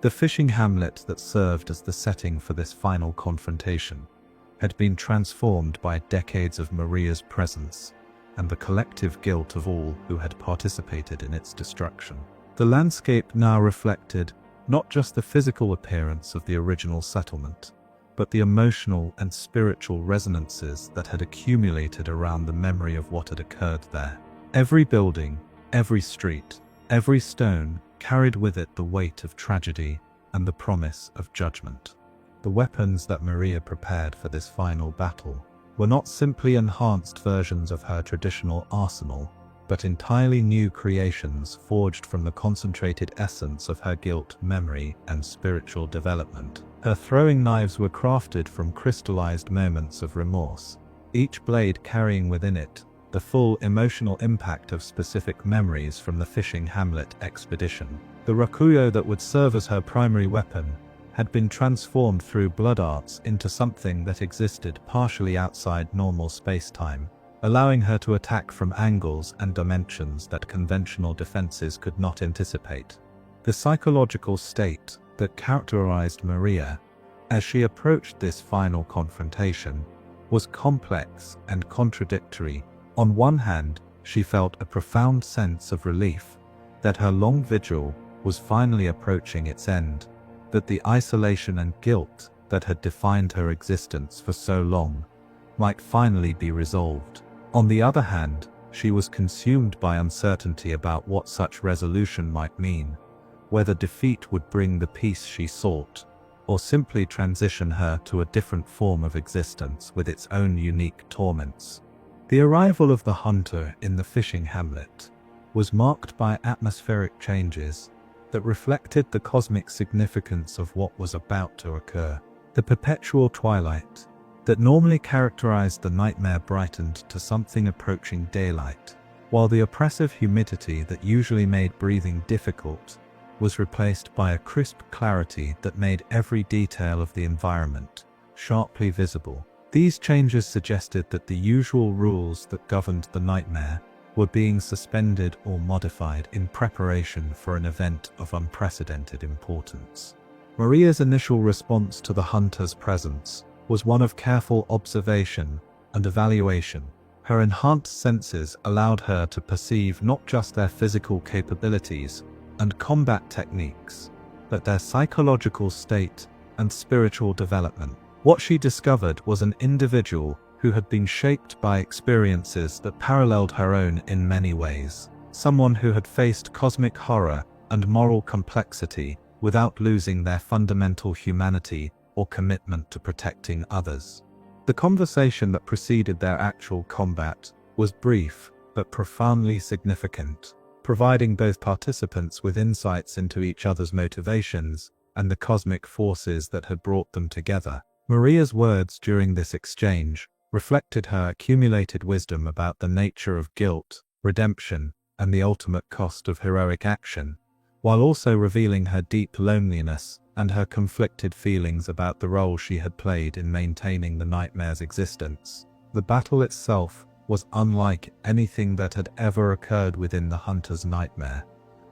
The fishing hamlet that served as the setting for this final confrontation had been transformed by decades of Maria's presence and the collective guilt of all who had participated in its destruction. The landscape now reflected not just the physical appearance of the original settlement, but the emotional and spiritual resonances that had accumulated around the memory of what had occurred there. Every building, every street, every stone carried with it the weight of tragedy and the promise of judgment. The weapons that Maria prepared for this final battle were not simply enhanced versions of her traditional arsenal, but entirely new creations forged from the concentrated essence of her guilt, memory, and spiritual development. Her throwing knives were crafted from crystallized moments of remorse, each blade carrying within it the full emotional impact of specific memories from the fishing hamlet expedition. The rakuyo that would serve as her primary weapon had been transformed through blood arts into something that existed partially outside normal space-time, allowing her to attack from angles and dimensions that conventional defenses could not anticipate. The psychological state that characterized Maria as she approached this final confrontation was complex and contradictory. On one hand, she felt a profound sense of relief that her long vigil was finally approaching its end, that the isolation and guilt that had defined her existence for so long might finally be resolved. On the other hand, she was consumed by uncertainty about what such resolution might mean, whether defeat would bring the peace she sought, or simply transition her to a different form of existence with its own unique torments. The arrival of the hunter in the fishing hamlet was marked by atmospheric changes that reflected the cosmic significance of what was about to occur. The perpetual twilight that normally characterized the nightmare brightened to something approaching daylight, while the oppressive humidity that usually made breathing difficult was replaced by a crisp clarity that made every detail of the environment sharply visible. These changes suggested that the usual rules that governed the nightmare were being suspended or modified in preparation for an event of unprecedented importance. Maria's initial response to the hunter's presence was one of careful observation and evaluation. Her enhanced senses allowed her to perceive not just their physical capabilities and combat techniques, but their psychological state and spiritual development. What she discovered was an individual who had been shaped by experiences that paralleled her own in many ways. Someone who had faced cosmic horror and moral complexity without losing their fundamental humanity or commitment to protecting others. The conversation that preceded their actual combat was brief but profoundly significant, providing both participants with insights into each other's motivations and the cosmic forces that had brought them together. Maria's words during this exchange reflected her accumulated wisdom about the nature of guilt, redemption, and the ultimate cost of heroic action, while also revealing her deep loneliness and her conflicted feelings about the role she had played in maintaining the nightmare's existence. The battle itself was unlike anything that had ever occurred within the hunter's nightmare,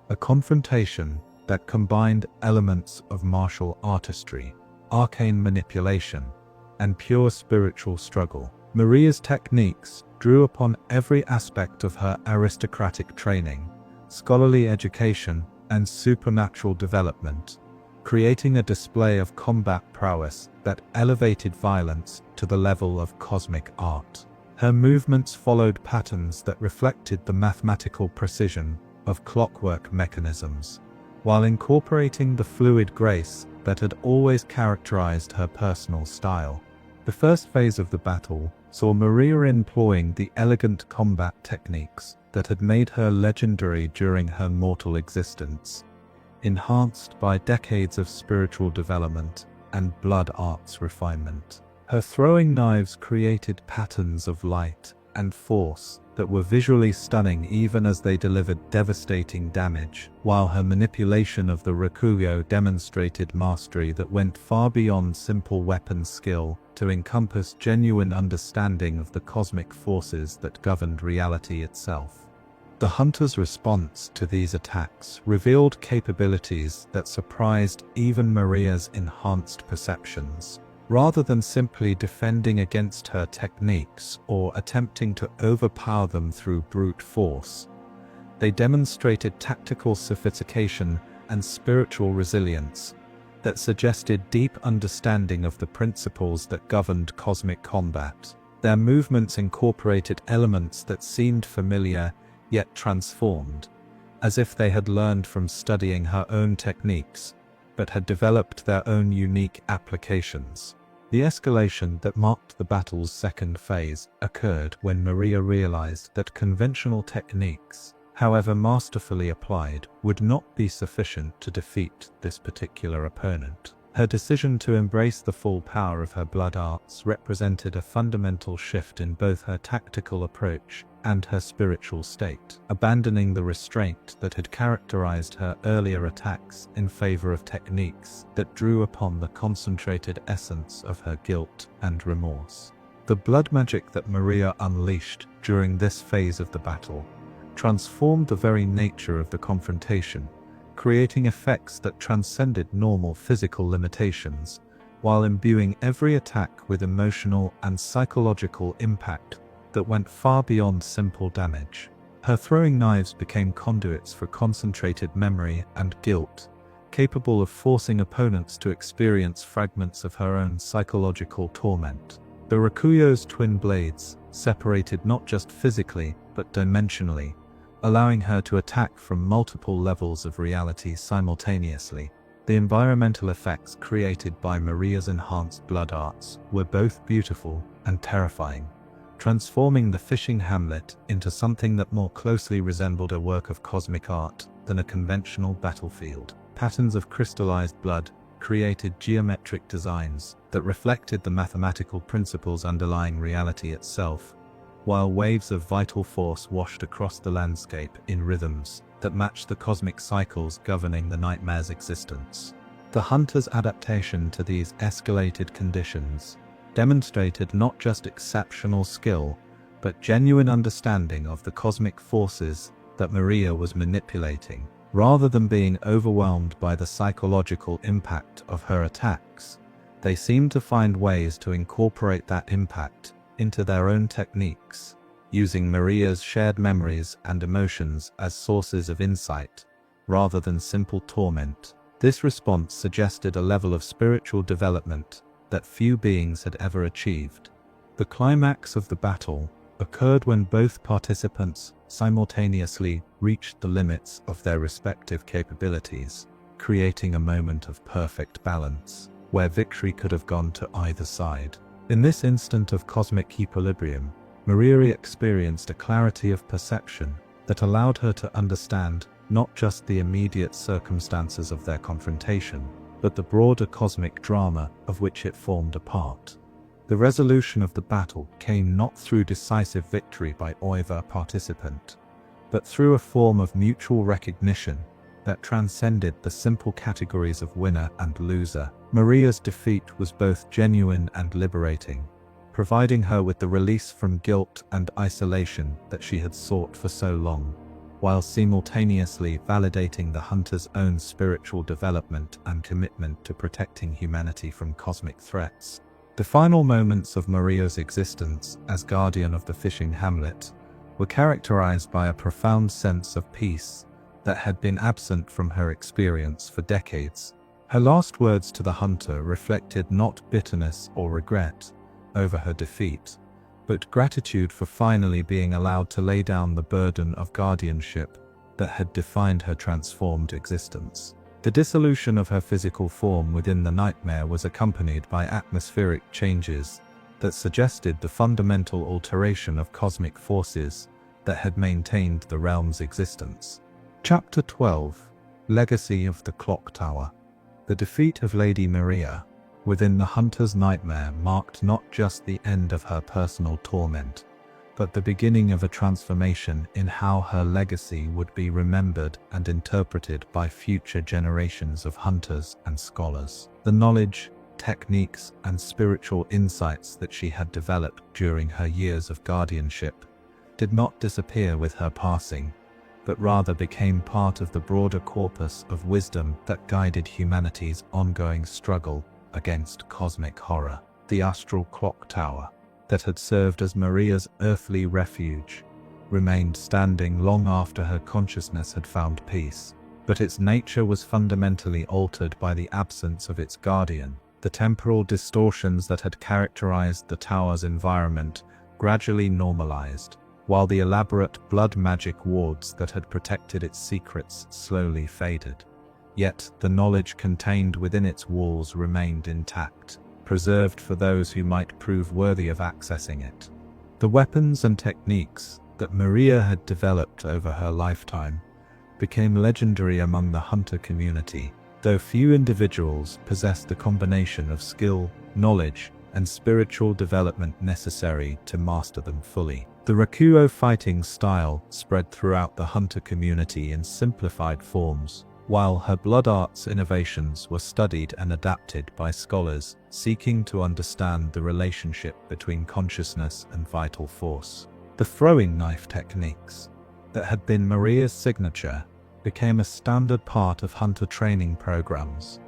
a confrontation that combined elements of martial artistry, arcane manipulation, and pure spiritual struggle. Maria's techniques drew upon every aspect of her aristocratic training, scholarly education, and supernatural development, creating a display of combat prowess that elevated violence to the level of cosmic art. Her movements followed patterns that reflected the mathematical precision of clockwork mechanisms, while incorporating the fluid grace that had always characterized her personal style. The first phase of the battle saw Maria employing the elegant combat techniques that had made her legendary during her mortal existence, enhanced by decades of spiritual development and blood arts refinement. Her throwing knives created patterns of light and force that were visually stunning even as they delivered devastating damage, while her manipulation of the rakuyo demonstrated mastery that went far beyond simple weapon skill to encompass genuine understanding of the cosmic forces that governed reality itself. The hunter's response to these attacks revealed capabilities that surprised even Maria's enhanced perceptions. Rather than simply defending against her techniques or attempting to overpower them through brute force, they demonstrated tactical sophistication and spiritual resilience that suggested deep understanding of the principles that governed cosmic combat. Their movements incorporated elements that seemed familiar yet transformed, as if they had learned from studying her own techniques, but had developed their own unique applications. The escalation that marked the battle's second phase occurred when Maria realized that conventional techniques, however masterfully applied, would not be sufficient to defeat this particular opponent. Her decision to embrace the full power of her blood arts represented a fundamental shift in both her tactical approach and her spiritual state, abandoning the restraint that had characterized her earlier attacks in favor of techniques that drew upon the concentrated essence of her guilt and remorse. The blood magic that Maria unleashed during this phase of the battle transformed the very nature of the confrontation, creating effects that transcended normal physical limitations, while imbuing every attack with emotional and psychological impact that went far beyond simple damage. Her throwing knives became conduits for concentrated memory and guilt, capable of forcing opponents to experience fragments of her own psychological torment. The Rakuyo's twin blades separated not just physically but dimensionally, allowing her to attack from multiple levels of reality simultaneously. The environmental effects created by Maria's enhanced blood arts were both beautiful and terrifying, transforming the fishing hamlet into something that more closely resembled a work of cosmic art than a conventional battlefield. Patterns of crystallized blood created geometric designs that reflected the mathematical principles underlying reality itself, while waves of vital force washed across the landscape in rhythms that matched the cosmic cycles governing the nightmare's existence. The hunter's adaptation to these escalated conditions demonstrated not just exceptional skill, but genuine understanding of the cosmic forces that Maria was manipulating. Rather than being overwhelmed by the psychological impact of her attacks, they seemed to find ways to incorporate that impact into their own techniques, using Maria's shared memories and emotions as sources of insight, rather than simple torment. This response suggested a level of spiritual development that few beings had ever achieved. The climax of the battle occurred when both participants simultaneously reached the limits of their respective capabilities, creating a moment of perfect balance, where victory could have gone to either side. In this instant of cosmic equilibrium, Maria experienced a clarity of perception that allowed her to understand not just the immediate circumstances of their confrontation, but the broader cosmic drama of which it formed a part. The resolution of the battle came not through decisive victory by either participant, but through a form of mutual recognition that transcended the simple categories of winner and loser. Maria's defeat was both genuine and liberating, providing her with the release from guilt and isolation that she had sought for so long, while simultaneously validating the hunter's own spiritual development and commitment to protecting humanity from cosmic threats. The final moments of Maria's existence as guardian of the fishing hamlet were characterized by a profound sense of peace that had been absent from her experience for decades. Her last words to the hunter reflected not bitterness or regret over her defeat, but gratitude for finally being allowed to lay down the burden of guardianship that had defined her transformed existence. The dissolution of her physical form within the nightmare was accompanied by atmospheric changes that suggested the fundamental alteration of cosmic forces that had maintained the realm's existence. Chapter 12: Legacy of the Clocktower. The defeat of Lady Maria within the hunter's nightmare marked not just the end of her personal torment, but the beginning of a transformation in how her legacy would be remembered and interpreted by future generations of hunters and scholars. The knowledge, techniques, and spiritual insights that she had developed during her years of guardianship did not disappear with her passing, but rather became part of the broader corpus of wisdom that guided humanity's ongoing struggle against cosmic horror. The Astral Clocktower, that had served as Maria's earthly refuge, remained standing long after her consciousness had found peace, but its nature was fundamentally altered by the absence of its guardian. The temporal distortions that had characterized the tower's environment gradually normalized, while the elaborate blood magic wards that had protected its secrets slowly faded. Yet the knowledge contained within its walls remained intact, preserved for those who might prove worthy of accessing it. The weapons and techniques that Maria had developed over her lifetime became legendary among the hunter community, though few individuals possessed the combination of skill, knowledge, and spiritual development necessary to master them fully. The Rakuo fighting style spread throughout the hunter community in simplified forms, while her blood arts innovations were studied and adapted by scholars seeking to understand the relationship between consciousness and vital force. The throwing knife techniques that had been Maria's signature became a standard part of hunter training programs,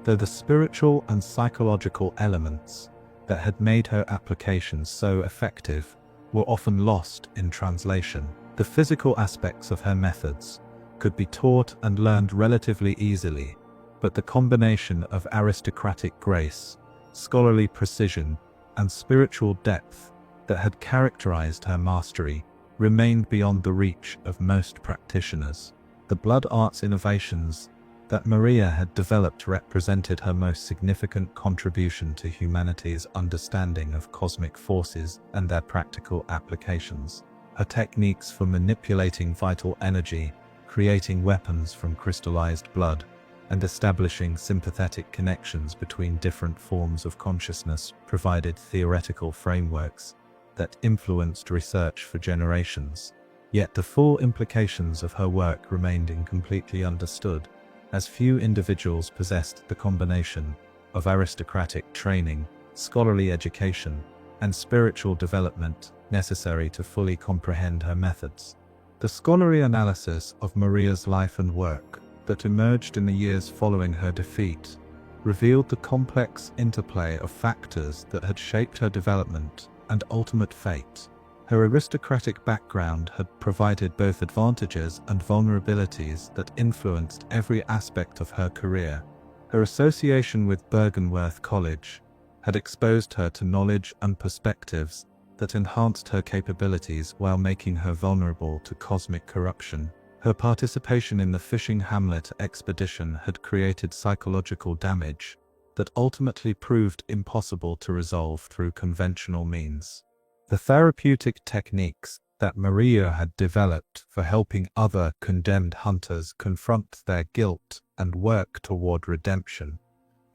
though the spiritual and psychological elements that had made her applications so effective were often lost in translation. The physical aspects of her methods could be taught and learned relatively easily, but the combination of aristocratic grace, scholarly precision, and spiritual depth that had characterized her mastery remained beyond the reach of most practitioners. The blood arts innovations that Maria had developed represented her most significant contribution to humanity's understanding of cosmic forces and their practical applications. Her techniques for manipulating vital energy, creating weapons from crystallized blood, and establishing sympathetic connections between different forms of consciousness provided theoretical frameworks that influenced research for generations. Yet the full implications of her work remained incompletely understood, as few individuals possessed the combination of aristocratic training, scholarly education, and spiritual development necessary to fully comprehend her methods. The scholarly analysis of Maria's life and work that emerged in the years following her defeat revealed the complex interplay of factors that had shaped her development and ultimate fate. Her aristocratic background had provided both advantages and vulnerabilities that influenced every aspect of her career. Her association with Bergenworth College had exposed her to knowledge and perspectives that enhanced her capabilities while making her vulnerable to cosmic corruption. Her participation in the fishing hamlet expedition had created psychological damage that ultimately proved impossible to resolve through conventional means. The therapeutic techniques that Maria had developed for helping other condemned hunters confront their guilt and work toward redemption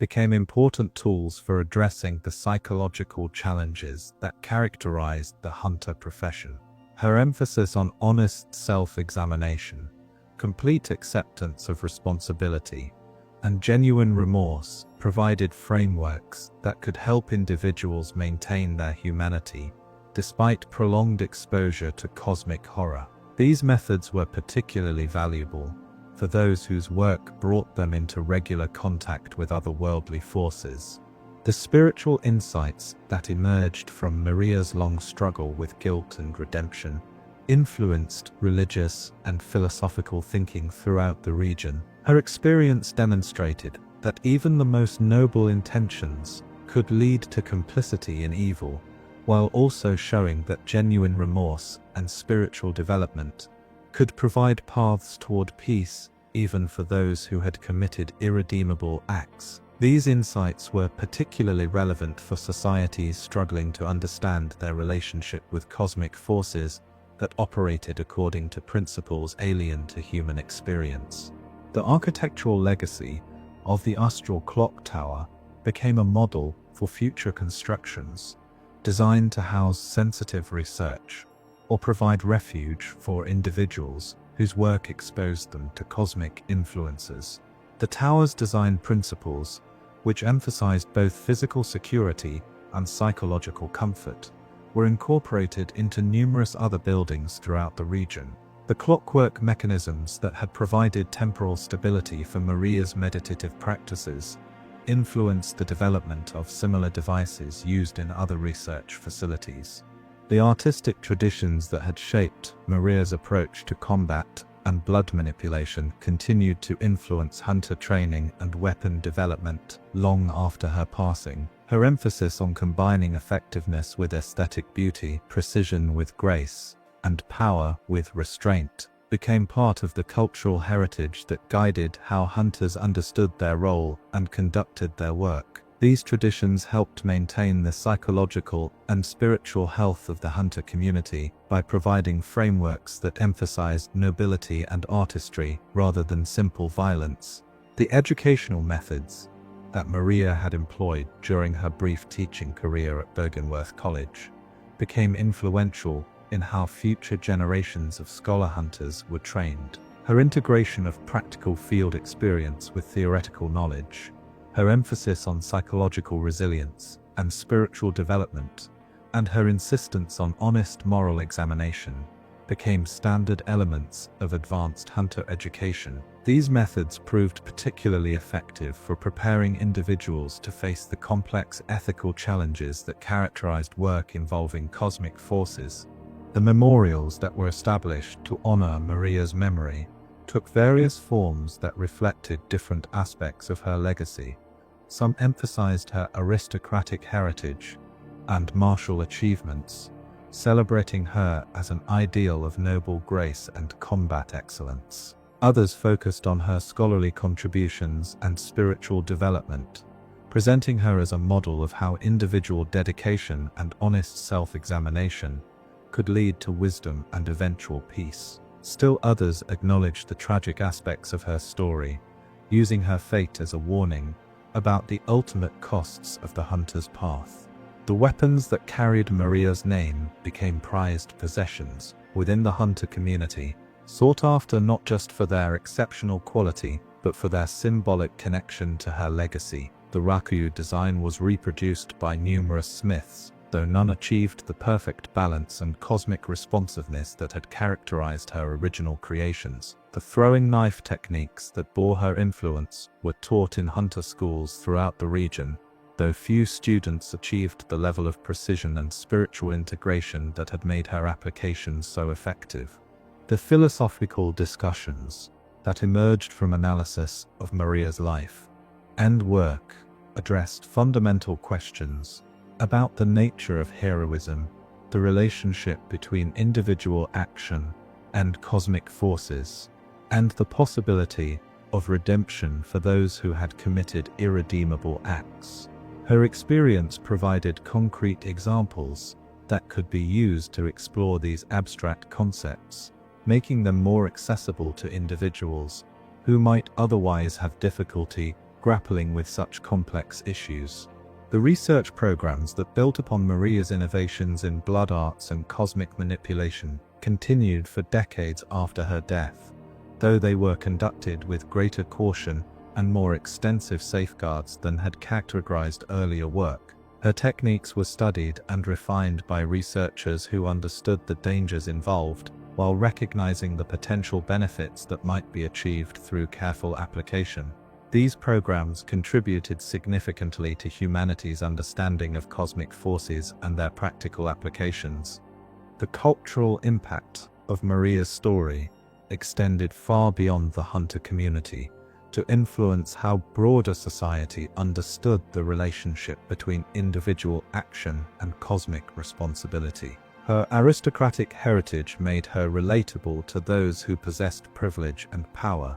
became important tools for addressing the psychological challenges that characterized the hunter profession. Her emphasis on honest self-examination, complete acceptance of responsibility, and genuine remorse provided frameworks that could help individuals maintain their humanity despite prolonged exposure to cosmic horror. These methods were particularly valuable for those whose work brought them into regular contact with otherworldly forces. The spiritual insights that emerged from Maria's long struggle with guilt and redemption influenced religious and philosophical thinking throughout the region. Her experience demonstrated that even the most noble intentions could lead to complicity in evil, while also showing that genuine remorse and spiritual development could provide paths toward peace even for those who had committed irredeemable acts. These insights were particularly relevant for societies struggling to understand their relationship with cosmic forces that operated according to principles alien to human experience. The architectural legacy of the Astral Clocktower became a model for future constructions, designed to house sensitive research or provide refuge for individuals whose work exposed them to cosmic influences. The tower's design principles, which emphasized both physical security and psychological comfort, were incorporated into numerous other buildings throughout the region. The clockwork mechanisms that had provided temporal stability for Maria's meditative practices influenced the development of similar devices used in other research facilities. The artistic traditions that had shaped Maria's approach to combat and blood manipulation continued to influence hunter training and weapon development long after her passing. Her emphasis on combining effectiveness with aesthetic beauty, precision with grace, and power with restraint became part of the cultural heritage that guided how hunters understood their role and conducted their work. These traditions helped maintain the psychological and spiritual health of the hunter community by providing frameworks that emphasized nobility and artistry rather than simple violence. The educational methods that Maria had employed during her brief teaching career at Bergenworth College became influential in how future generations of scholar hunters were trained. Her integration of practical field experience with theoretical knowledge, her emphasis on psychological resilience and spiritual development, and her insistence on honest moral examination became standard elements of advanced hunter education. These methods proved particularly effective for preparing individuals to face the complex ethical challenges that characterized work involving cosmic forces. The memorials that were established to honor Maria's memory took various forms that reflected different aspects of her legacy. Some emphasized her aristocratic heritage and martial achievements, celebrating her as an ideal of noble grace and combat excellence. Others focused on her scholarly contributions and spiritual development, presenting her as a model of how individual dedication and honest self-examination could lead to wisdom and eventual peace. Still others acknowledged the tragic aspects of her story, using her fate as a warning about the ultimate costs of the hunter's path. The weapons that carried Maria's name became prized possessions within the hunter community, sought after not just for their exceptional quality, but for their symbolic connection to her legacy. The rakuyu design was reproduced by numerous smiths, though none achieved the perfect balance and cosmic responsiveness that had characterized her original creations. The throwing knife techniques that bore her influence were taught in hunter schools throughout the region, though few students achieved the level of precision and spiritual integration that had made her applications so effective. The philosophical discussions that emerged from analysis of Maria's life and work addressed fundamental questions about the nature of heroism, the relationship between individual action and cosmic forces, and the possibility of redemption for those who had committed irredeemable acts. Her experience provided concrete examples that could be used to explore these abstract concepts, making them more accessible to individuals who might otherwise have difficulty grappling with such complex issues. The research programs that built upon Maria's innovations in blood arts and cosmic manipulation continued for decades after her death, though they were conducted with greater caution and more extensive safeguards than had characterized earlier work. Her techniques were studied and refined by researchers who understood the dangers involved, while recognizing the potential benefits that might be achieved through careful application. These programs contributed significantly to humanity's understanding of cosmic forces and their practical applications. The cultural impact of Maria's story extended far beyond the hunter community to influence how broader society understood the relationship between individual action and cosmic responsibility. Her aristocratic heritage made her relatable to those who possessed privilege and power,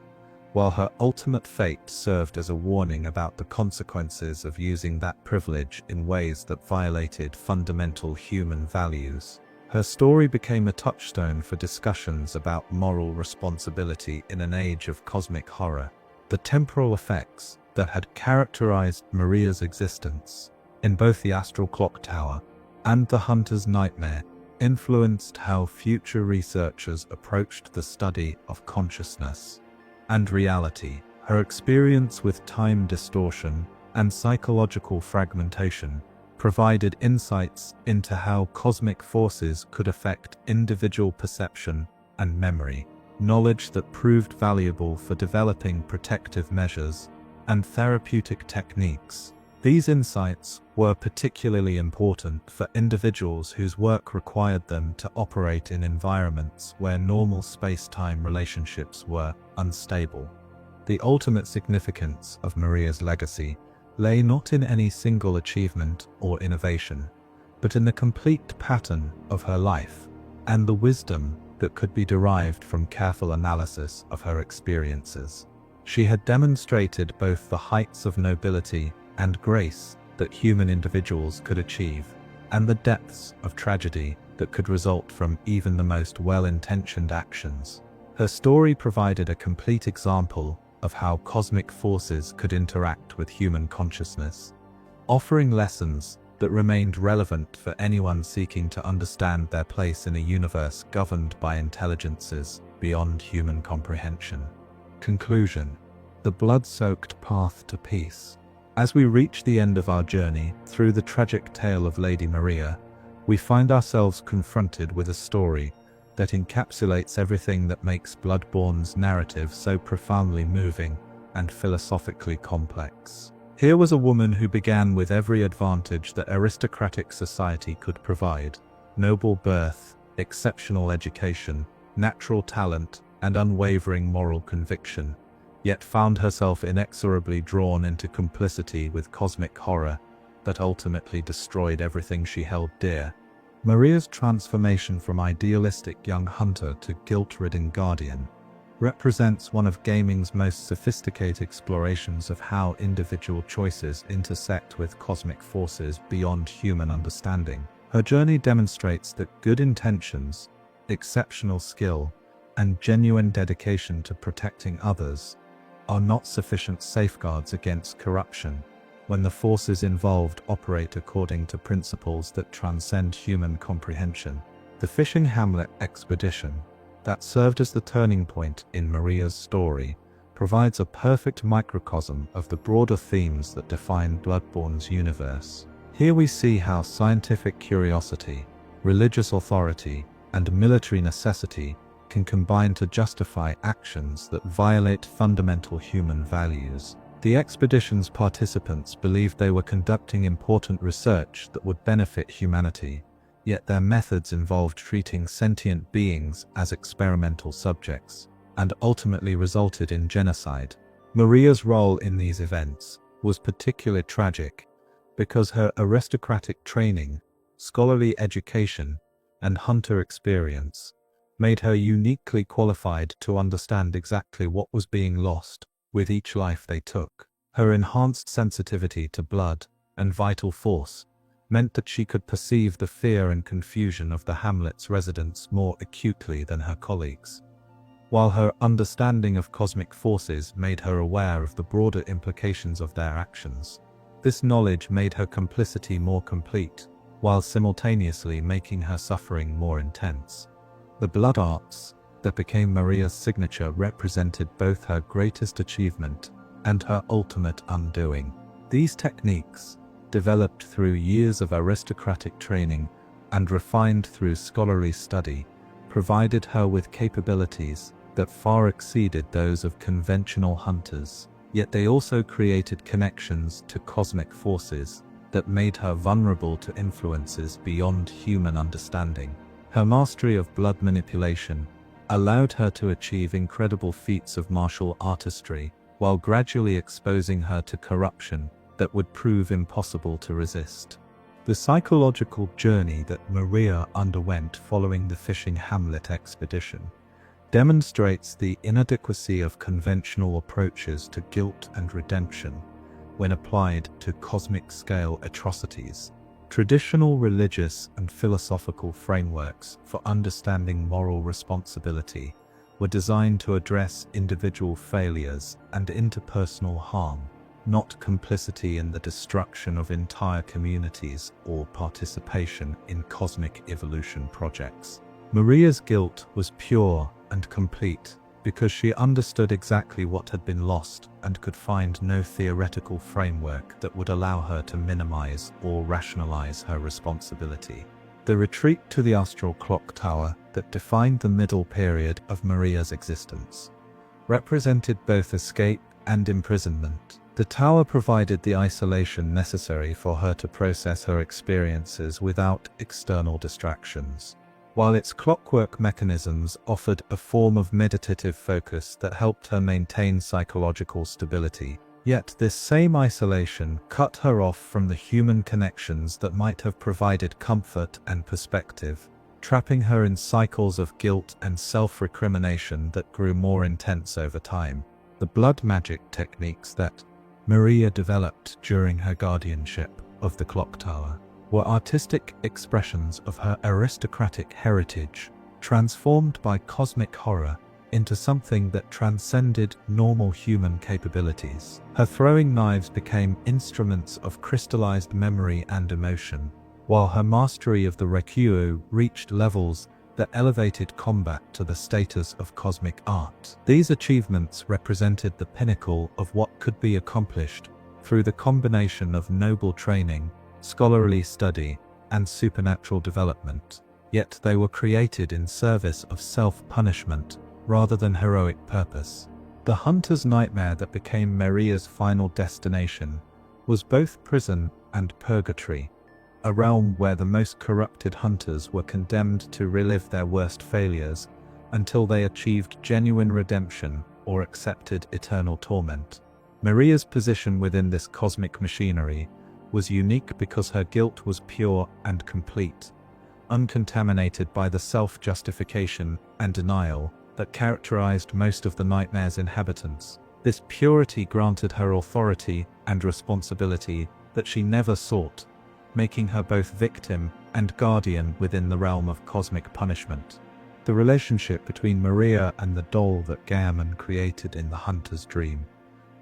while her ultimate fate served as a warning about the consequences of using that privilege in ways that violated fundamental human values. Her story became a touchstone for discussions about moral responsibility in an age of cosmic horror. The temporal effects that had characterized Maria's existence in both the Astral Clocktower and the Hunter's Nightmare influenced how future researchers approached the study of consciousness and reality. Her experience with time distortion and psychological fragmentation provided insights into how cosmic forces could affect individual perception and memory, knowledge that proved valuable for developing protective measures and therapeutic techniques These insights were particularly important for individuals whose work required them to operate in environments where normal space-time relationships were unstable. The ultimate significance of Maria's legacy lay not in any single achievement or innovation, but in the complete pattern of her life and the wisdom that could be derived from careful analysis of her experiences. She had demonstrated both the heights of nobility and grace that human individuals could achieve, and the depths of tragedy that could result from even the most well-intentioned actions. Her story provided a complete example of how cosmic forces could interact with human consciousness, offering lessons that remained relevant for anyone seeking to understand their place in a universe governed by intelligences beyond human comprehension. Conclusion: the blood-soaked path to peace. As we reach the end of our journey through the tragic tale of Lady Maria, we find ourselves confronted with a story that encapsulates everything that makes Bloodborne's narrative so profoundly moving and philosophically complex. Here was a woman who began with every advantage that aristocratic society could provide: noble birth, exceptional education, natural talent, and unwavering moral conviction, yet found herself inexorably drawn into complicity with cosmic horror that ultimately destroyed everything she held dear. Maria's transformation from idealistic young hunter to guilt-ridden guardian represents one of gaming's most sophisticated explorations of how individual choices intersect with cosmic forces beyond human understanding. Her journey demonstrates that good intentions, exceptional skill, and genuine dedication to protecting others are not sufficient safeguards against corruption when the forces involved operate according to principles that transcend human comprehension. The fishing hamlet expedition that served as the turning point in Maria's story provides a perfect microcosm of the broader themes that define Bloodborne's universe. Here we see how scientific curiosity, religious authority, and military necessity can combine to justify actions that violate fundamental human values. The expedition's participants believed they were conducting important research that would benefit humanity, yet their methods involved treating sentient beings as experimental subjects, and ultimately resulted in genocide. Maria's role in these events was particularly tragic because her aristocratic training, scholarly education, and hunter experience made her uniquely qualified to understand exactly what was being lost with each life they took. Her enhanced sensitivity to blood and vital force meant that she could perceive the fear and confusion of the hamlet's residents more acutely than her colleagues, while her understanding of cosmic forces made her aware of the broader implications of their actions. This knowledge made her complicity more complete, while simultaneously making her suffering more intense. The blood arts that became Maria's signature represented both her greatest achievement and her ultimate undoing. These techniques, developed through years of aristocratic training and refined through scholarly study, provided her with capabilities that far exceeded those of conventional hunters. Yet they also created connections to cosmic forces that made her vulnerable to influences beyond human understanding. Her mastery of blood manipulation allowed her to achieve incredible feats of martial artistry, while gradually exposing her to corruption that would prove impossible to resist. The psychological journey that Maria underwent following the fishing hamlet expedition demonstrates the inadequacy of conventional approaches to guilt and redemption when applied to cosmic-scale atrocities. Traditional religious and philosophical frameworks for understanding moral responsibility were designed to address individual failures and interpersonal harm, not complicity in the destruction of entire communities or participation in cosmic evolution projects. Maria's guilt was pure and complete because she understood exactly what had been lost and could find no theoretical framework that would allow her to minimize or rationalize her responsibility. The retreat to the Astral Clocktower that defined the middle period of Maria's existence represented both escape and imprisonment, The tower provided the isolation necessary for her to process her experiences without external distractions, while its clockwork mechanisms offered a form of meditative focus that helped her maintain psychological stability. Yet this same isolation cut her off from the human connections that might have provided comfort and perspective, trapping her in cycles of guilt and self-recrimination that grew more intense over time. The blood magic techniques that Maria developed during her guardianship of the clock tower were artistic expressions of her aristocratic heritage, transformed by cosmic horror into something that transcended normal human capabilities. Her throwing knives became instruments of crystallized memory and emotion, while her mastery of the Rekyuu reached levels that elevated combat to the status of cosmic art. These achievements represented the pinnacle of what could be accomplished through the combination of noble training, scholarly study, and supernatural development. Yet they were created in service of self-punishment rather than heroic purpose. The hunter's nightmare that became Maria's final destination was both prison and purgatory, a realm where the most corrupted hunters were condemned to relive their worst failures until they achieved genuine redemption or accepted eternal torment. Maria's position within this cosmic machinery was unique because her guilt was pure and complete, uncontaminated by the self-justification and denial that characterized most of the nightmare's inhabitants. This purity granted her authority and responsibility that she never sought, making her both victim and guardian within the realm of cosmic punishment. The relationship between Maria and the doll that Gaemon created in the hunter's dream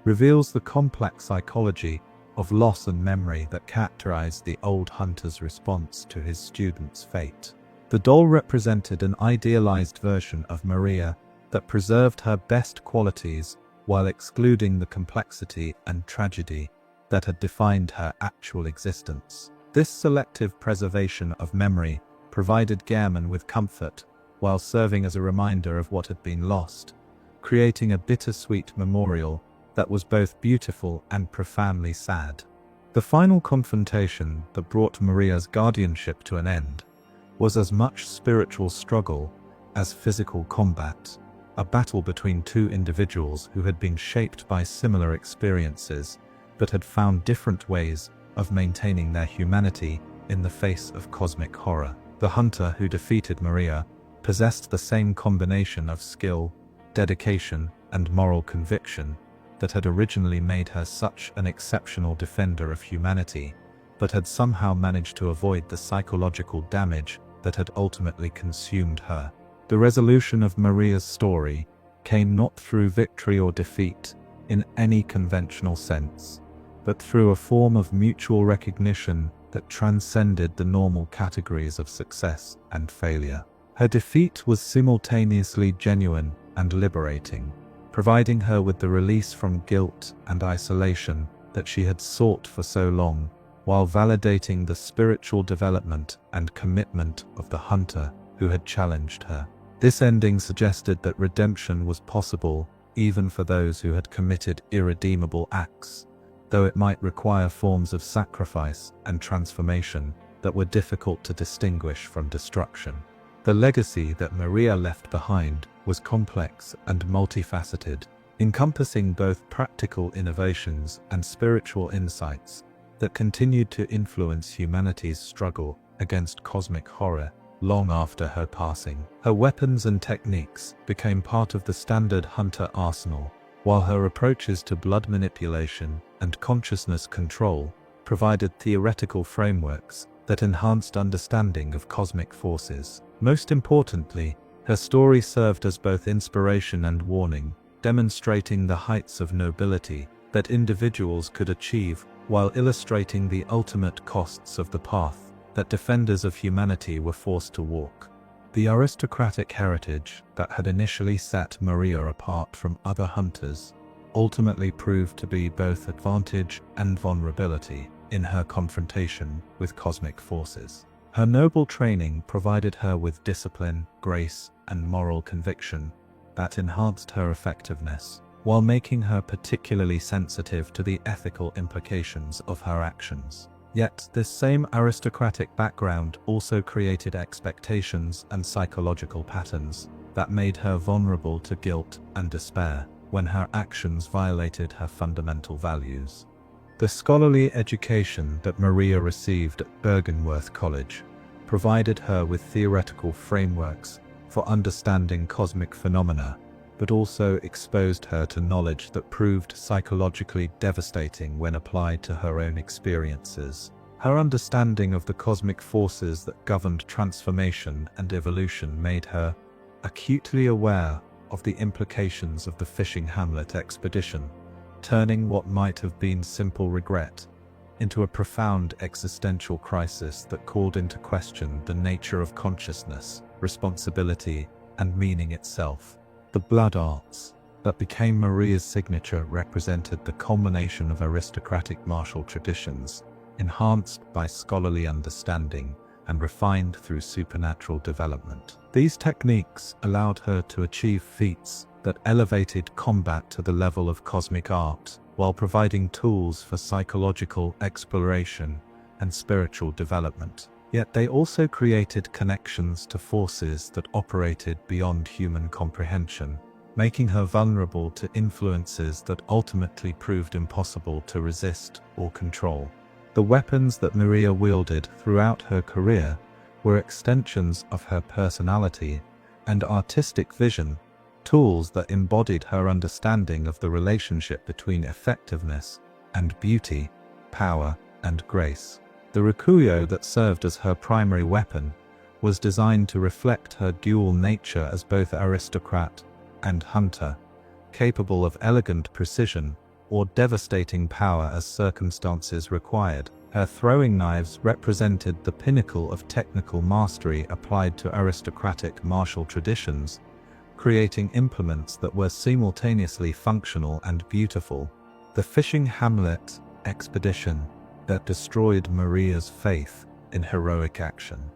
reveals the complex psychology of loss and memory that characterized the old hunter's response to his student's fate. The doll represented an idealized version of Maria that preserved her best qualities while excluding the complexity and tragedy that had defined her actual existence. This selective preservation of memory provided Gaemon with comfort while serving as a reminder of what had been lost, creating a bittersweet memorial that was both beautiful and profoundly sad. The final confrontation that brought Maria's guardianship to an end was as much spiritual struggle as physical combat, a battle between two individuals who had been shaped by similar experiences but had found different ways of maintaining their humanity in the face of cosmic horror. The hunter who defeated Maria possessed the same combination of skill, dedication, and moral conviction that had originally made her such an exceptional defender of humanity, but had somehow managed to avoid the psychological damage that had ultimately consumed her. The resolution of Maria's story came not through victory or defeat in any conventional sense, but through a form of mutual recognition that transcended the normal categories of success and failure. Her defeat was simultaneously genuine and liberating, providing her with the release from guilt and isolation that she had sought for so long, while validating the spiritual development and commitment of the hunter who had challenged her. This ending suggested that redemption was possible even for those who had committed irredeemable acts, though it might require forms of sacrifice and transformation that were difficult to distinguish from destruction. The legacy that Maria left behind was complex and multifaceted, encompassing both practical innovations and spiritual insights that continued to influence humanity's struggle against cosmic horror long after her passing. Her weapons and techniques became part of the standard hunter arsenal, while her approaches to blood manipulation and consciousness control provided theoretical frameworks that enhanced understanding of cosmic forces. Most importantly, her story served as both inspiration and warning, demonstrating the heights of nobility that individuals could achieve while illustrating the ultimate costs of the path that defenders of humanity were forced to walk. The aristocratic heritage that had initially set Maria apart from other hunters ultimately proved to be both advantage and vulnerability in her confrontation with cosmic forces. Her noble training provided her with discipline, grace, and moral conviction that enhanced her effectiveness, while making her particularly sensitive to the ethical implications of her actions. Yet, this same aristocratic background also created expectations and psychological patterns that made her vulnerable to guilt and despair when her actions violated her fundamental values. The scholarly education that Maria received at Bergenworth College provided her with theoretical frameworks for understanding cosmic phenomena, but also exposed her to knowledge that proved psychologically devastating when applied to her own experiences. Her understanding of the cosmic forces that governed transformation and evolution made her acutely aware of the implications of the fishing hamlet expedition, turning what might have been simple regret into a profound existential crisis that called into question the nature of consciousness, responsibility, and meaning itself. The blood arts that became Maria's signature represented the culmination of aristocratic martial traditions, enhanced by scholarly understanding and refined through supernatural development. These techniques allowed her to achieve feats that elevated combat to the level of cosmic art, while providing tools for psychological exploration and spiritual development. Yet they also created connections to forces that operated beyond human comprehension, making her vulnerable to influences that ultimately proved impossible to resist or control. The weapons that Maria wielded throughout her career were extensions of her personality and artistic vision, tools that embodied her understanding of the relationship between effectiveness and beauty, power and grace. The rakuyo that served as her primary weapon was designed to reflect her dual nature as both aristocrat and hunter, capable of elegant precision or devastating power as circumstances required. Her throwing knives represented the pinnacle of technical mastery applied to aristocratic martial traditions, creating implements that were simultaneously functional and beautiful. The fishing hamlet expedition that destroyed Maria's faith in heroic action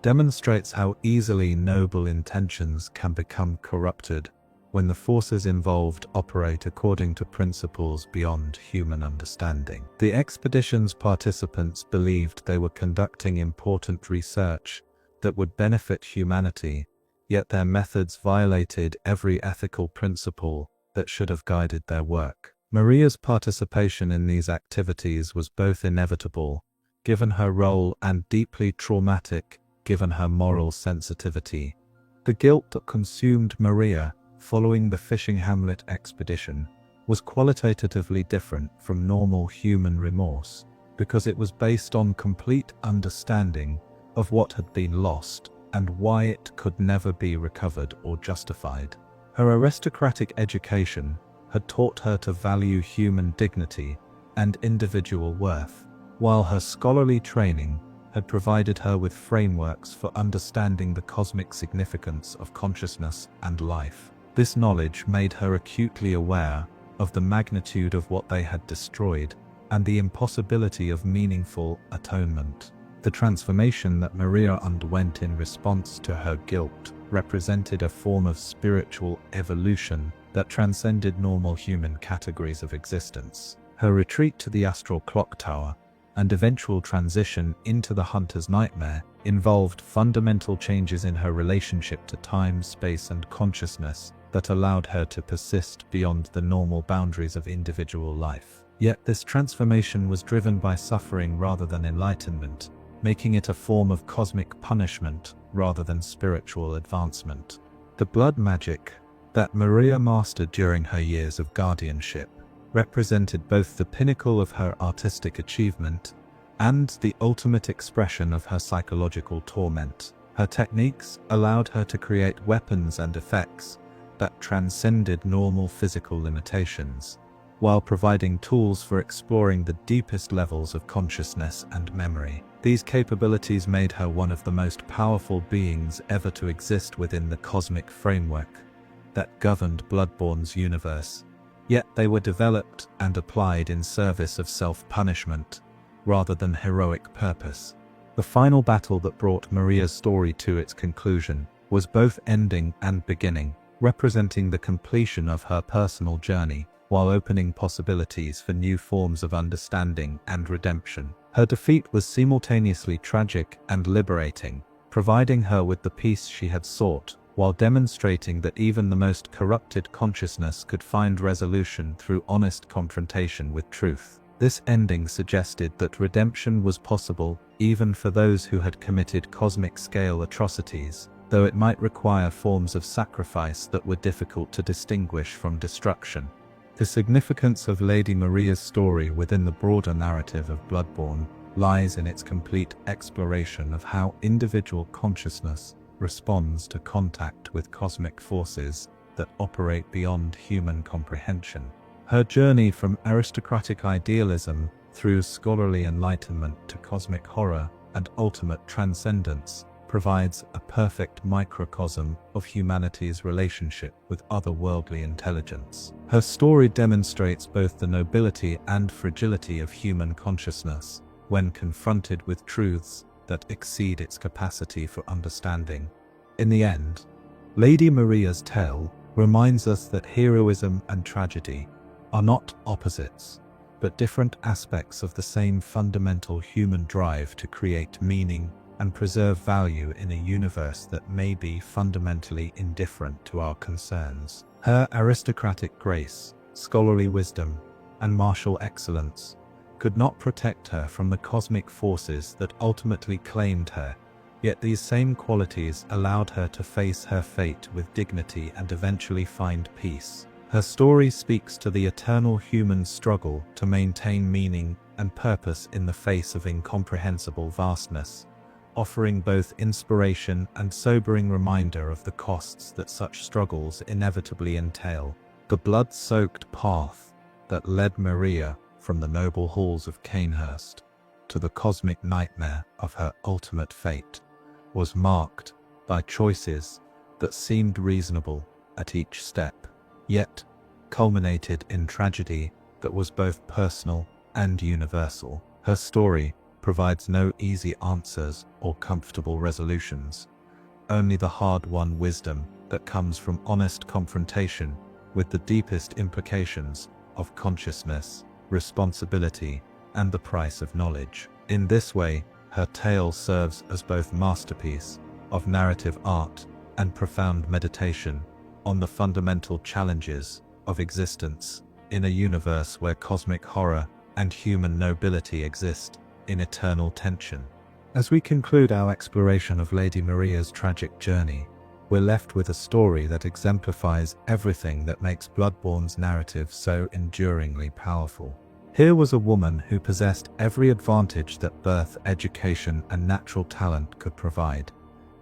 demonstrates how easily noble intentions can become corrupted when the forces involved operate according to principles beyond human understanding. The expedition's participants believed they were conducting important research that would benefit humanity, yet their methods violated every ethical principle that should have guided their work. Maria's participation in these activities was both inevitable, given her role, and deeply traumatic, given her moral sensitivity. The guilt that consumed Maria following the fishing hamlet expedition was qualitatively different from normal human remorse, because it was based on complete understanding of what had been lost and why it could never be recovered or justified. Her aristocratic education had taught her to value human dignity and individual worth, while her scholarly training had provided her with frameworks for understanding the cosmic significance of consciousness and life. This knowledge made her acutely aware of the magnitude of what they had destroyed and the impossibility of meaningful atonement. The transformation that Maria underwent in response to her guilt represented a form of spiritual evolution that transcended normal human categories of existence. Her retreat to the Astral Clocktower and eventual transition into the Hunter's Nightmare involved fundamental changes in her relationship to time, space, and consciousness that allowed her to persist beyond the normal boundaries of individual life. Yet this transformation was driven by suffering rather than enlightenment, making it a form of cosmic punishment rather than spiritual advancement. The blood magic that Maria mastered during her years of guardianship represented both the pinnacle of her artistic achievement and the ultimate expression of her psychological torment. Her techniques allowed her to create weapons and effects that transcended normal physical limitations, while providing tools for exploring the deepest levels of consciousness and memory. These capabilities made her one of the most powerful beings ever to exist within the cosmic framework that governed Bloodborne's universe, yet they were developed and applied in service of self-punishment rather than heroic purpose. The final battle that brought Maria's story to its conclusion was both ending and beginning. representing the completion of her personal journey, while opening possibilities for new forms of understanding and redemption. Her defeat was simultaneously tragic and liberating, providing her with the peace she had sought, while demonstrating that even the most corrupted consciousness could find resolution through honest confrontation with truth. This ending suggested that redemption was possible even for those who had committed cosmic-scale atrocities, though it might require forms of sacrifice that were difficult to distinguish from destruction. The significance of Lady Maria's story within the broader narrative of Bloodborne lies in its complete exploration of how individual consciousness responds to contact with cosmic forces that operate beyond human comprehension. Her journey from aristocratic idealism through scholarly enlightenment to cosmic horror and ultimate transcendence provides a perfect microcosm of humanity's relationship with otherworldly intelligence. Her story demonstrates both the nobility and fragility of human consciousness when confronted with truths that exceed its capacity for understanding. In the end, Lady Maria's tale reminds us that heroism and tragedy are not opposites, but different aspects of the same fundamental human drive to create meaning and preserve value in a universe that may be fundamentally indifferent to our concerns. Her aristocratic grace, scholarly wisdom, and martial excellence could not protect her from the cosmic forces that ultimately claimed her, yet these same qualities allowed her to face her fate with dignity and eventually find peace. Her story speaks to the eternal human struggle to maintain meaning and purpose in the face of incomprehensible vastness, offering both inspiration and sobering reminder of the costs that such struggles inevitably entail. The blood-soaked path that led Maria from the noble halls of Canehurst to the cosmic nightmare of her ultimate fate was marked by choices that seemed reasonable at each step, yet culminated in tragedy that was both personal and universal. Her story provides no easy answers or comfortable resolutions, only the hard-won wisdom that comes from honest confrontation with the deepest implications of consciousness, responsibility, and the price of knowledge. In this way, her tale serves as both masterpiece of narrative art and profound meditation on the fundamental challenges of existence in a universe where cosmic horror and human nobility exist in eternal tension. As we conclude our exploration of Lady Maria's tragic journey, we're left with a story that exemplifies everything that makes Bloodborne's narrative so enduringly powerful. Here was a woman who possessed every advantage that birth, education, and natural talent could provide,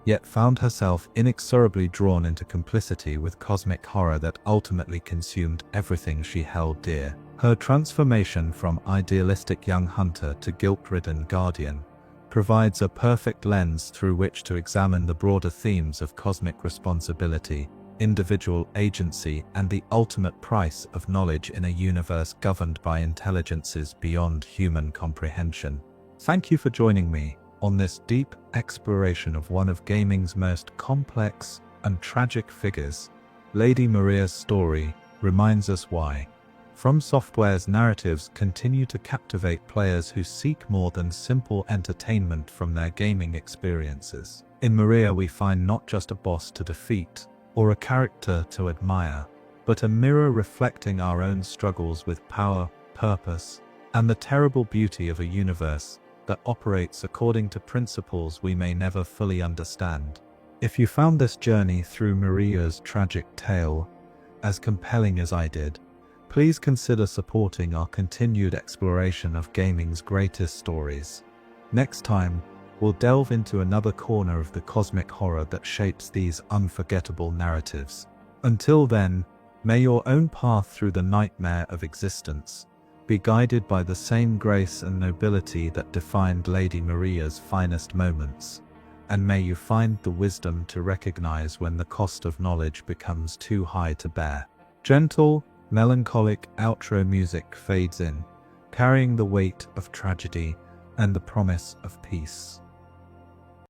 yet found herself inexorably drawn into complicity with cosmic horror that ultimately consumed everything she held dear. Her transformation from idealistic young hunter to guilt-ridden guardian provides a perfect lens through which to examine the broader themes of cosmic responsibility, individual agency, and the ultimate price of knowledge in a universe governed by intelligences beyond human comprehension. Thank you for joining me on this deep exploration of one of gaming's most complex and tragic figures. Lady Maria's story reminds us why From Software's narratives continue to captivate players who seek more than simple entertainment from their gaming experiences. In Maria we find not just a boss to defeat or a character to admire, but a mirror reflecting our own struggles with power, purpose, and the terrible beauty of a universe that operates according to principles we may never fully understand. If you found this journey through Maria's tragic tale as compelling as I did, please consider supporting our continued exploration of gaming's greatest stories. Next time, we'll delve into another corner of the cosmic horror that shapes these unforgettable narratives. Until then, may your own path through the nightmare of existence be guided by the same grace and nobility that defined Lady Maria's finest moments, and may you find the wisdom to recognize when the cost of knowledge becomes too high to bear. Gentle, melancholic outro music fades in, carrying the weight of tragedy and the promise of peace.